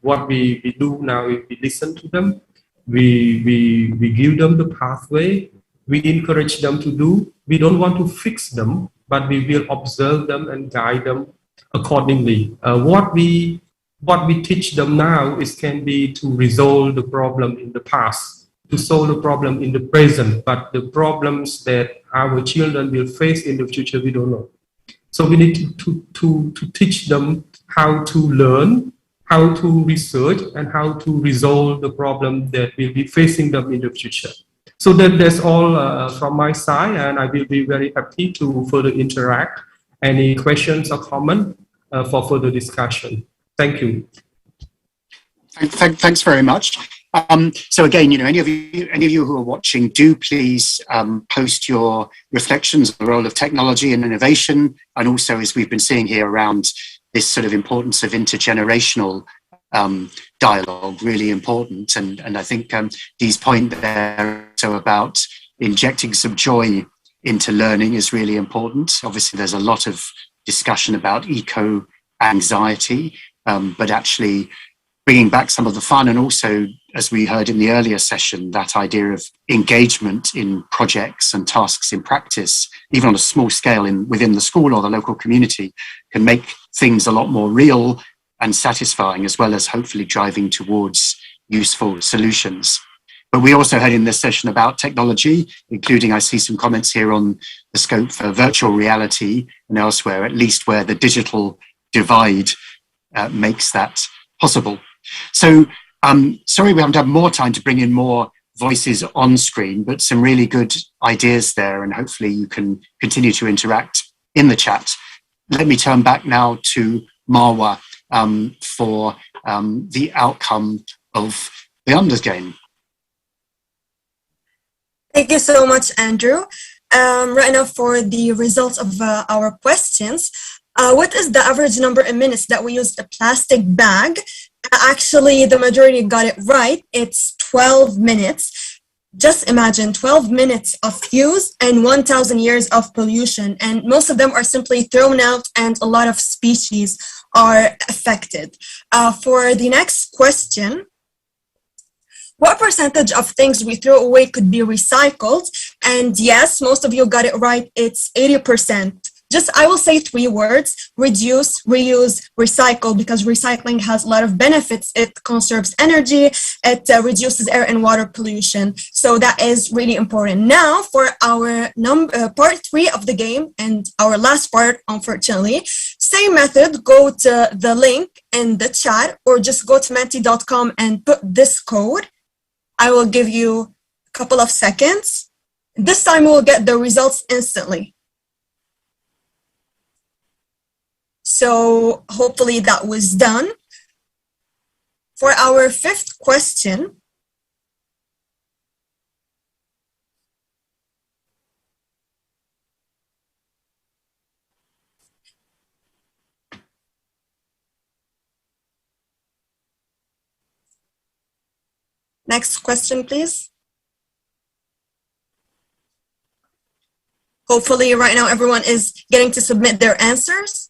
what we do now is we listen to them, we give them the pathway, we encourage them to do. We don't want to fix them, but we will observe them and guide them accordingly. What we teach them now can be to resolve the problem in the past, to solve the problem in the present, but the problems that our children will face in the future, we don't know. So we need to teach them how to learn, how to research, and how to resolve the problem that will be facing them in the future. So that's all from my side, and I will be very happy to further interact. Any questions or comments for further discussion? Thank you. Thanks very much. So again, any of you who are watching, do please post your reflections on the role of technology and innovation, and also, as we've been seeing here, around this sort of importance of intergenerational dialogue, really important. And I think Dee's point there so about injecting some joy into learning is really important. Obviously, there's a lot of discussion about eco-anxiety, but actually bringing back some of the fun, and also, as we heard in the earlier session, that idea of engagement in projects and tasks in practice, even on a small scale within the school or the local community, can make things a lot more real and satisfying, as well as hopefully driving towards useful solutions. But we also heard in this session about technology, including, I see some comments here on the scope for virtual reality and elsewhere, at least where the digital divide makes that possible. So sorry we haven't had more time to bring in more voices on screen, but some really good ideas there, and hopefully you can continue to interact in the chat. Let me turn back now to Marwa for the outcome of the Unders game. Thank you so much, Andrew. Right now, for the results of our questions, what is the average number of minutes that we used a plastic bag? Actually, the majority got it right. It's 12 minutes. Just imagine 12 minutes of use and 1,000 years of pollution, and most of them are simply thrown out and a lot of species are affected. For the next question, what percentage of things we throw away could be recycled? And yes, most of you got it right, it's 80%. I will say 3 words: reduce, reuse, recycle, because recycling has a lot of benefits. It conserves energy, it reduces air and water pollution. So that is really important. Now for our part 3 of the game and our last part, unfortunately. Same method, go to the link in the chat or just go to menti.com and put this code. I will give you a couple of seconds. This time we'll get the results instantly. So hopefully that was done. For our 5th question, next question, please. Hopefully right now everyone is getting to submit their answers.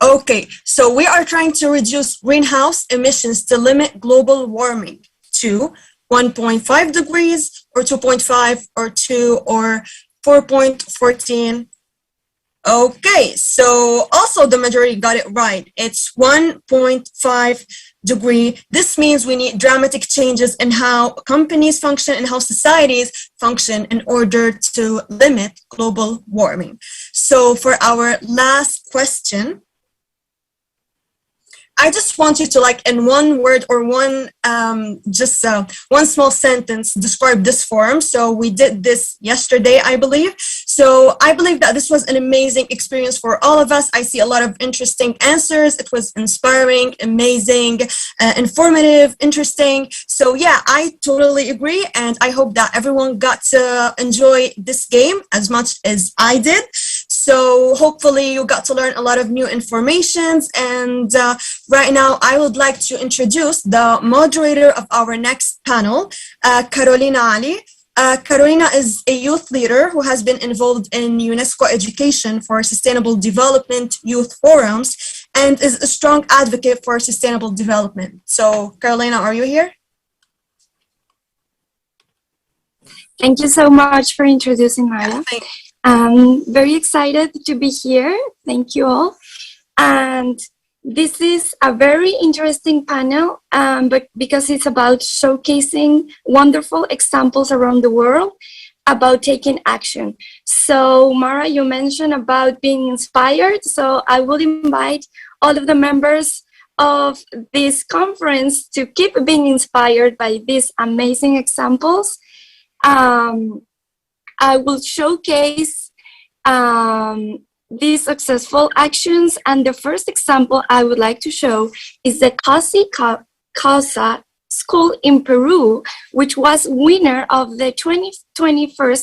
Okay, so we are trying to reduce greenhouse emissions to limit global warming to 1.5 degrees or 2.5 or 2 or 4.14. Okay, so also the majority got it right. It's 1.5 degree. This means we need dramatic changes in how companies function and how societies function in order to limit global warming. So for our last question, I just want you to, like, in one word or one small sentence, describe this forum. So we did this yesterday, I believe. So I believe that this was an amazing experience for all of us. I see a lot of interesting answers. It was inspiring, amazing, informative, interesting. So yeah, I totally agree. And I hope that everyone got to enjoy this game as much as I did. So hopefully you got to learn a lot of new informations. And right now I would like to introduce the moderator of our next panel, Carolina Ali. Carolina is a youth leader who has been involved in UNESCO Education for Sustainable Development Youth Forums and is a strong advocate for sustainable development. So Carolina, are you here? Thank you so much for introducing Maya. I'm very excited to be here. Thank you all. And this is a very interesting panel, but because it's about showcasing wonderful examples around the world about taking action. So Mara, you mentioned about being inspired. So I would invite all of the members of this conference to keep being inspired by these amazing examples. I will showcase these successful actions, and the first example I would like to show is the Casa School in Peru, which was winner of the 2021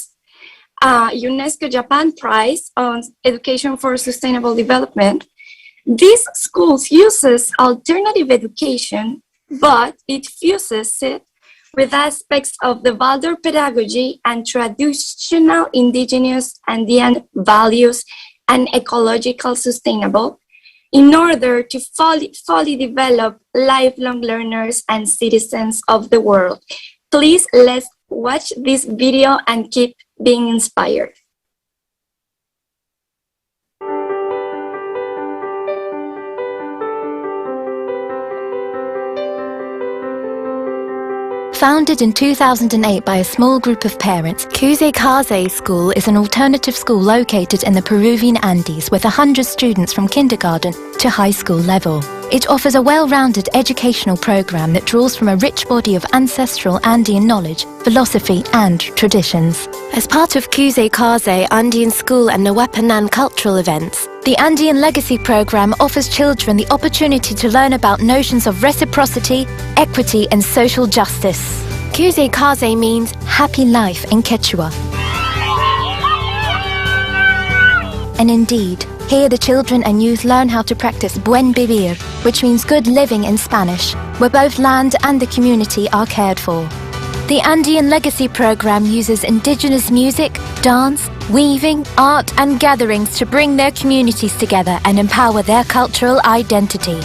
UNESCO Japan Prize on Education for Sustainable Development. This school uses alternative education, but it fuses it with aspects of the Waldorf pedagogy and traditional indigenous Andean values and ecological sustainable in order to fully develop lifelong learners and citizens of the world. Please, let's watch this video and keep being inspired. Founded in 2008 by a small group of parents, Cuse Kaze School is an alternative school located in the Peruvian Andes with 100 students from kindergarten to high school level. It offers a well-rounded educational program that draws from a rich body of ancestral Andean knowledge, philosophy and traditions. As part of Cuse Kaze Andean School and Nawepanan cultural events, the Andean Legacy Program offers children the opportunity to learn about notions of reciprocity, equity and social justice. Cuse Kaze means happy life in Quechua. And indeed, here the children and youth learn how to practice buen vivir, which means good living in Spanish, where both land and the community are cared for. The Andean Legacy program uses indigenous music, dance, weaving, art and gatherings to bring their communities together and empower their cultural identity.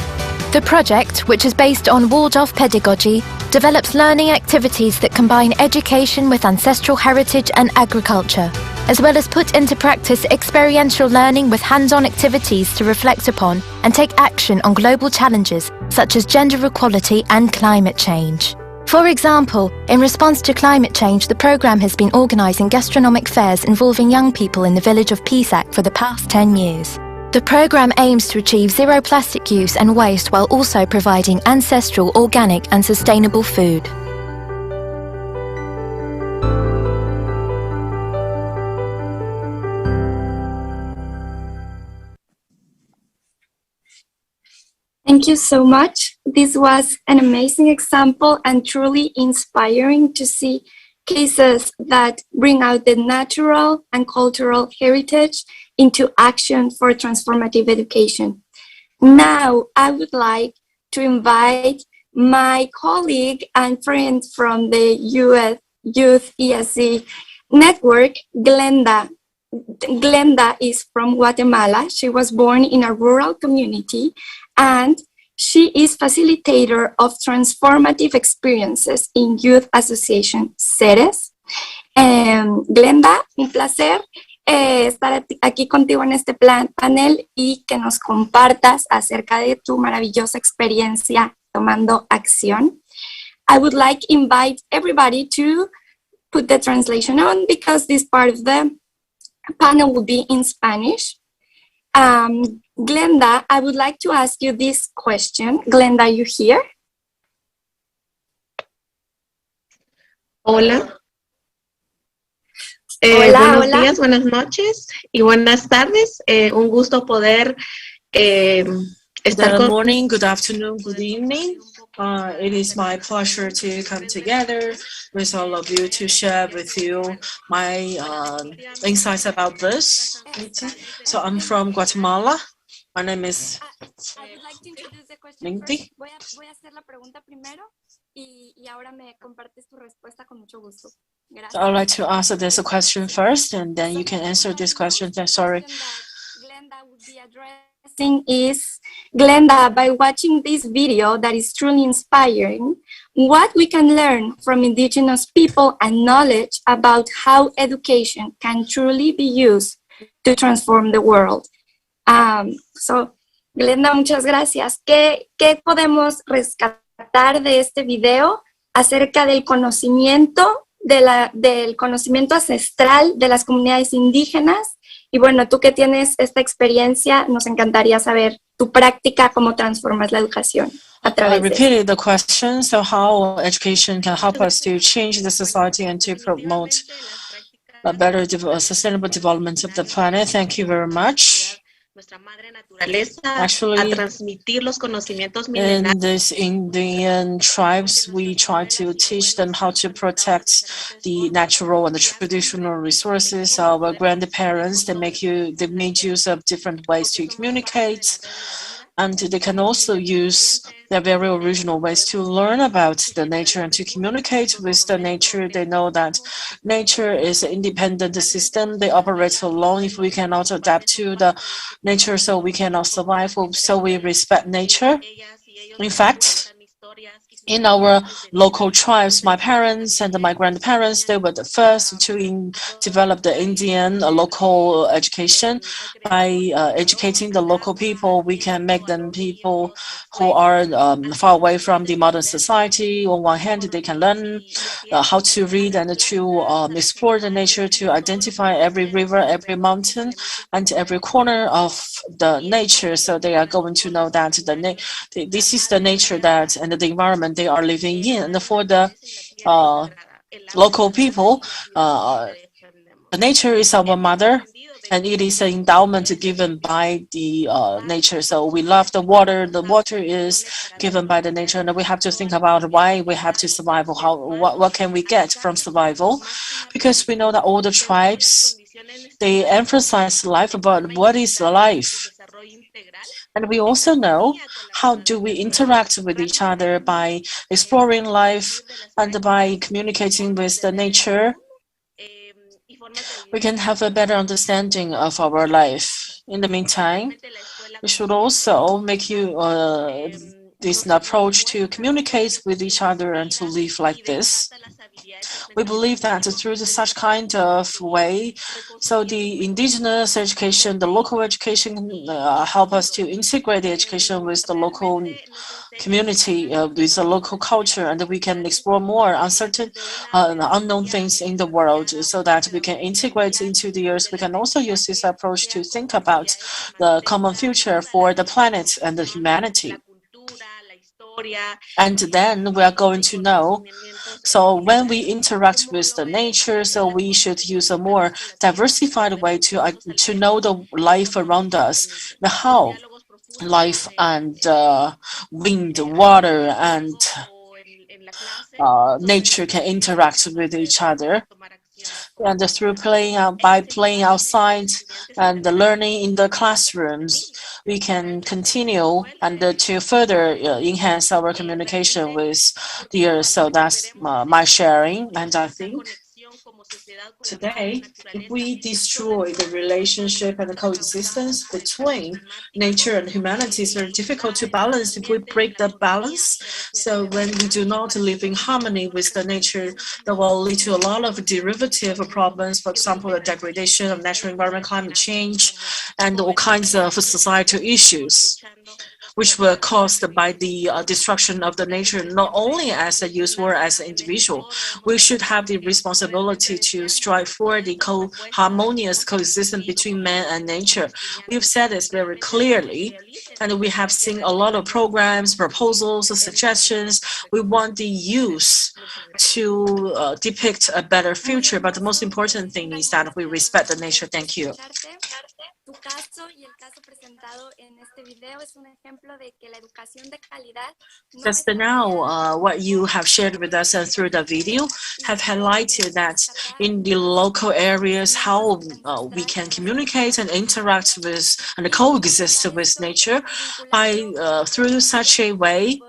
The project, which is based on Waldorf pedagogy, develops learning activities that combine education with ancestral heritage and agriculture, as well as put into practice experiential learning with hands-on activities to reflect upon and take action on global challenges such as gender equality and climate change. For example, in response to climate change, the program has been organising gastronomic fairs involving young people in the village of Pisac for the past 10 years. The program aims to achieve zero plastic use and waste while also providing ancestral, organic and sustainable food. Thank you so much. This was an amazing example and truly inspiring to see cases that bring out the natural and cultural heritage into action for transformative education. Now, I would like to invite my colleague and friend from the Youth ESC Network, Glenda. Glenda is from Guatemala. She was born in a rural community and she is facilitator of transformative experiences in Youth Association CERES. Glenda, un placer estar aquí contigo en este panel y que nos compartas acerca de tu maravillosa experiencia tomando acción. I would like to invite everybody to put the translation on because this part of the panel will be in Spanish. Glenda, I would like to ask you this question. Glenda, are you here? Hola. Hola, Buenos hola. días, buenas noches y buenas tardes. Un gusto poder estar Good con morning, good afternoon, good evening. It is my pleasure to come together with all of you to share with you my insights about this. So I'm from Guatemala. My name is I would like to introduce the question Minty. first. Voy a hacer la pregunta primero y ahora me compartes tu respuesta con mucho gusto. Gracias. So I'd like to answer this question first, and then you can answer this question. Sorry. Glenda would be addressing is, Glenda, by watching this video that is truly inspiring, what we can learn from indigenous people and knowledge about how education can truly be used to transform the world. So, Glenda, muchas gracias. ¿Qué podemos rescatar de este video acerca del conocimiento, del conocimiento ancestral de las comunidades indígenas? Y bueno, tú que tienes esta experiencia, nos encantaría saber tu práctica, cómo transformas la educación a I través de repeated the question, so how education can help us to change the society and to promote a better sustainable development of the planet. Thank you very much. Actually, a transmitir los conocimientos in these Indian tribes, we try to teach them how to protect the natural and the traditional resources. Our grandparents, they made use of different ways to communicate, and they can also use their very original ways to learn about the nature and to communicate with the nature. They know that nature is an independent system. They operate alone. If we cannot adapt to the nature, so we cannot survive. So we respect nature. In fact, in our local tribes, my parents and my grandparents, they were the first to develop the Indian local education. By educating the local people, we can make them people who are far away from the modern society. On one hand, they can learn how to read and to explore the nature, to identify every river, every mountain, and every corner of the nature. So they are going to know that this is the nature that and the environment they are living in. And for the local people, nature is our mother, and it is an endowment given by the nature. So we love the water. The water is given by the nature, and we have to think about why we have to survive. What can we get from survival? Because we know that all the tribes, they emphasize life, but what is life? And we also know how do we interact with each other by exploring life and by communicating with the nature. We can have a better understanding of our life. In the meantime, we should also make this approach to communicate with each other and to live like this. We believe that through such kind of way, so the indigenous education, the local education help us to integrate the education with the local community, with the local culture, and we can explore more uncertain, unknown things in the world so that we can integrate into the earth. We can also use this approach to think about the common future for the planet and the humanity. And then we are going to know, so when we interact with the nature, so we should use a more diversified way to know the life around us, the how life and wind, water, and nature can interact with each other. And through by playing outside and learning in the classrooms, we can continue and to further enhance our communication with the earth. So that's my sharing. And I think today, if we destroy the relationship and the coexistence between nature and humanity, it's very difficult to balance if we break the balance. So when we do not live in harmony with the nature, that will lead to a lot of derivative problems, for example, the degradation of natural environment, climate change, and all kinds of societal issues, which were caused by the destruction of the nature, not only as a user or as an individual. We should have the responsibility to strive for the harmonious coexistence between man and nature. We've said this very clearly, and we have seen a lot of programs, proposals, suggestions. We want the youth to depict a better future, but the most important thing is that we respect the nature. Thank you. Tu caso y el caso presentado en este video es un ejemplo de que la educación de calidad. Just now, what you have shared with us through the video have highlighted that in the local areas, how we can communicate and interact with and coexist with nature by through such a way.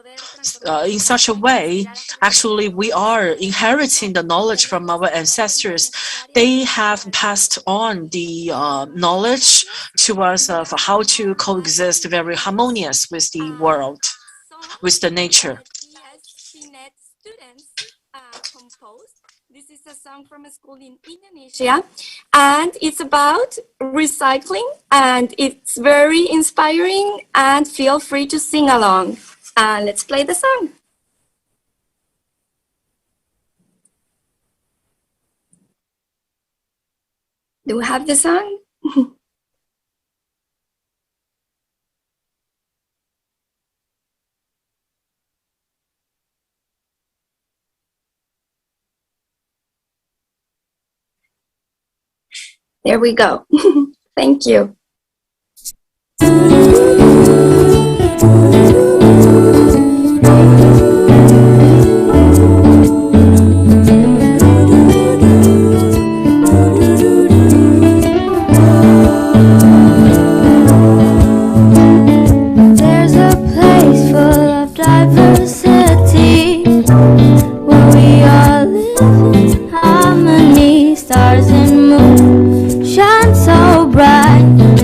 In such a way, actually, we are inheriting the knowledge from our ancestors. They have passed on the knowledge to us of how to coexist very harmonious with the world, with the nature. This is a song from a school in Indonesia, and it's about recycling, and it's very inspiring, and feel free to sing along. Let's play the song. Do we have the song? There we go. Thank you. There's a place full of diversity where we all live in harmony. Stars and moon shine so bright.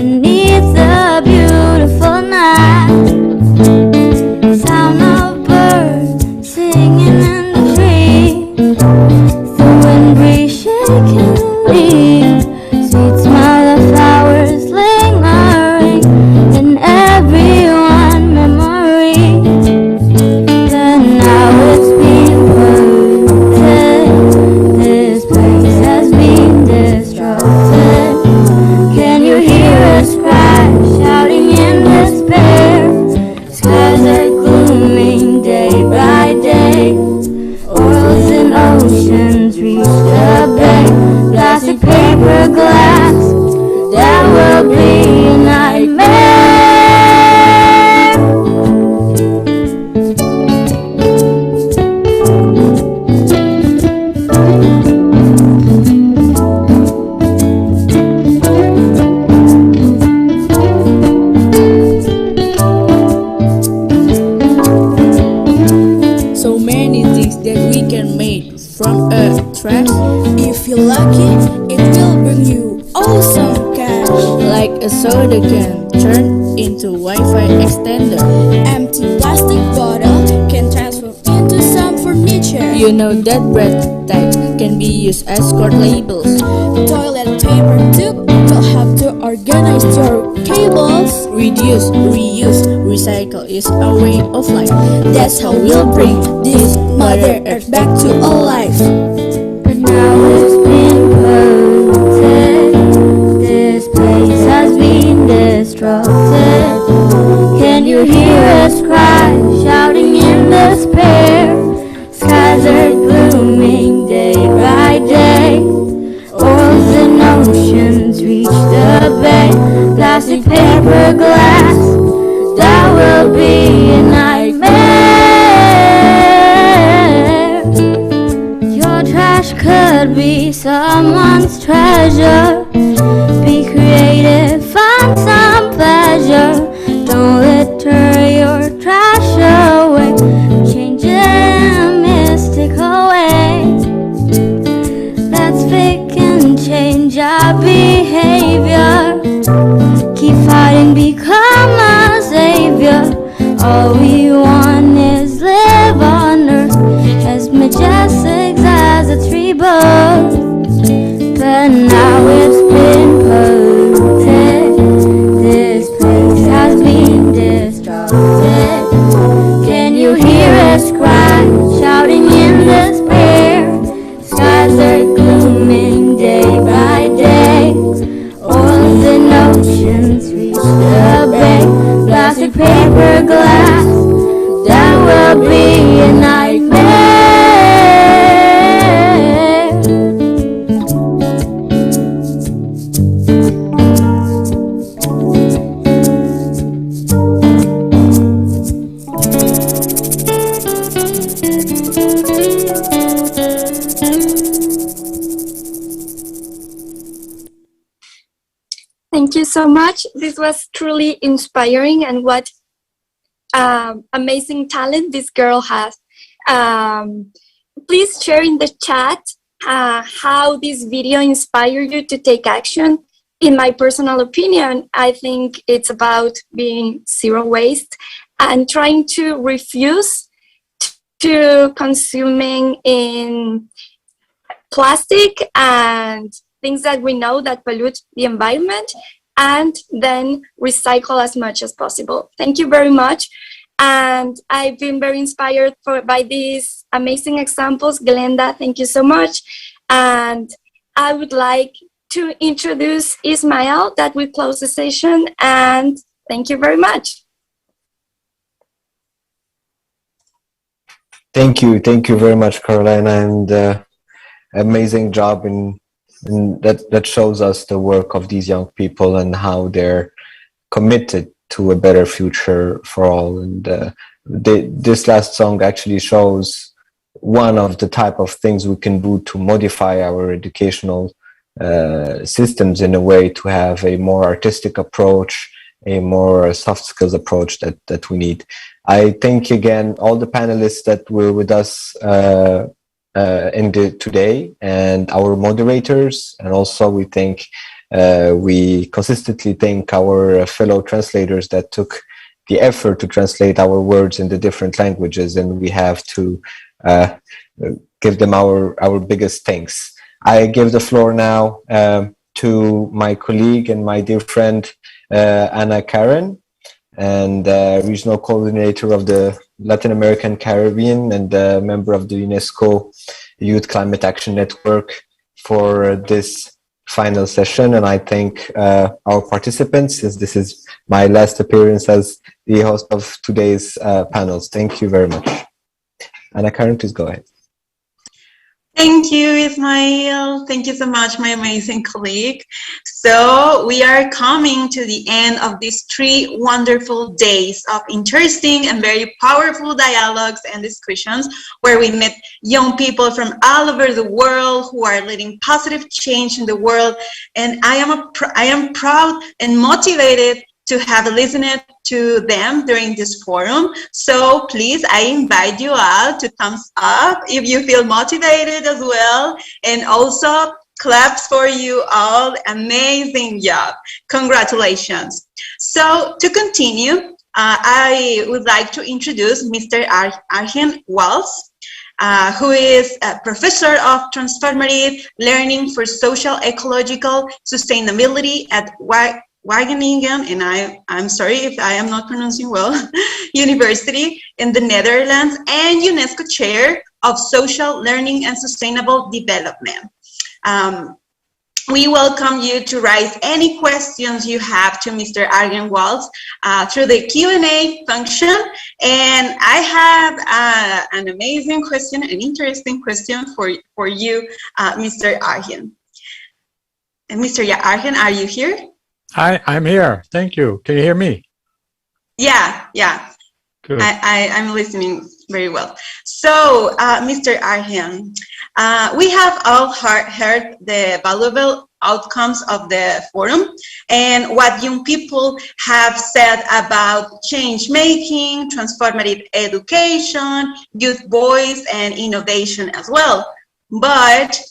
from a trash. If you're lucky, it will bring you awesome cash. Like a soda can turn into Wi-Fi extender. Empty plastic bottle can transform into some furniture. You know that bread type can be used as card labels. Toilet paper tube will help to organize your cables. Reduce, reuse, recycle is a way of life. That's how we'll bring this Mother Earth back to alive. But now it's been polluted. This place has been destructed. Can you hear us cry, shouting in despair? Skies are glooming day by day. Oils and oceans reach the bay. Plastic, paper, glass, that will be a nightmare. Your trash could be someone's treasure. Be creative, find some pleasure. Don't litter your trash away. Change it in a mystical way. Let's pick and change our behavior. Keep fighting, become a savior. All we want is live on earth, as majestic as a tree bird. But now it's been polluted. This place has been destructed. Can you hear us cry, shouting in despair? Skies are glooming day by day. Oils and oceans reach the bay. Plastic, paper, glass, that will be a nightmare. Thank you so much. This was truly inspiring, and what amazing talent this girl has. Please share in the chat how this video inspired you to take action. In my personal opinion, I think it's about being zero waste and trying to refuse to consuming in plastic and things that we know that pollute the environment, and then recycle as much as possible. Thank you very much. And I've been very inspired by these amazing examples. Glenda, thank you so much. And I would like to introduce Ismael, that we close the session, and thank you very much. Thank you very much, Carolina, and amazing job in that shows us the work of these young people and how they're committed to a better future for all. And this last song actually shows one of the type of things we can do to modify our educational systems in a way to have a more artistic approach, a more soft skills approach that we need. I thank again all the panelists that were with us today, and our moderators, and also we consistently thank our fellow translators that took the effort to translate our words in the different languages, and we have to give them our biggest thanks. I give the floor now to my colleague and my dear friend Anna Karen, and regional coordinator of the Latin American Caribbean and member of the UNESCO Youth Climate Action Network, for this final session. And I thank our participants, since this is my last appearance as the host of today's panels. Thank you very much. Anna Karen, please go ahead. Thank you, Ismail. Thank you so much, my amazing colleague. So we are coming to the end of these 3 wonderful days of interesting and very powerful dialogues and discussions, where we met young people from all over the world who are leading positive change in the world. And I am proud and motivated to have listened to them during this forum. So please, I invite you all to thumbs up if you feel motivated as well. And also claps for you all. Amazing job. Congratulations. So to continue, I would like to introduce Mr. Arjen Walls, who is a professor of transformative learning for social ecological sustainability at Wageningen, and I'm sorry if I am not pronouncing well, University in the Netherlands, and UNESCO Chair of Social Learning and Sustainable Development. We welcome you to raise any questions you have to Mr. Arjen Walls through the Q&A function. And I have an amazing question, an interesting question for you, Mr. Arjen. And Mr. Arjen, are you here? Hi, I'm here. Thank you. Can you hear me? Yeah. Good. I'm listening very well. So, Mr. Arjen, we have all heard the valuable outcomes of the forum and what young people have said about change making, transformative education, youth voice, and innovation as well. But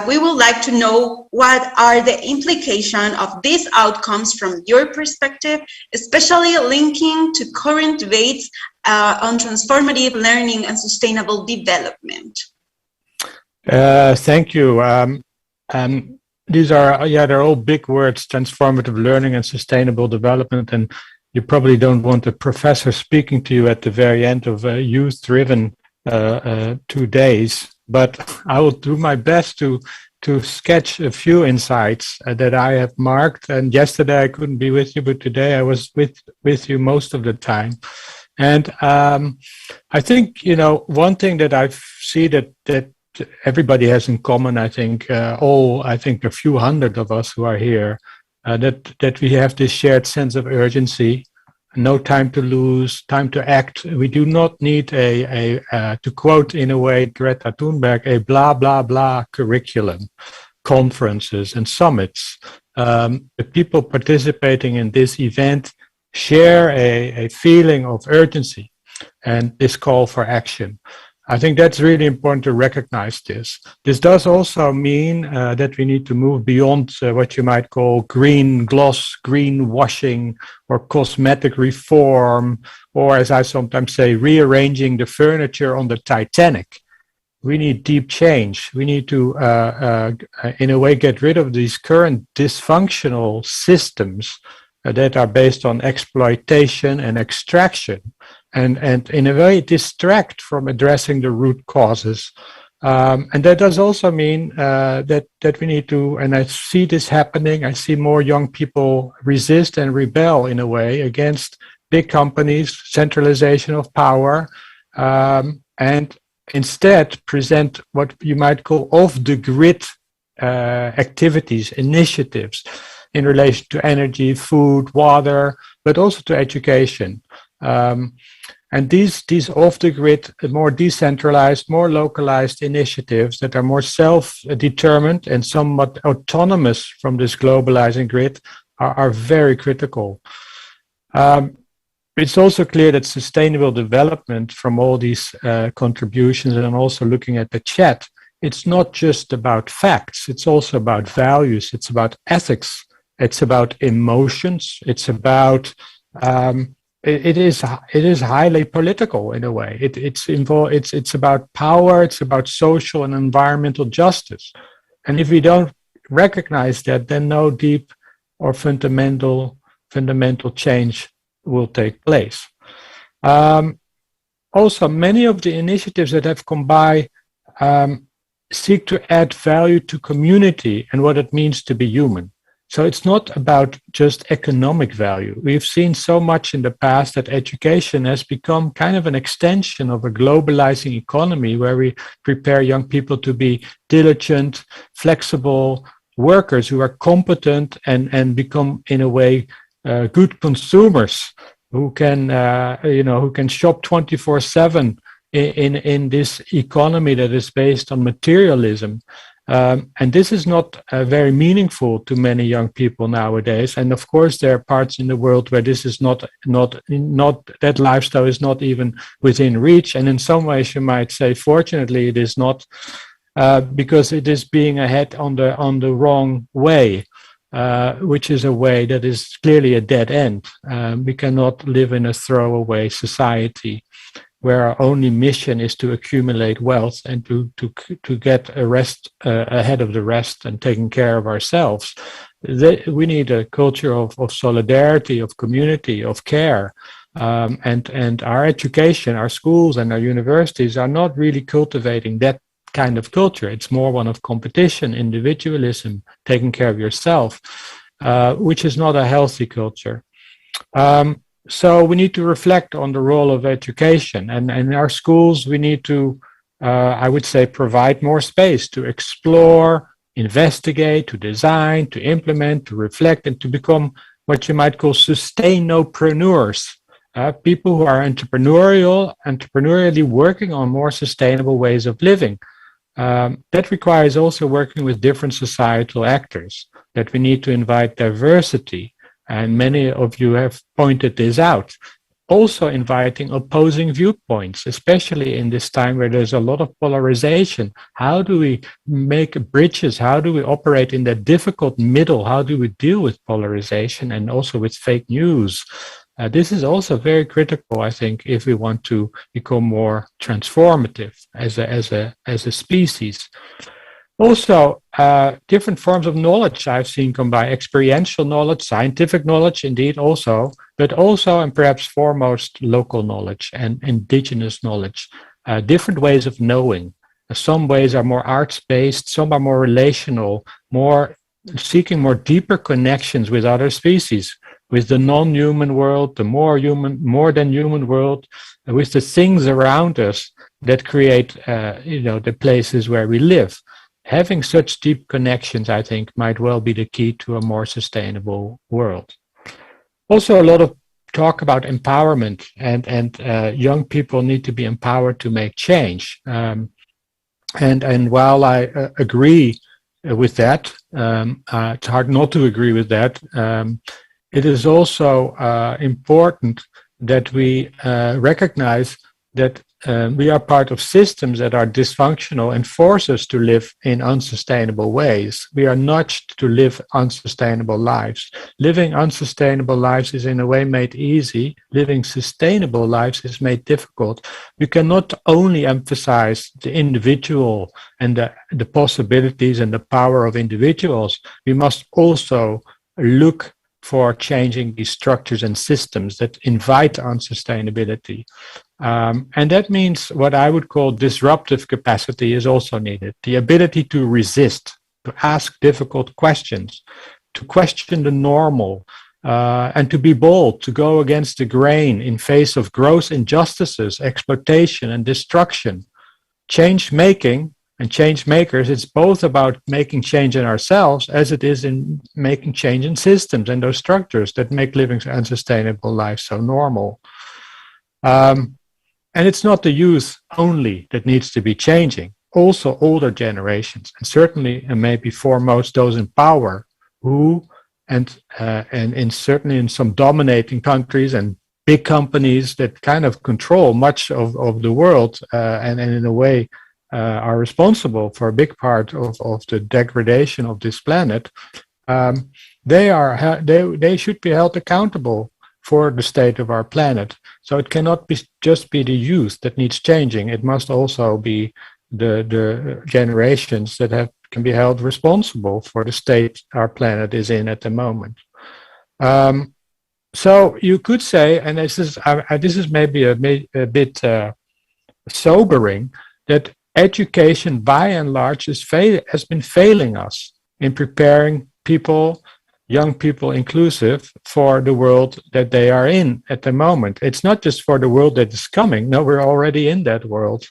we would like to know what are the implications of these outcomes from your perspective, especially linking to current debates on transformative learning and sustainable development. Thank you. These are, they're all big words, transformative learning and sustainable development. And you probably don't want a professor speaking to you at the very end of a youth-driven 2 days. But I will do my best to sketch a few insights that I have marked. And yesterday I couldn't be with you, but today I was with you most of the time. And I think, one thing that I see that everybody has in common, I think a few hundred of us who are here, that we have this shared sense of urgency. No time to lose, time to act. We do not need to quote in a way Greta Thunberg, a blah, blah, blah curriculum, conferences and summits. The people participating in this event share a feeling of urgency and this call for action. I think that's really important to recognize this. This does also mean that we need to move beyond what you might call green gloss, greenwashing, or cosmetic reform, or as I sometimes say, rearranging the furniture on the Titanic. We need deep change. We need to, in a way, get rid of these current dysfunctional systems that are based on exploitation and extraction. And in a way distract from addressing the root causes. And that does also mean that we need to, and I see this happening, I see more young people resist and rebel in a way against big companies, centralization of power, and instead present what you might call off-the-grid activities, initiatives in relation to energy, food, water, but also to education. And these off-the-grid, more decentralized, more localized initiatives that are more self-determined and somewhat autonomous from this globalizing grid are very critical. It's also clear that sustainable development from all these contributions, and also looking at the chat, it's not just about facts, it's also about values, it's about ethics, it's about emotions, it's about it is highly political in a way. It's about power. It's about social and environmental justice. And if we don't recognize that, then no deep or fundamental change will take place. Also, many of the initiatives that have come by seek to add value to community and what it means to be human. So it's not about just economic value. We've seen so much in the past that education has become kind of an extension of a globalizing economy where we prepare young people to be diligent, flexible workers who are competent and become, in a way, good consumers who can shop 24/7 in this economy that is based on materialism. And this is not very meaningful to many young people nowadays. And of course, there are parts in the world where this is not that lifestyle is not even within reach. And in some ways, you might say, fortunately, it is not, because it is being ahead on the wrong way, which is a way that is clearly a dead end. We cannot live in a throwaway society where our only mission is to accumulate wealth and to get a rest ahead of the rest and taking care of ourselves. We need a culture of solidarity, of community, of care. And our education, our schools and our universities are not really cultivating that kind of culture. It's more one of competition, individualism, taking care of yourself, which is not a healthy culture. So we need to reflect on the role of education, and in our schools we need to, I would say, provide more space to explore, investigate, to design, to implement, to reflect, and to become what you might call sustainopreneurs, people who are entrepreneurially working on more sustainable ways of living. That requires also working with different societal actors, that we need to invite diversity. And many of you have pointed this out. Also inviting opposing viewpoints, especially in this time where there's a lot of polarization. How do we make bridges? How do we operate in that difficult middle? How do we deal with polarization and also with fake news? This is also very critical, I think, if we want to become more transformative as a species. Also, different forms of knowledge I've seen come by, experiential knowledge, scientific knowledge, indeed also, but also, and perhaps foremost, local knowledge and indigenous knowledge, different ways of knowing. Some ways are more arts-based, some are more relational, more seeking more deeper connections with other species, with the non-human world, the more than human world, with the things around us that create, the places where we live. Having such deep connections, I think, might well be the key to a more sustainable world. Also, a lot of talk about empowerment, and young people need to be empowered to make change. And while I agree with that, it's hard not to agree with that. It is also important that we recognize that we are part of systems that are dysfunctional and force us to live in unsustainable ways. We are nudged to live unsustainable lives. Living unsustainable lives is in a way made easy. Living sustainable lives is made difficult. We cannot only emphasize the individual and the possibilities and the power of individuals. We must also look for changing these structures and systems that invite unsustainability. And that means what I would call disruptive capacity is also needed. The ability to resist, to ask difficult questions, to question the normal, and to be bold, to go against the grain in face of gross injustices, exploitation, and destruction. Change making and change makers, it's both about making change in ourselves as it is in making change in systems and those structures that make living unsustainable lives so normal. And it's not the youth only that needs to be changing, also older generations, and certainly and maybe foremost those in power who, and certainly in some dominating countries and big companies that kind of control much of the world and in a way are responsible for a big part of the degradation of this planet, they should be held accountable for the state of our planet. So it cannot just be the youth that needs changing. It must also be the generations that can be held responsible for the state our planet is in at the moment. So you could say, and this is maybe a bit sobering, that education by and large has been failing us in preparing people, young people inclusive, for the world that they are in at the moment. It's not just for the world that is coming. No, we're already in that world.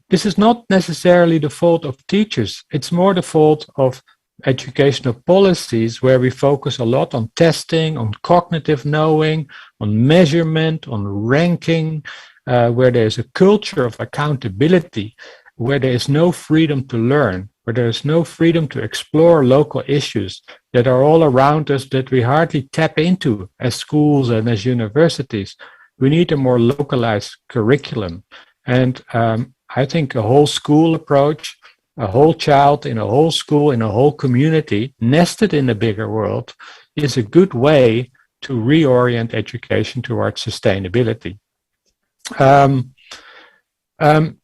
This is not necessarily the fault of teachers. It's more the fault of educational policies where we focus a lot on testing, on cognitive knowing, on measurement, on ranking, where there's a culture of accountability, where there is no freedom to learn, where there is no freedom to explore local issues that are all around us that we hardly tap into as schools and as universities. We need a more localized curriculum. And I think a whole school approach, a whole child in a whole school, in a whole community, nested in a bigger world, is a good way to reorient education towards sustainability.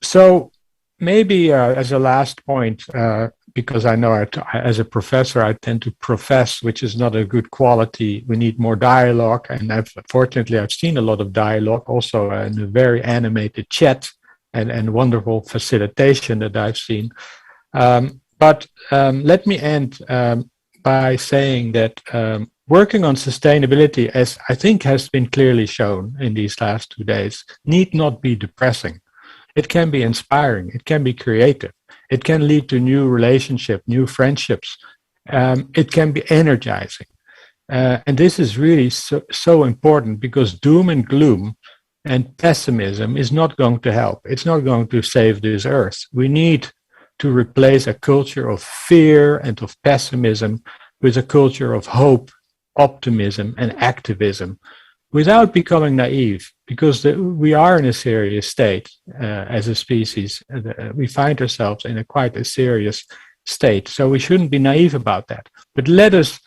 So maybe as a last point, because I know as a professor, I tend to profess, which is not a good quality. We need more dialogue. And fortunately, I've seen a lot of dialogue also in a very animated chat and wonderful facilitation that I've seen. But let me end by saying that working on sustainability, as I think has been clearly shown in these last 2 days, need not be depressing. It can be inspiring. It can be creative. It can lead to new relationships, new friendships. It can be energizing. And this is really so important, because doom and gloom and pessimism is not going to help. It's not going to save this earth. We need to replace a culture of fear and of pessimism with a culture of hope, optimism, and activism, without becoming naive, because we are in a serious state as a species. We find ourselves in quite a serious state, so we shouldn't be naive about that. But let us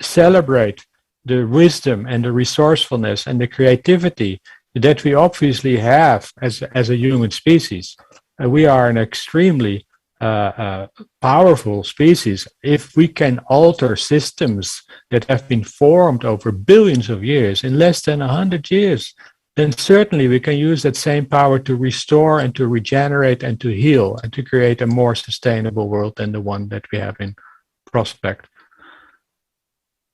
celebrate the wisdom and the resourcefulness and the creativity that we obviously have as a human species. We are an extremely powerful species. If we can alter systems that have been formed over billions of years in less than 100 years, then certainly we can use that same power to restore and to regenerate and to heal and to create a more sustainable world than the one that we have in prospect.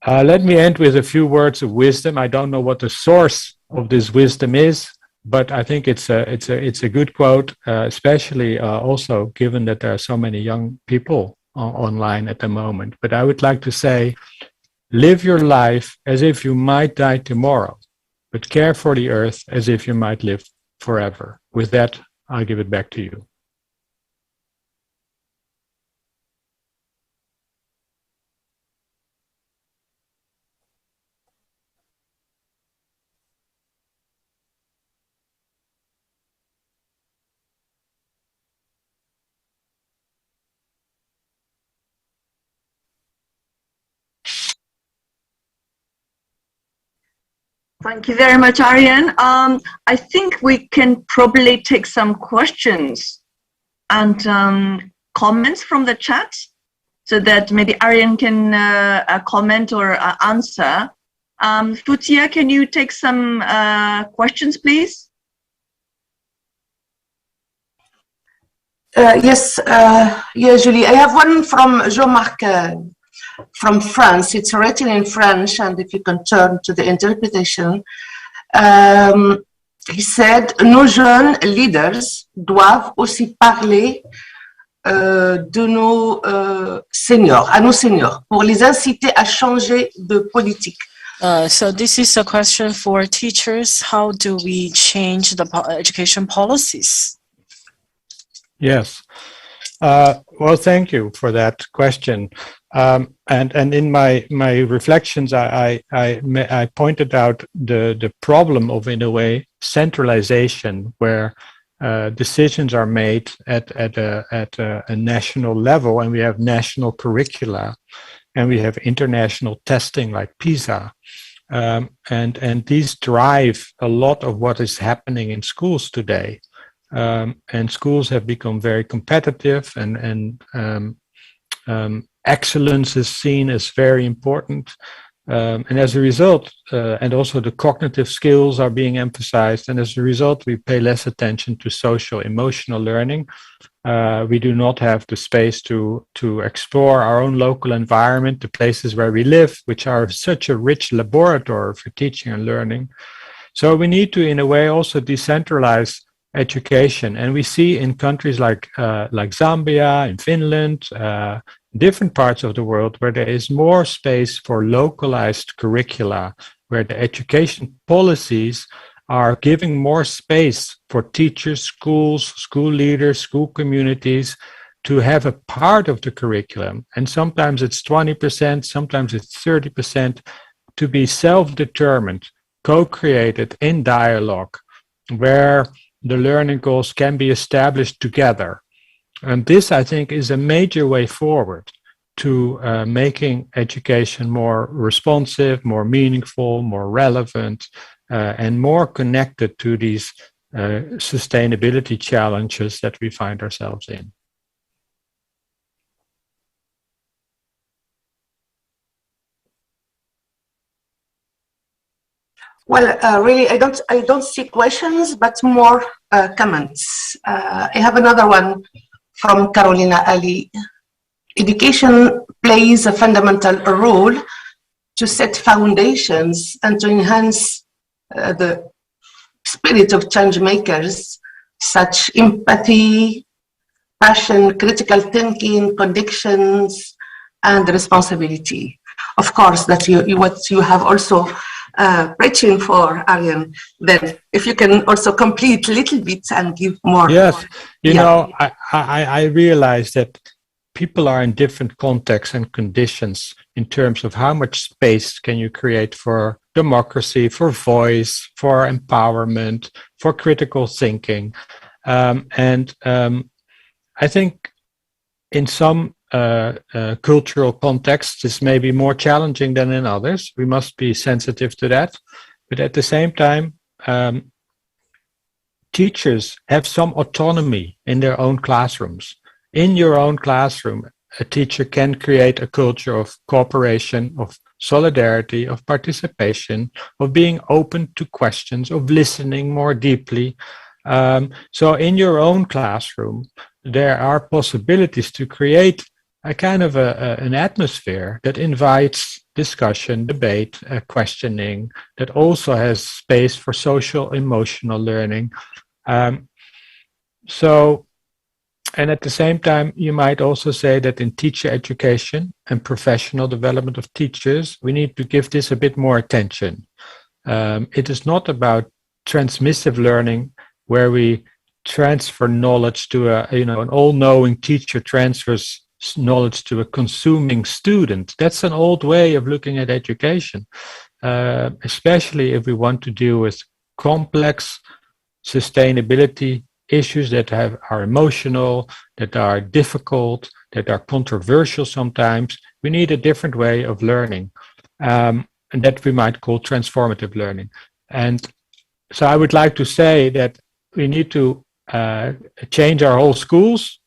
Let me end with a few words of wisdom. I don't know what the source of this wisdom is, but I think it's a good quote, especially also given that there are so many young people online at the moment. But I would like to say, live your life as if you might die tomorrow, but care for the earth as if you might live forever. With that, I'll give it back to you. Thank you very much, Arjen. I think we can probably take some questions and comments from the chat, so that maybe Arjen can comment or answer. Futia, can you take some questions, please? Yes, Julie. I have one from Jean-Marc from France. It's written in French, and if you can turn to the interpretation. He said, nos jeunes leaders doivent aussi parler de nos seniors, à nos seniors, pour les inciter à changer de politique. So this is a question for teachers. How do we change the education policies? Yes. Well, thank you for that question. And in my reflections, I pointed out the problem of, in a way, centralization, where decisions are made at a national level, and we have national curricula, and we have international testing like PISA, and these drive a lot of what is happening in schools today. And schools have become very competitive, and excellence is seen as very important. And as a result, and also the cognitive skills are being emphasized, and as a result, we pay less attention to social emotional learning. We do not have the space to explore our own local environment, the places where we live, which are such a rich laboratory for teaching and learning. So we need to, in a way, also decentralize education, and we see in countries like Zambia, in Finland, different parts of the world where there is more space for localized curricula, where the education policies are giving more space for teachers, schools, school leaders, school communities to have a part of the curriculum, and sometimes it's 20%, sometimes it's 30%, to be self-determined, co-created in dialogue, where the learning goals can be established together. And this, I think, is a major way forward to making education more responsive, more meaningful, more relevant, and more connected to these sustainability challenges that we find ourselves in. Well, really, I don't see questions, but more comments. I have another one from Carolina Ali. Education plays a fundamental role to set foundations and to enhance the spirit of change makers, such empathy, passion, critical thinking, convictions, and responsibility. Of course, that what you have also preaching for, Arjen. Then, if you can also complete a little bit and give more. Yes, you know, I realize that people are in different contexts and conditions in terms of how much space can you create for democracy, for voice, for empowerment, for critical thinking. I think in some cultural contexts, this may be more challenging than in others. We must be sensitive to that. But at the same time, teachers have some autonomy in their own classrooms. In your own classroom, a teacher can create a culture of cooperation, of solidarity, of participation, of being open to questions, of listening more deeply. So in your own classroom, there are possibilities to create a kind of an atmosphere that invites discussion, debate, questioning, that also has space for social, emotional learning. And at the same time, you might also say that in teacher education and professional development of teachers, we need to give this a bit more attention. It is not about transmissive learning where we transfer knowledge to an all-knowing teacher transfers knowledge to a consuming student. That's an old way of looking at education, especially if we want to deal with complex sustainability issues that are emotional, that are difficult, that are controversial sometimes. We need a different way of learning, and that we might call transformative learning. And so I would like to say that we need to change our whole schools.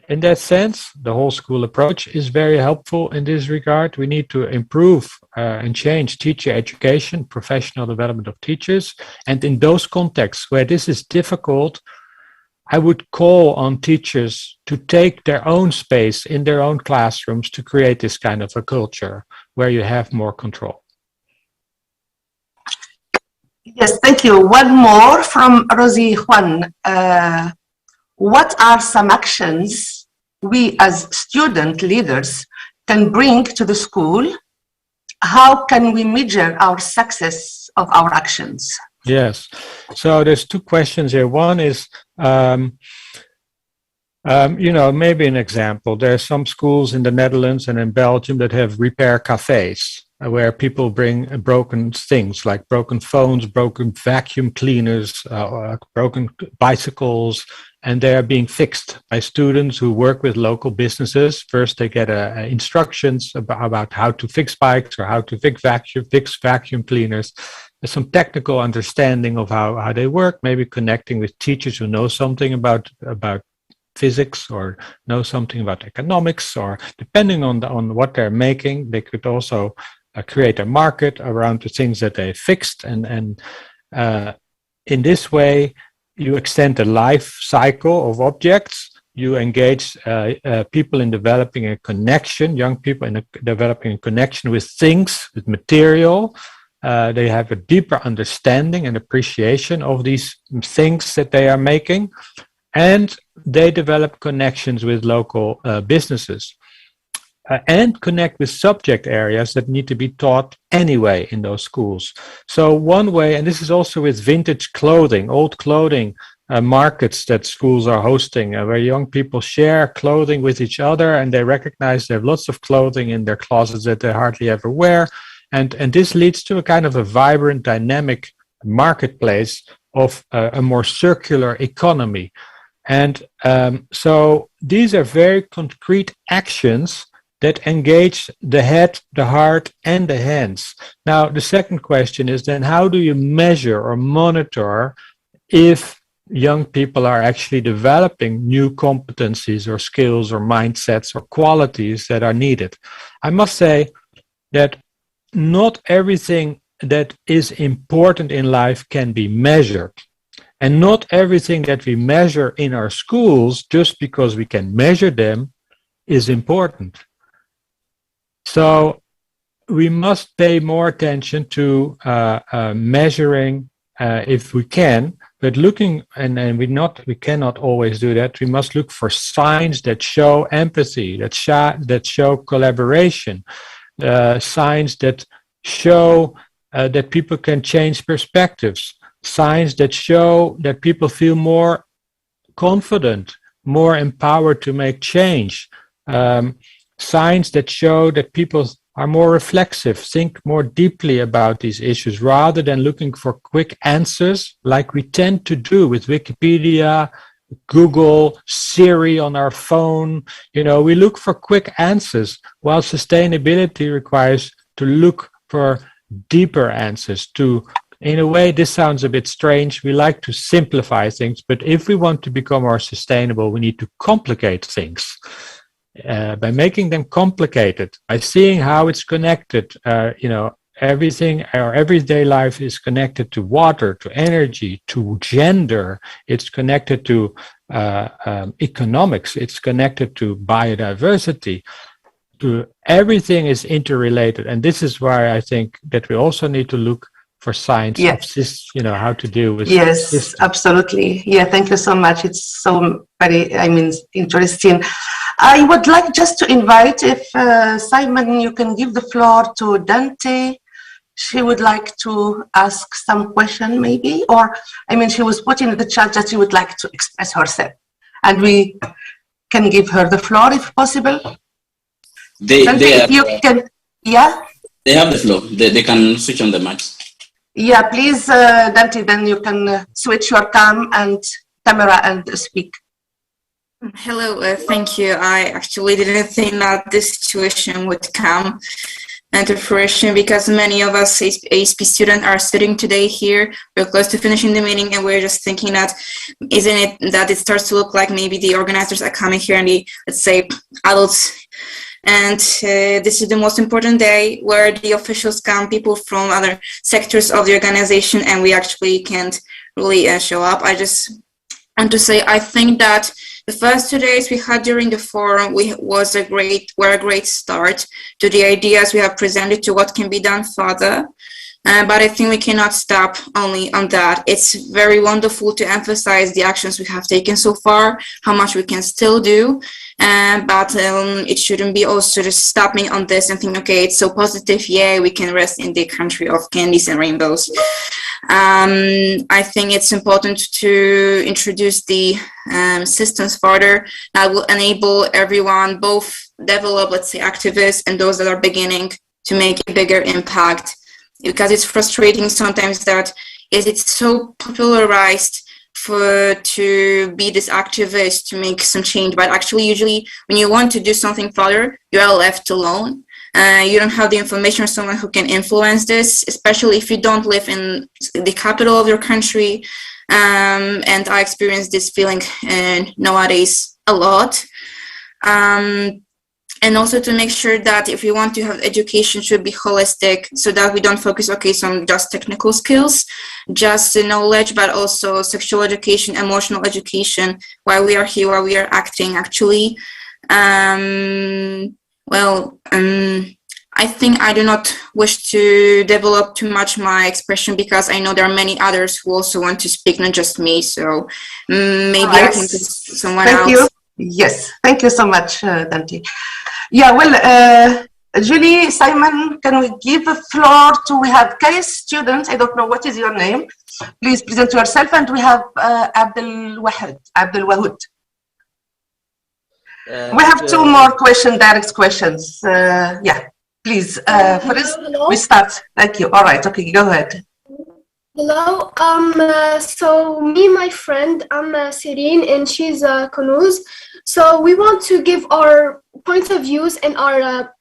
In that sense, the whole school approach is very helpful in this regard. We need to improve and change teacher education, professional development of teachers. And in those contexts where this is difficult, I would call on teachers to take their own space in their own classrooms to create this kind of a culture where you have more control. Yes, thank you. One more from Rosie Juan. What are some actions we as student leaders can bring to the school? How can we measure our success of our actions? Yes, so there's two questions here. One is, maybe an example. There are some schools in the Netherlands and in Belgium that have repair cafes where people bring broken things like broken phones, broken vacuum cleaners, broken bicycles, and they are being fixed by students who work with local businesses. First, they get instructions about how to fix bikes or how to fix vacuum cleaners. There's some technical understanding of how they work, maybe connecting with teachers who know something about physics or know something about economics, or depending on what they're making, they could also create a market around the things that they fixed. And in this way, you extend the life cycle of objects. You engage people in developing a connection, young people in developing a connection with things, with material. They have a deeper understanding and appreciation of these things that they are making. And they develop connections with local businesses. And connect with subject areas that need to be taught anyway in those schools. So one way, and this is also with vintage clothing, old clothing markets that schools are hosting, where young people share clothing with each other, and they recognize they have lots of clothing in their closets that they hardly ever wear. And this leads to a kind of a vibrant, dynamic marketplace of a more circular economy. And so these are very concrete actions that engage the head, the heart, and the hands. Now, the second question is then, how do you measure or monitor if young people are actually developing new competencies or skills or mindsets or qualities that are needed? I must say that not everything that is important in life can be measured. And not everything that we measure in our schools, just because we can measure them, is important. So we must pay more attention to measuring if we can, but looking, and we cannot always do that. We must look for signs that show empathy, that show collaboration, signs that show that people can change perspectives, signs that show that people feel more confident, more empowered to make change, signs that show that people are more reflexive, think more deeply about these issues, rather than looking for quick answers like we tend to do with Wikipedia, Google, Siri on our phone. You know, we look for quick answers, while sustainability requires to look for deeper answers. In a way, this sounds a bit strange. We like to simplify things, but if we want to become more sustainable, we need to complicate things. By making them complicated, by seeing how it's connected, everything, our everyday life is connected to water, to energy, to gender. It's connected to economics. It's connected to biodiversity. To everything is interrelated, and this is why I think that we also need to look for science, how to deal with. Yes, systems. absolutely. Yeah, thank you so much. It's so very, interesting. I would like just to invite, if Simon, you can give the floor to Dante. She would like to ask some question, maybe, or she was putting in the chat that she would like to express herself, and we can give her the floor if possible. Dante, if you can, yeah. They have the floor. They can switch on the mics. Yeah, please, Dante, then you can switch your camera and speak. Hello, thank you. I actually didn't think that this situation would come into fruition, because many of us ASP students are sitting today here. We're close to finishing the meeting, and we're just thinking that, isn't it that it starts to look like maybe the organizers are coming here and the, let's say, adults. And this is the most important day where the officials come, people from other sectors of the organization, and we actually can't really show up. I just want to say, I think that the first 2 days we had during the forum were a great start to the ideas we have presented, to what can be done further. But I think we cannot stop only on that. It's very wonderful to emphasize the actions we have taken so far, how much we can still do. But it shouldn't be also just stopping on this and thinking, okay, it's so positive, yay, we can rest in the country of candies and rainbows. I think it's important to introduce the systems further that will enable everyone, both develop, let's say, activists and those that are beginning, to make a bigger impact. Because it's frustrating sometimes that it's so popularized to be this activist, to make some change, but actually usually when you want to do something further, you are left alone. You don't have the information or someone who can influence this, especially if you don't live in the capital of your country. And I experience this feeling nowadays a lot. And also to make sure that if we want to have education, should be holistic, so that we don't focus, on just technical skills, just knowledge, but also sexual education, emotional education, why we are here, why we are acting, actually. I think I do not wish to develop too much my expression, because I know there are many others who also want to speak, not just me. So maybe I can put someone else. Thank you. Yes, thank you so much, Dante. Yeah, well, Julie, Simon, can we give the floor to, we have case students, I don't know what is your name. Please present yourself, and we have Abdul Wahud. We have two more direct questions. Yeah, please, first we start. Thank you. All right, okay, go ahead. Hello, so me, my friend, I'm Sirine, and she's Kunuz. So we want to give our points of views and our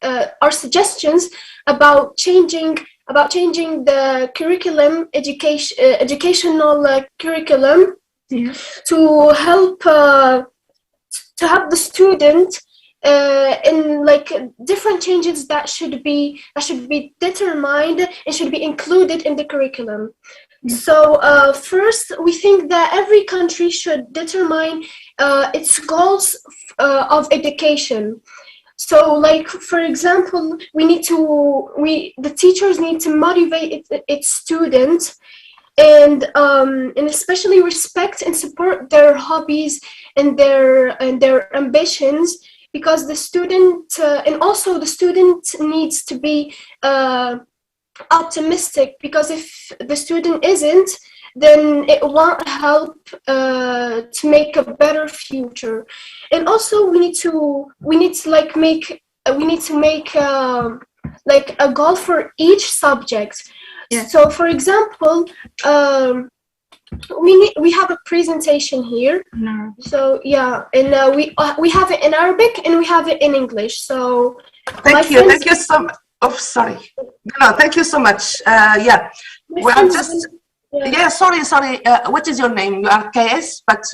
suggestions about changing the curriculum, educational curriculum, to help the student in like different changes that should be determined and should be included in the curriculum. So first, we think that every country should determine its goals of education. So, like for example, the teachers need to motivate its students, and especially respect and support their hobbies and their ambitions, because the student and also the student needs to be optimistic, because if the student isn't, then it won't help to make a better future. And also we need to make like a goal for each subject. Yeah. So for example, we have a presentation here. So yeah, and we have it in Arabic and we have it in English. So thank you so much. Oh, sorry. No, thank you so much. Yeah, well, just yeah. Sorry. What is your name? You are KS, but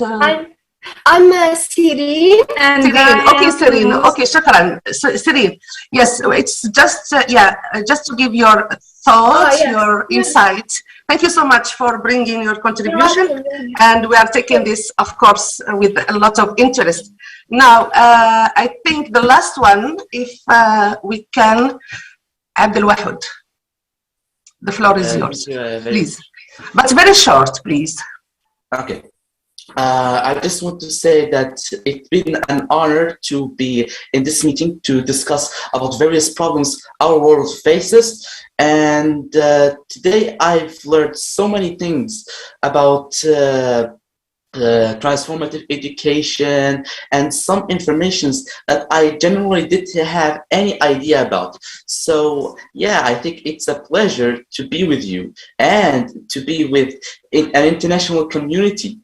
I'm Sirine. And okay, Sirine. Okay, shukran. Sirine. Yes, it's just just to give your thoughts, your insight. Thank you so much for bringing your contribution, and we are taking this, of course, with a lot of interest. Now, I think the last one, if we can, Abdul Wahud, the floor is yours, please. But very short, please. Okay. I just want to say that it's been an honor to be in this meeting to discuss about various problems our world faces. And today I've learned so many things about transformative education and some informations that I generally didn't have any idea about. So yeah, I think it's a pleasure to be with you and to be with an international community.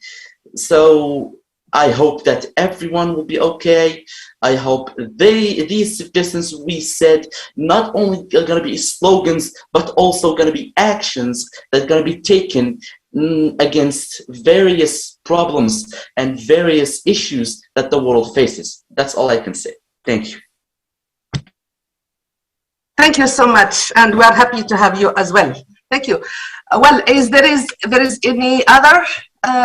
So I hope that everyone will be okay. I hope these suggestions we said not only are going to be slogans, but also going to be actions that are going to be taken against various problems and various issues that the world faces. That's all I can say. Thank you. Thank you so much, and we are happy to have you as well. Thank you. Well, there is any other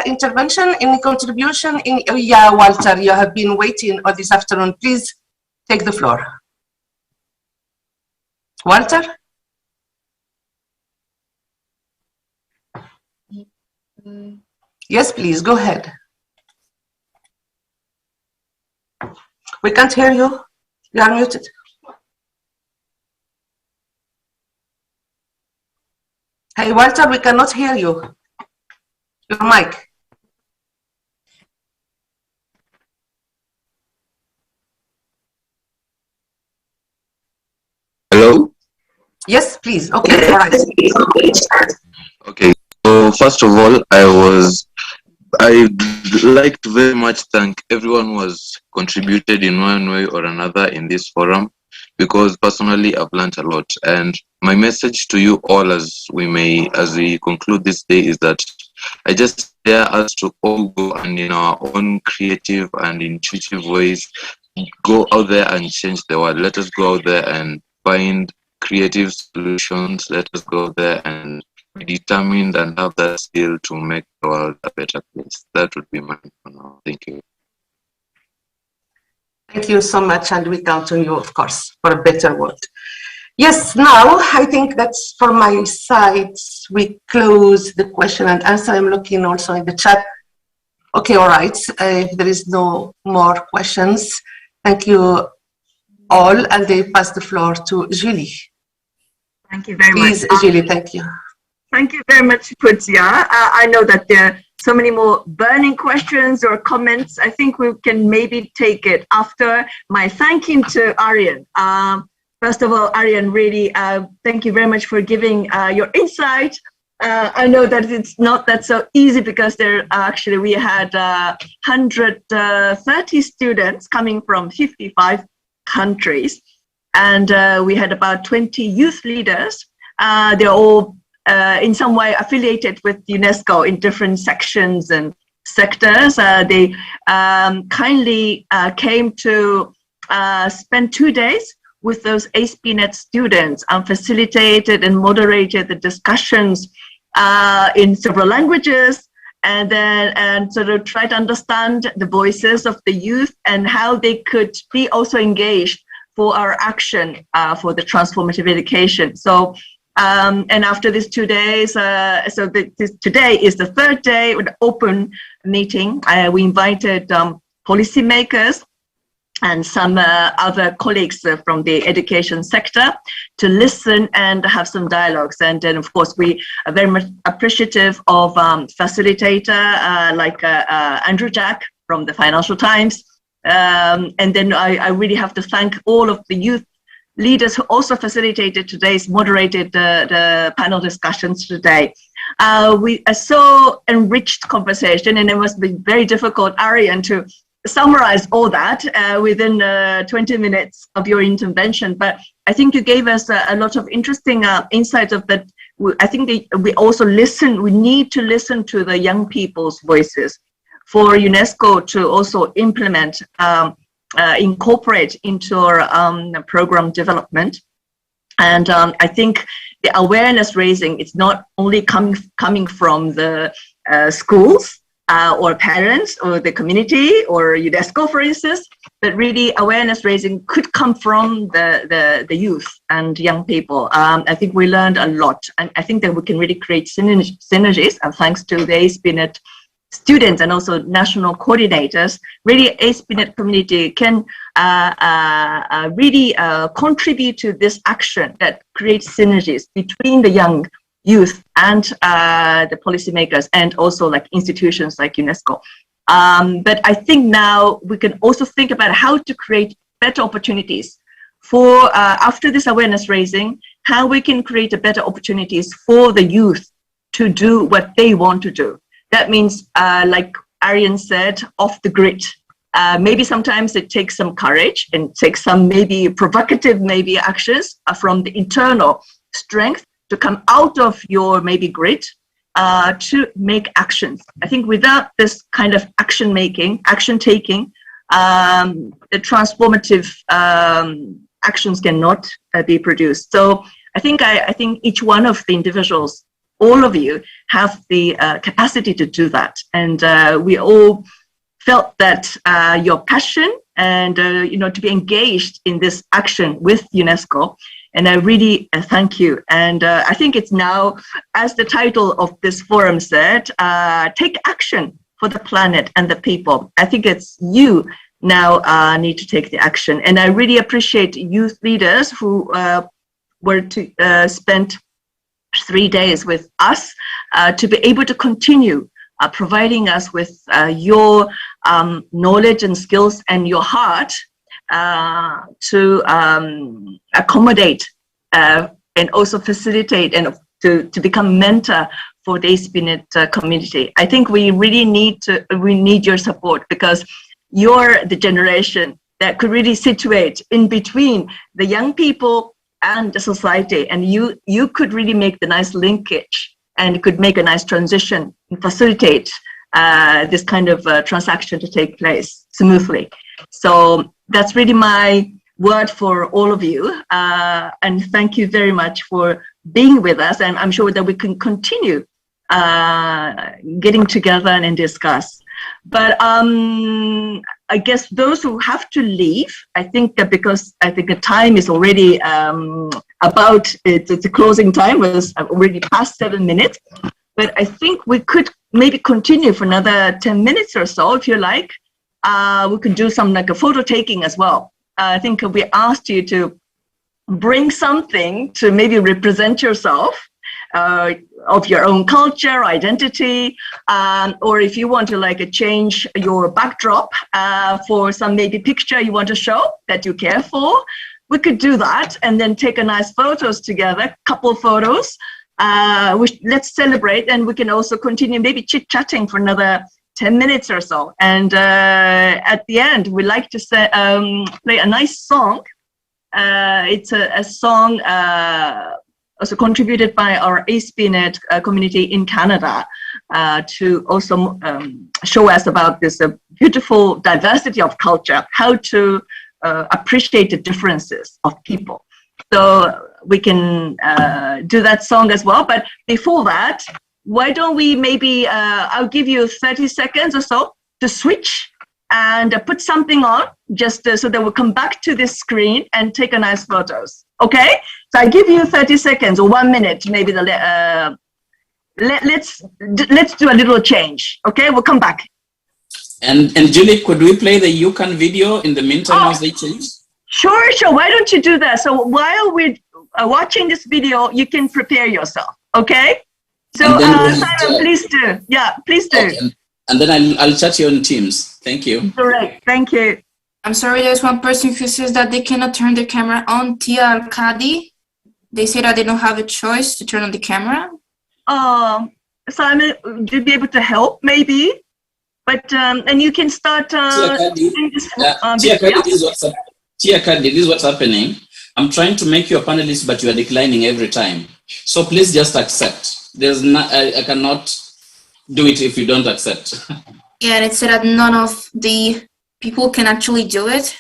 intervention, any contribution? Yeah, Walter, you have been waiting all this afternoon. Please take the floor. Walter? Yes, please, go ahead. We can't hear you. You are muted. Hey, Walter, we cannot hear you. Your mic. Hello? Yes, please. Okay, all right. Okay, so first of all, I'd like to very much thank everyone who has contributed in one way or another in this forum, because personally I've learned a lot. And my message to you all as we conclude this day is that I just dare us to all go and in our own creative and intuitive ways, go out there and change the world. Let us go out there and find creative solutions. Let us go there and be determined and have that skill to make the world a better place. That would be mine for now. Thank you. Thank you so much, and we count on you, of course, for a better world. Yes, now I think that's for my side. We close the question and answer. I'm looking also in the chat. Okay, all right. There is no more questions. Thank you all, and I pass the floor to Julie. Thank you very Please, much. Julie, thank you. Thank you very much, Putya. I know that there are so many more burning questions or comments. I think we can maybe take it after my thanking to Aryan. First of all, Aryan, really, thank you very much for giving your insight. I know that it's not that so easy because we had 130 students coming from 55 countries, and we had about 20 youth leaders. They're all in some way affiliated with UNESCO in different sections and sectors. They kindly came to spend 2 days with those ASP.NET students and facilitated and moderated the discussions in several languages, and sort of try to understand the voices of the youth and how they could be also engaged for our action for the transformative education. So, and after these 2 days, today is the third day with an open meeting. We invited policymakers and some other colleagues from the education sector to listen and have some dialogues. And then, of course, we are very much appreciative of facilitator like Andrew Jack from the Financial Times. And then I really have to thank all of the youth leaders who also facilitated today's, moderated the panel discussions today. We saw enriched conversation, and it must be very difficult, Aryan, to summarize all that within 20 minutes of your intervention. But I think you gave us a lot of interesting insights of that. I think we also we need to listen to the young people's voices for UNESCO to also implement, incorporate into our program development. And I think the awareness raising, it's not only coming from the schools, or parents or the community or UNESCO, for instance, but really awareness raising could come from the youth and young people. I think we learned a lot, and I think that we can really create synergies, and thanks to the ASP.NET students and also national coordinators, really ASP.NET community can really contribute to this action that creates synergies between the young youth and the policymakers, and also like institutions like UNESCO. But I think now we can also think about how to create better opportunities for, after this awareness raising, how we can create a better opportunities for the youth to do what they want to do. That means, like Aryan said, off the grid. Maybe sometimes it takes some courage and takes some maybe provocative maybe actions from the internal strength to come out of your maybe grid to make actions. I think without this kind of action taking, the transformative actions cannot be produced. So I think each one of the individuals, all of you, have the capacity to do that, and we all felt that your passion and to be engaged in this action with UNESCO. And I really thank you. And I think it's now, as the title of this forum said, take action for the planet and the people. I think it's you now need to take the action. And I really appreciate youth leaders who were to spend 3 days with us to be able to continue providing us with your knowledge and skills and your heart to accommodate and also facilitate and to become mentor for the ASP.NET community. I think we really need your support, because you're the generation that could really situate in between the young people and the society, and you could really make the nice linkage and could make a nice transition and facilitate this kind of transaction to take place smoothly. So that's really my word for all of you, and thank you very much for being with us, and I'm sure that we can continue getting together and discuss. But I guess those who have to leave, I think that because I think the time is already about, it's the closing time was already past 7 minutes, but I think we could maybe continue for another 10 minutes or so if you like. We could do some like a photo taking as well. I think we asked you to bring something to maybe represent yourself, of your own culture, identity, or if you want to like change your backdrop for some maybe picture you want to show that you care for, we could do that and then take a nice photos together, couple photos, which let's celebrate, and we can also continue maybe chit-chatting for another 10 minutes or so. And at the end, we like to say, play a nice song. It's a song also contributed by our ASP.NET community in Canada to also show us about this beautiful diversity of culture, how to appreciate the differences of people. So we can do that song as well. But before that, why don't we maybe, I'll give you 30 seconds or so to switch and put something on, just so that we'll come back to this screen and take a nice photos. Okay? So I give you 30 seconds or 1 minute, maybe let's do a little change. Okay? We'll come back. And Julie, could we play the UCAN video in the meantime as they change? Sure. Why don't you do that? So while we're watching this video, you can prepare yourself. Okay? So Simon, please do. Yeah, please do. Okay. And then I'll chat you on Teams. Thank you. Correct. Thank you. I'm sorry, there's one person who says that they cannot turn the camera on. Tia Al-Qadi. They say that they don't have a choice to turn on the camera. Simon, would you be able to help maybe? But and you can start. Tia Kadi, this is what's happening. I'm trying to make you a panelist, but you are declining every time. So please just accept. There's not. I cannot do it if you don't accept. Yeah, and it said that none of the people can actually do it.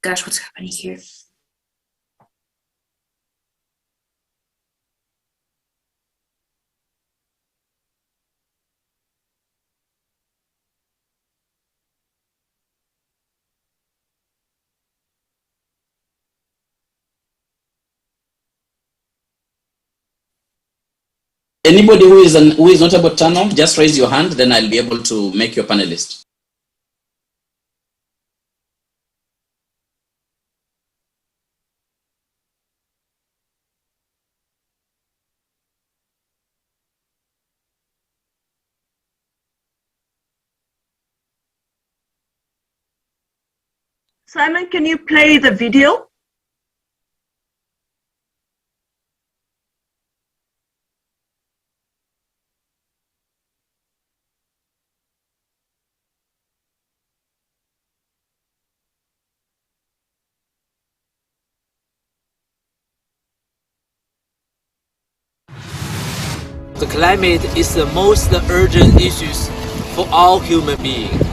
Gosh, what's happening here? Anybody who is not able to turn on, just raise your hand, then I'll be able to make you a panelist. Simon, can you play the video? The climate is the most urgent issue for all human beings.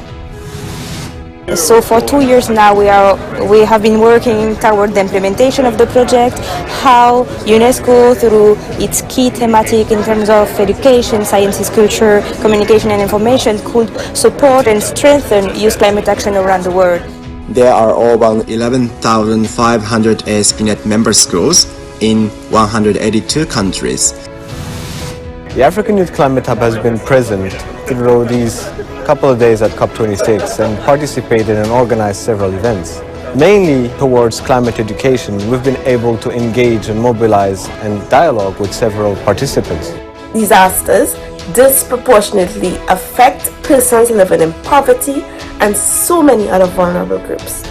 So for 2 years now we have been working toward the implementation of the project, how UNESCO through its key thematic in terms of education, sciences, culture, communication and information could support and strengthen youth climate action around the world. There are over 11,500 ASP.NET member schools in 182 countries. The African Youth Climate Hub has been present through these couple of days at COP26 and participated and organized several events. Mainly towards climate education, we've been able to engage and mobilize and dialogue with several participants. Disasters disproportionately affect persons living in poverty and so many other vulnerable groups.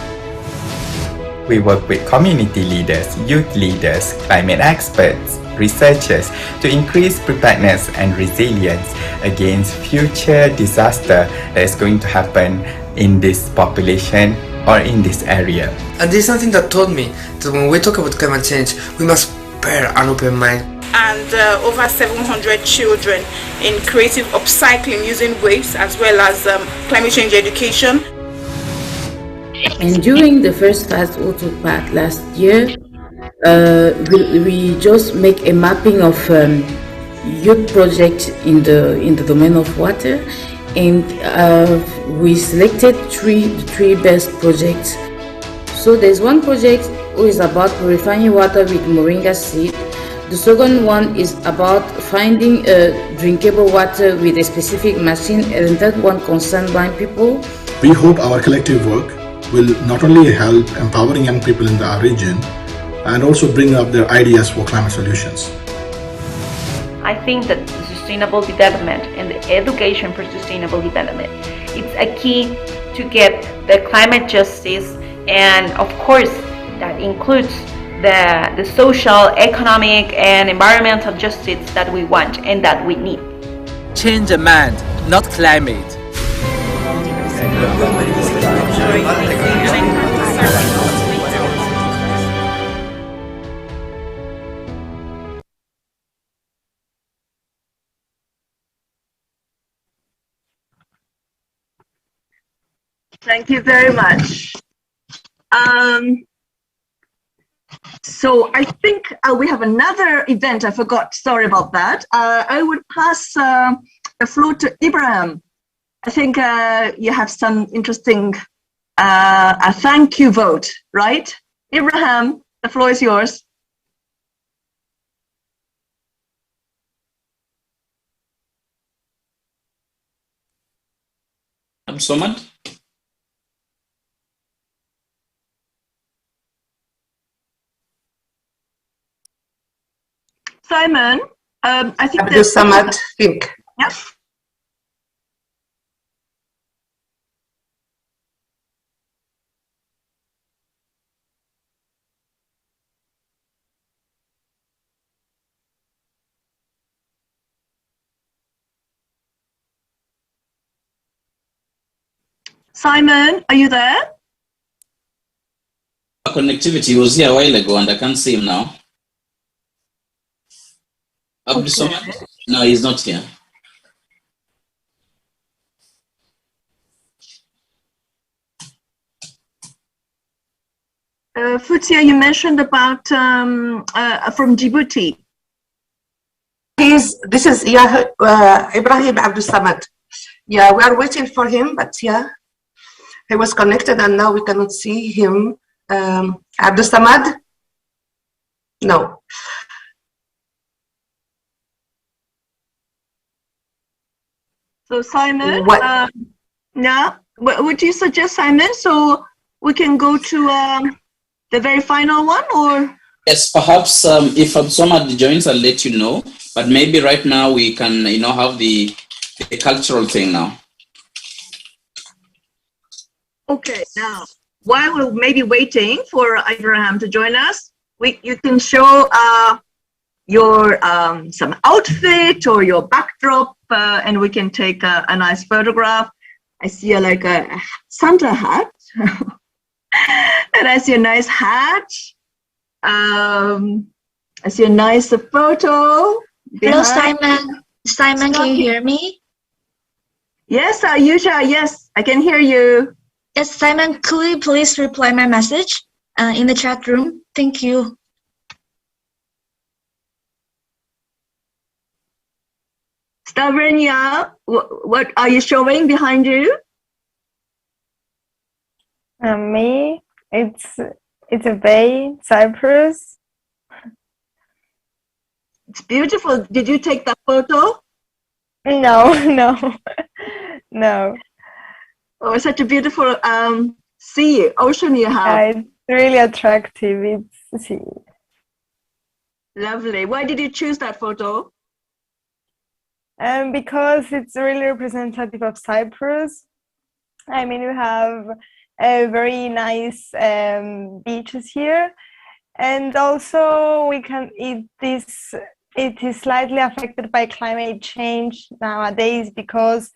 We work with community leaders, youth leaders, climate experts, researchers to increase preparedness and resilience against future disaster that is going to happen in this population or in this area. And this is something that taught me that when we talk about climate change, we must bear an open mind. And over 700 children in creative upcycling using waste as well as climate change education. And during the first Fast Auto Pack last year, we just make a mapping of youth projects in the domain of water, and we selected three best projects. So there's one project who is about purifying water with moringa seed. The second one is about finding drinkable water with a specific machine, and the third one concerns blind people. We hope our collective work will not only help empowering young people in our region and also bring up their ideas for climate solutions. I think that sustainable development and the education for sustainable development is a key to get the climate justice, and of course that includes the social, economic and environmental justice that we want and that we need. Change demand, not climate. Thank you very much. So I think we have another event. I forgot. Sorry about that. I would pass the floor to Ibrahim. I think you have some interesting a thank you vote, right? Ibrahim, the floor is yours. Samad? Simon, I think Abdul Samad, think. Yeah. Simon, are you there? Connectivity was here a while ago and I can't see him now. Abdul Samad? No, he's not here. Futia, you mentioned about from Djibouti. This is Ibrahim Abdul Samad. Yeah, we are waiting for him, but yeah, he was connected and now we cannot see him. Abdul Samad? No. So Simon, yeah, what would you suggest, Simon? So we can go to the very final one, or? Yes, perhaps if Samad joins, I'll let you know. But maybe right now we can, have the cultural thing now. Okay, now while we're maybe waiting for Abraham to join us, you can show your some outfit or your backdrop, and we can take a nice photograph. I see like a Santa hat, and I see a nice hat. I see a nice photo. Hello, Simon. Simon, can you hear me? Yes, Yusha, yes, I can hear you. Yes, Simon, could you please reply my message in the chat room? Thank you. Stavrenia, what are you showing behind you? Me, it's a bay, Cyprus. It's beautiful. Did you take that photo? No, no. Oh, such a beautiful ocean you have. It's really attractive. It's lovely. Why did you choose that photo? Because it's really representative of Cyprus. I mean, we have very nice beaches here, and also it is slightly affected by climate change nowadays, because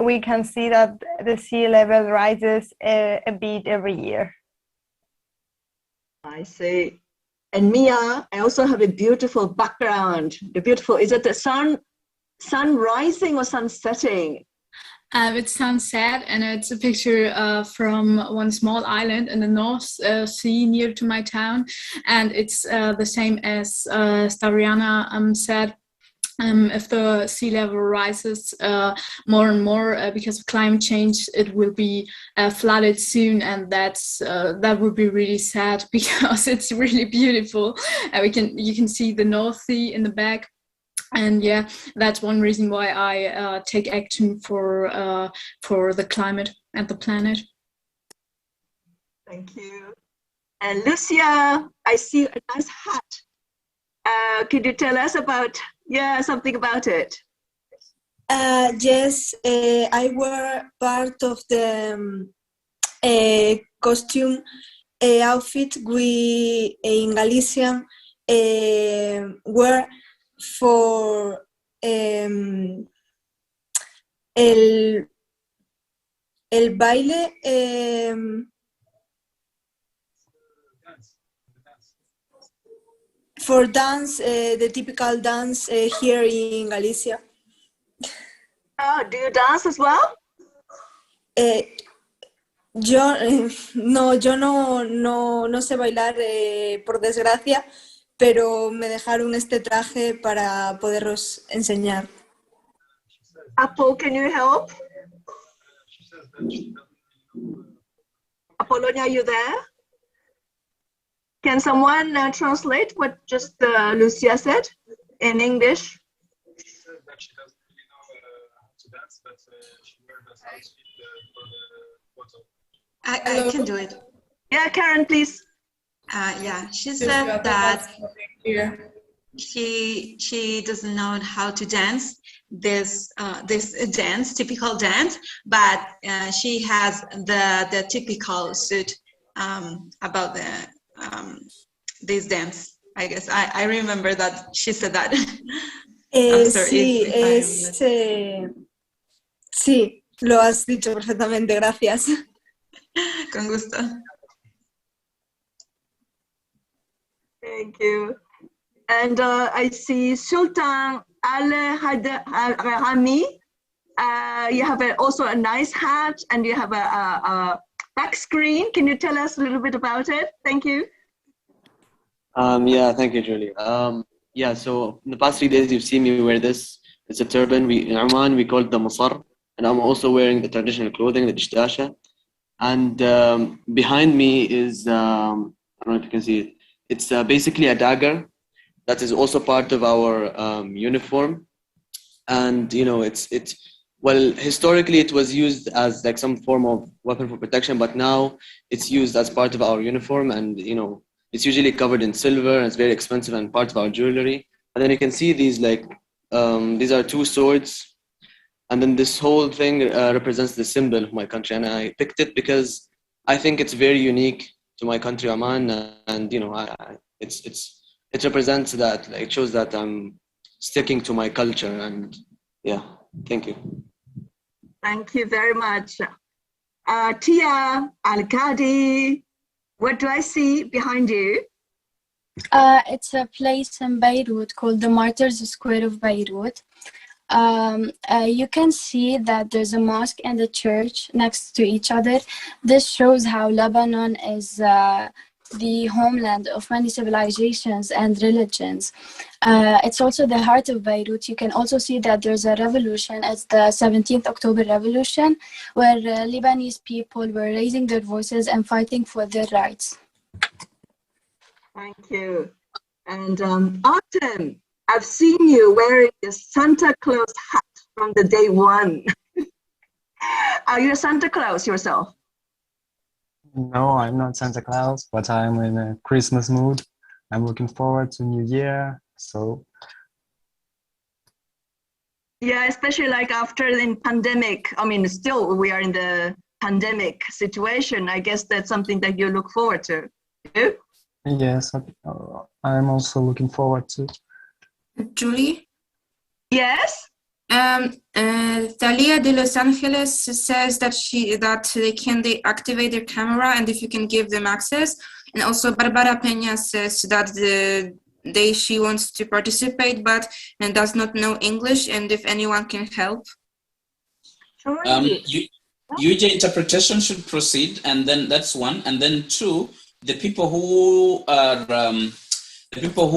we can see that the sea level rises a bit every year. I see. And Mia, I also have a beautiful background. Is it the sun rising or sun setting? It's sunset, and it's a picture from one small island in the North Sea near to my town, and it's the same as Stariana said. If the sea level rises more and more because of climate change, it will be flooded soon, and that would be really sad, because it's really beautiful. You can see the North Sea in the back. And yeah, that's one reason why I take action for the climate and the planet. Thank you. And Lucia, I see a nice hat. Could you tell us about, something about it? Yes, I were part of the costume outfit we in Galicia wear for el baile. For dance, the typical dance here in Galicia. Oh, do you dance as well? Yo no sé bailar, por desgracia, pero me dejaron este traje para poderos enseñar. Apple, can you help? Apollonia, are you there? Can someone translate what just Lucia said in English? She said that she doesn't really know how to dance, but she wears this outfit for the photo. I can do it. Yeah, Karen, please. Yeah, she said that she doesn't know how to dance this dance, typical dance, but she has the typical suit about the this dance. I guess I remember that she said that. I'm sorry, Sí, lo has dicho perfectamente, gracias. Con gusto. Thank you. And I see Sultan Al-Rami. You have also a nice hat and you have a back screen. Can you tell us a little bit about it? Thank you. Yeah, thank you, Julie. Yeah, so in the past 3 days, you've seen me wear this. It's a turban. In Oman, we call it the masar. And I'm also wearing the traditional clothing, the dishdasha. And behind me is, I don't know if you can see it. It's basically a dagger that is also part of our uniform. And, you know, well, historically it was used as like some form of weapon for protection, but now it's used as part of our uniform. And, you know, it's usually covered in silver and it's very expensive and part of our jewelry. And then you can see these like, these are 2 swords. And then this whole thing represents the symbol of my country. And I picked it because I think it's very unique to my country, Oman. And, you know, it represents that, like, it shows that I'm sticking to my culture. And yeah, thank you. Thank you very much. Tia Al-Qadi, what do I see behind you? It's a place in Beirut called the Martyrs Square of Beirut. You can see that there's a mosque and a church next to each other. This shows how Lebanon is the homeland of many civilizations and religions. It's also the heart of Beirut. You can also see that there's a revolution. It's the 17th October Revolution, where Lebanese people were raising their voices and fighting for their rights. Thank you. And Autumn, I've seen you wearing a Santa Claus hat from the day one. Are you a Santa Claus yourself? No, I'm not Santa Claus, but I'm in a Christmas mood. I'm looking forward to New Year, so. Yeah, especially like after the pandemic. I mean, still we are in the pandemic situation. I guess that's something that you look forward to. You? Yes, I'm also looking forward to. Julie? Yes? Thalia de Los Angeles says that they can deactivate their camera and if you can give them access. And also Barbara Peña says that she wants to participate but does not know English and if anyone can help. UJ interpretation should proceed, and then that's one, and then 2, the people who are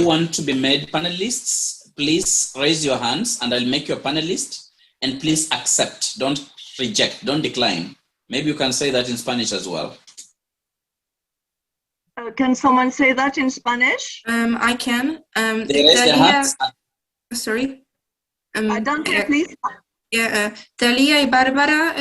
want to be made panelists, please raise your hands and I'll make you a panelist, and please accept, don't reject, don't decline. Maybe you can say that in Spanish as well. Can someone say that in Spanish? I can. They raise their hands. Sorry. Dante, please. Thalia y Bárbara,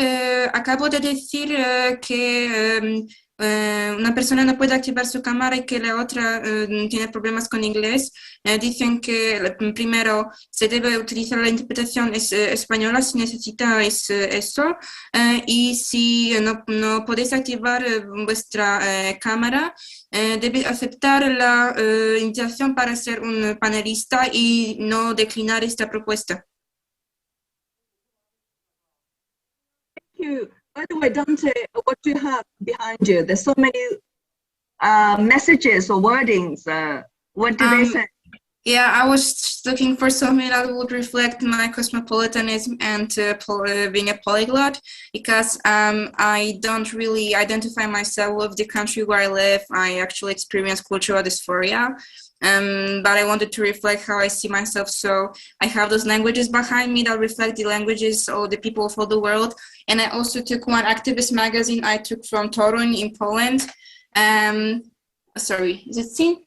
acabo de decir que una persona no puede activar su cámara y que la otra tiene problemas con inglés, dicen que primero se debe utilizar la interpretación española si necesitáis eso, y si no podéis activar vuestra cámara, debéis aceptar la invitación para ser un panelista y no declinar esta propuesta. Thank you. By the way, Dante, what do you have behind you? There's so many messages or wordings. What do they say? Yeah, I was looking for something that would reflect my cosmopolitanism and being a polyglot, because I don't really identify myself with the country where I live. I actually experience cultural dysphoria, but I wanted to reflect how I see myself. So I have those languages behind me that reflect the languages of the people of all the world. And I also took one activist magazine I took from Toruń in Poland. Sorry, is it seen?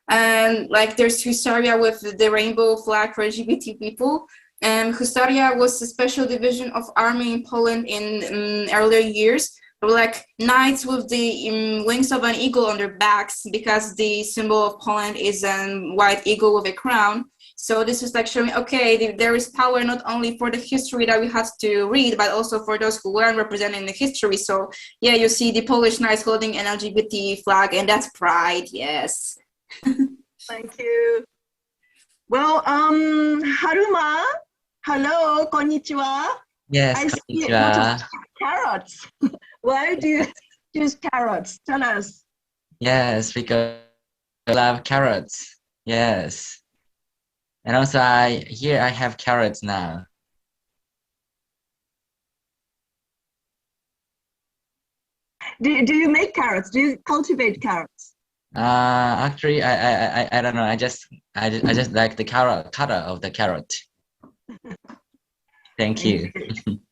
Like there's Husaria with the rainbow flag for LGBT people. Husaria was a special division of army in Poland in earlier years. They were like knights with the wings of an eagle on their backs, because the symbol of Poland is a white eagle with a crown. So this is like showing, okay, there is power not only for the history that we have to read, but also for those who weren't representing the history. So yeah, you see the Polish knights holding an LGBT flag, and that's pride, yes. Thank you. Well, Haruma, hello, konnichiwa. Yes, I see a lot of carrots. Why do you choose carrots? Tell us. Yes, because I love carrots. Yes. And also here I have carrots now. Do you make carrots? Do you cultivate carrots? Actually, I don't know. I just like the cutter of the carrot. Thank you.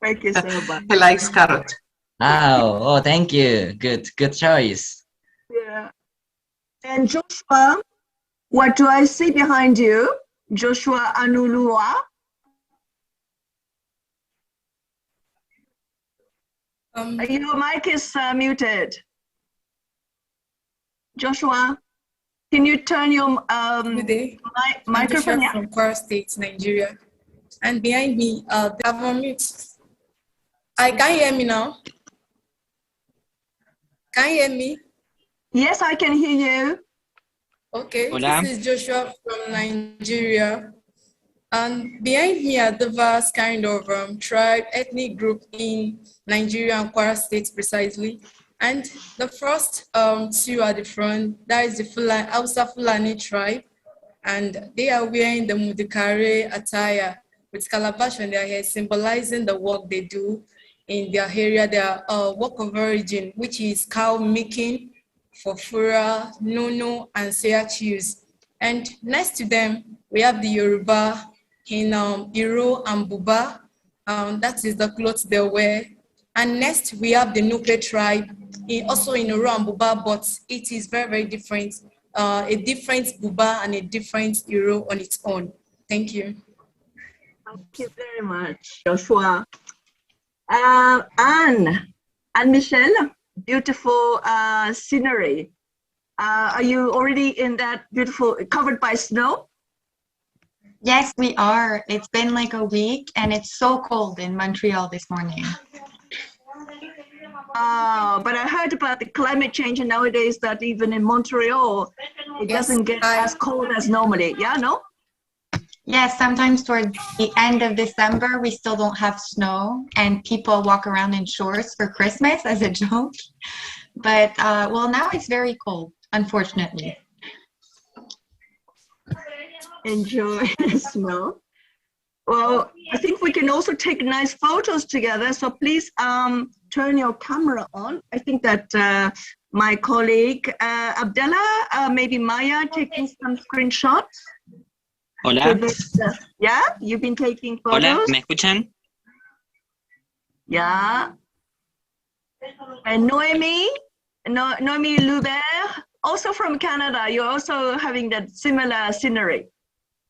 Thank you so much. He likes carrot. Oh, thank you. Good choice. Yeah. And Joshua, what do I see behind you? Joshua Anulua. Your mic is muted. Joshua, can you turn your microphone? I'm from Kwara State, Nigeria. And behind me, they have on mute. Can you hear me now? Can you hear me? Yes, I can hear you. Okay, Hola. This is Joshua from Nigeria. And behind me are diverse kind of tribe, ethnic group in Nigeria and Kwara State precisely. And the first two at the front, that is the Hausa Fulani tribe. And they are wearing the Mudikare attire with calabash on their head, symbolizing the work they do in their area, their work of origin, which is cow milking, Fofura, Nono, and Soya cheese. And next to them, we have the Yoruba in Iro and Buba. That is the clothes they wear. And next, we have the Nupe tribe, also in Iro and Buba, but it is very, very different. A different Buba and a different Iro on its own. Thank you. Thank you very much, Joshua. Anne Michelle, beautiful scenery. Are you already in that beautiful, covered by snow? Yes, we are. It's been like a week and it's so cold in Montreal this morning. But I heard about the climate change and nowadays that even in Montreal, it doesn't get as cold as normally. Yeah, no? Yes, sometimes towards the end of December, we still don't have snow and people walk around in shorts for Christmas as a joke. But, well, now it's very cold, unfortunately. Enjoy the snow. Well, I think we can also take nice photos together. So please turn your camera on. I think that my colleague Abdallah, maybe Maya, taking some screenshots. Hola. Yeah, you've been taking photos. Hola, ¿me escuchan? Yeah. And Noemi Lubert, also from Canada. You're also having that similar scenery.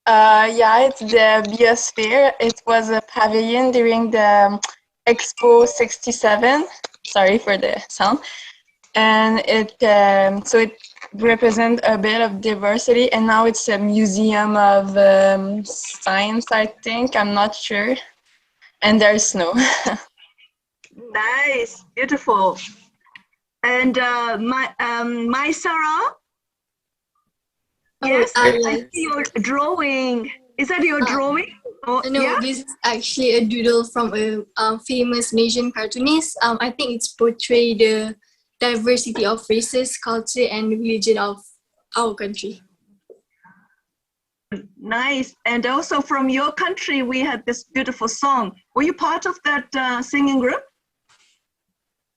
Yeah, it's the Biosphere. It was a pavilion during the Expo 67. Sorry for the sound. and it so it represents a bit of diversity. And now it's a museum of science, I think. I'm not sure. And there's snow. Nice, beautiful. And my Sarah. Yes, I see your drawing. Is that your drawing? Oh, No, yeah? this is actually a doodle from a famous Asian cartoonist. I think it's portrayed the diversity of races, culture, and religion of our country. Nice. And also from your country, we had this beautiful song. Were you part of that singing group?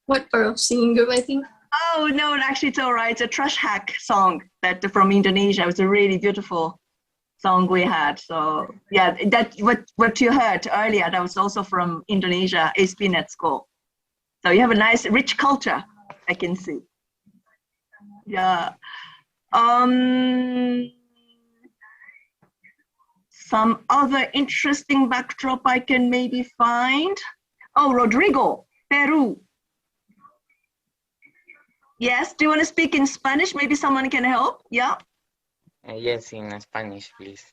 What part of singing group, I think? Oh, no, actually, it's all right. It's a trash hack song that from Indonesia. It was a really beautiful song we had. So yeah, that what you heard earlier, that was also from Indonesia, ASP.NET School. So you have a nice, rich culture, I can see. Yeah. Some other interesting backdrop I can maybe find. Oh, Rodrigo, Peru. Yes, do you want to speak in Spanish? Maybe someone can help, yeah? Yes, in Spanish, please.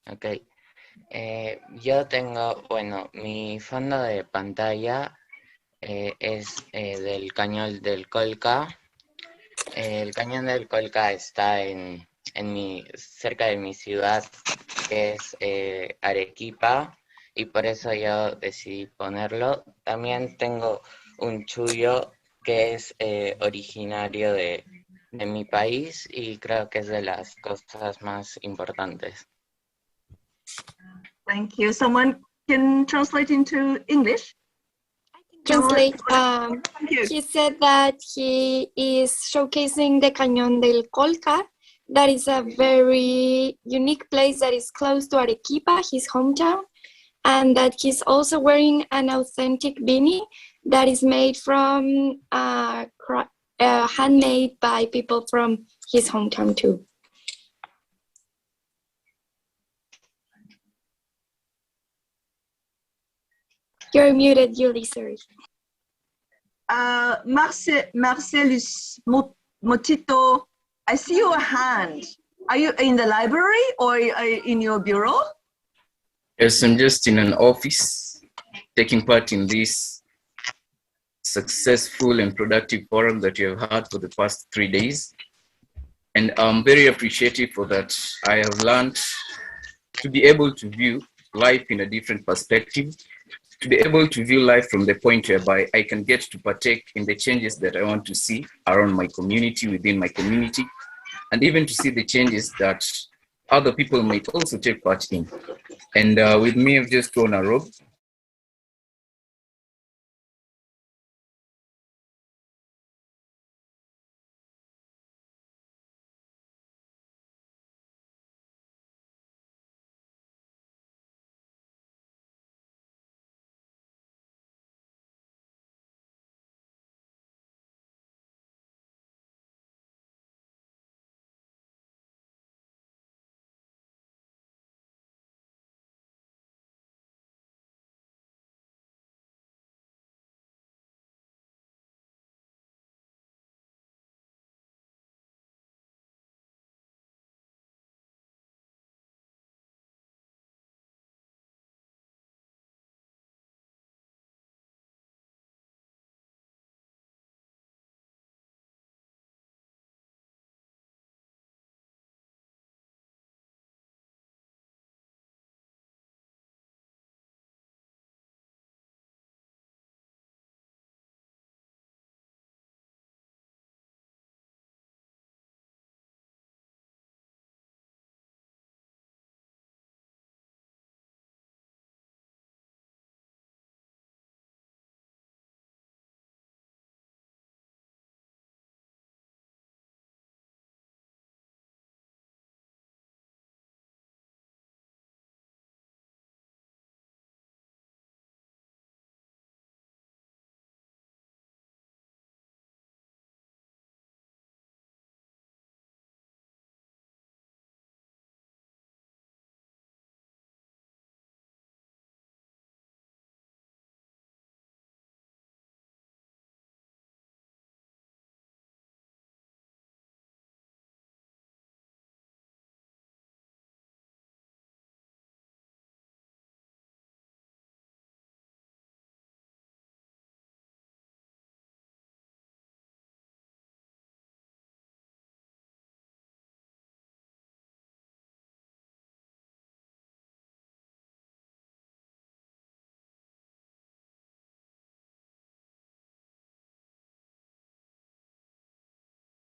Ok. Yo tengo, bueno, mi fondo de pantalla es del cañón del Colca. El cañón del Colca está cerca de mi ciudad, que es Arequipa, y por eso yo decidí ponerlo. También tengo un chullo que es originario de mi país y creo que es de las cosas más importantes. Thank you. Someone can translate into English? Translate. He said that he is showcasing the Cañón del Colca. That is a very unique place that is close to Arequipa, his hometown, and that he's also wearing an authentic beanie that is made from handmade by people from his hometown too. You're muted, Julie, sorry. Marcelus Motito, I see your hand. Are you in the library or in your bureau? Yes, I'm just in an office taking part in this successful and productive forum that you have had for the past 3 days. And I'm very appreciative for that. I have learned to be able to view life in a different perspective, to be able to view life from the point whereby I can get to partake in the changes that I want to see around my community, within my community, and even to see the changes that other people might also take part in. And with me, I've just thrown a robe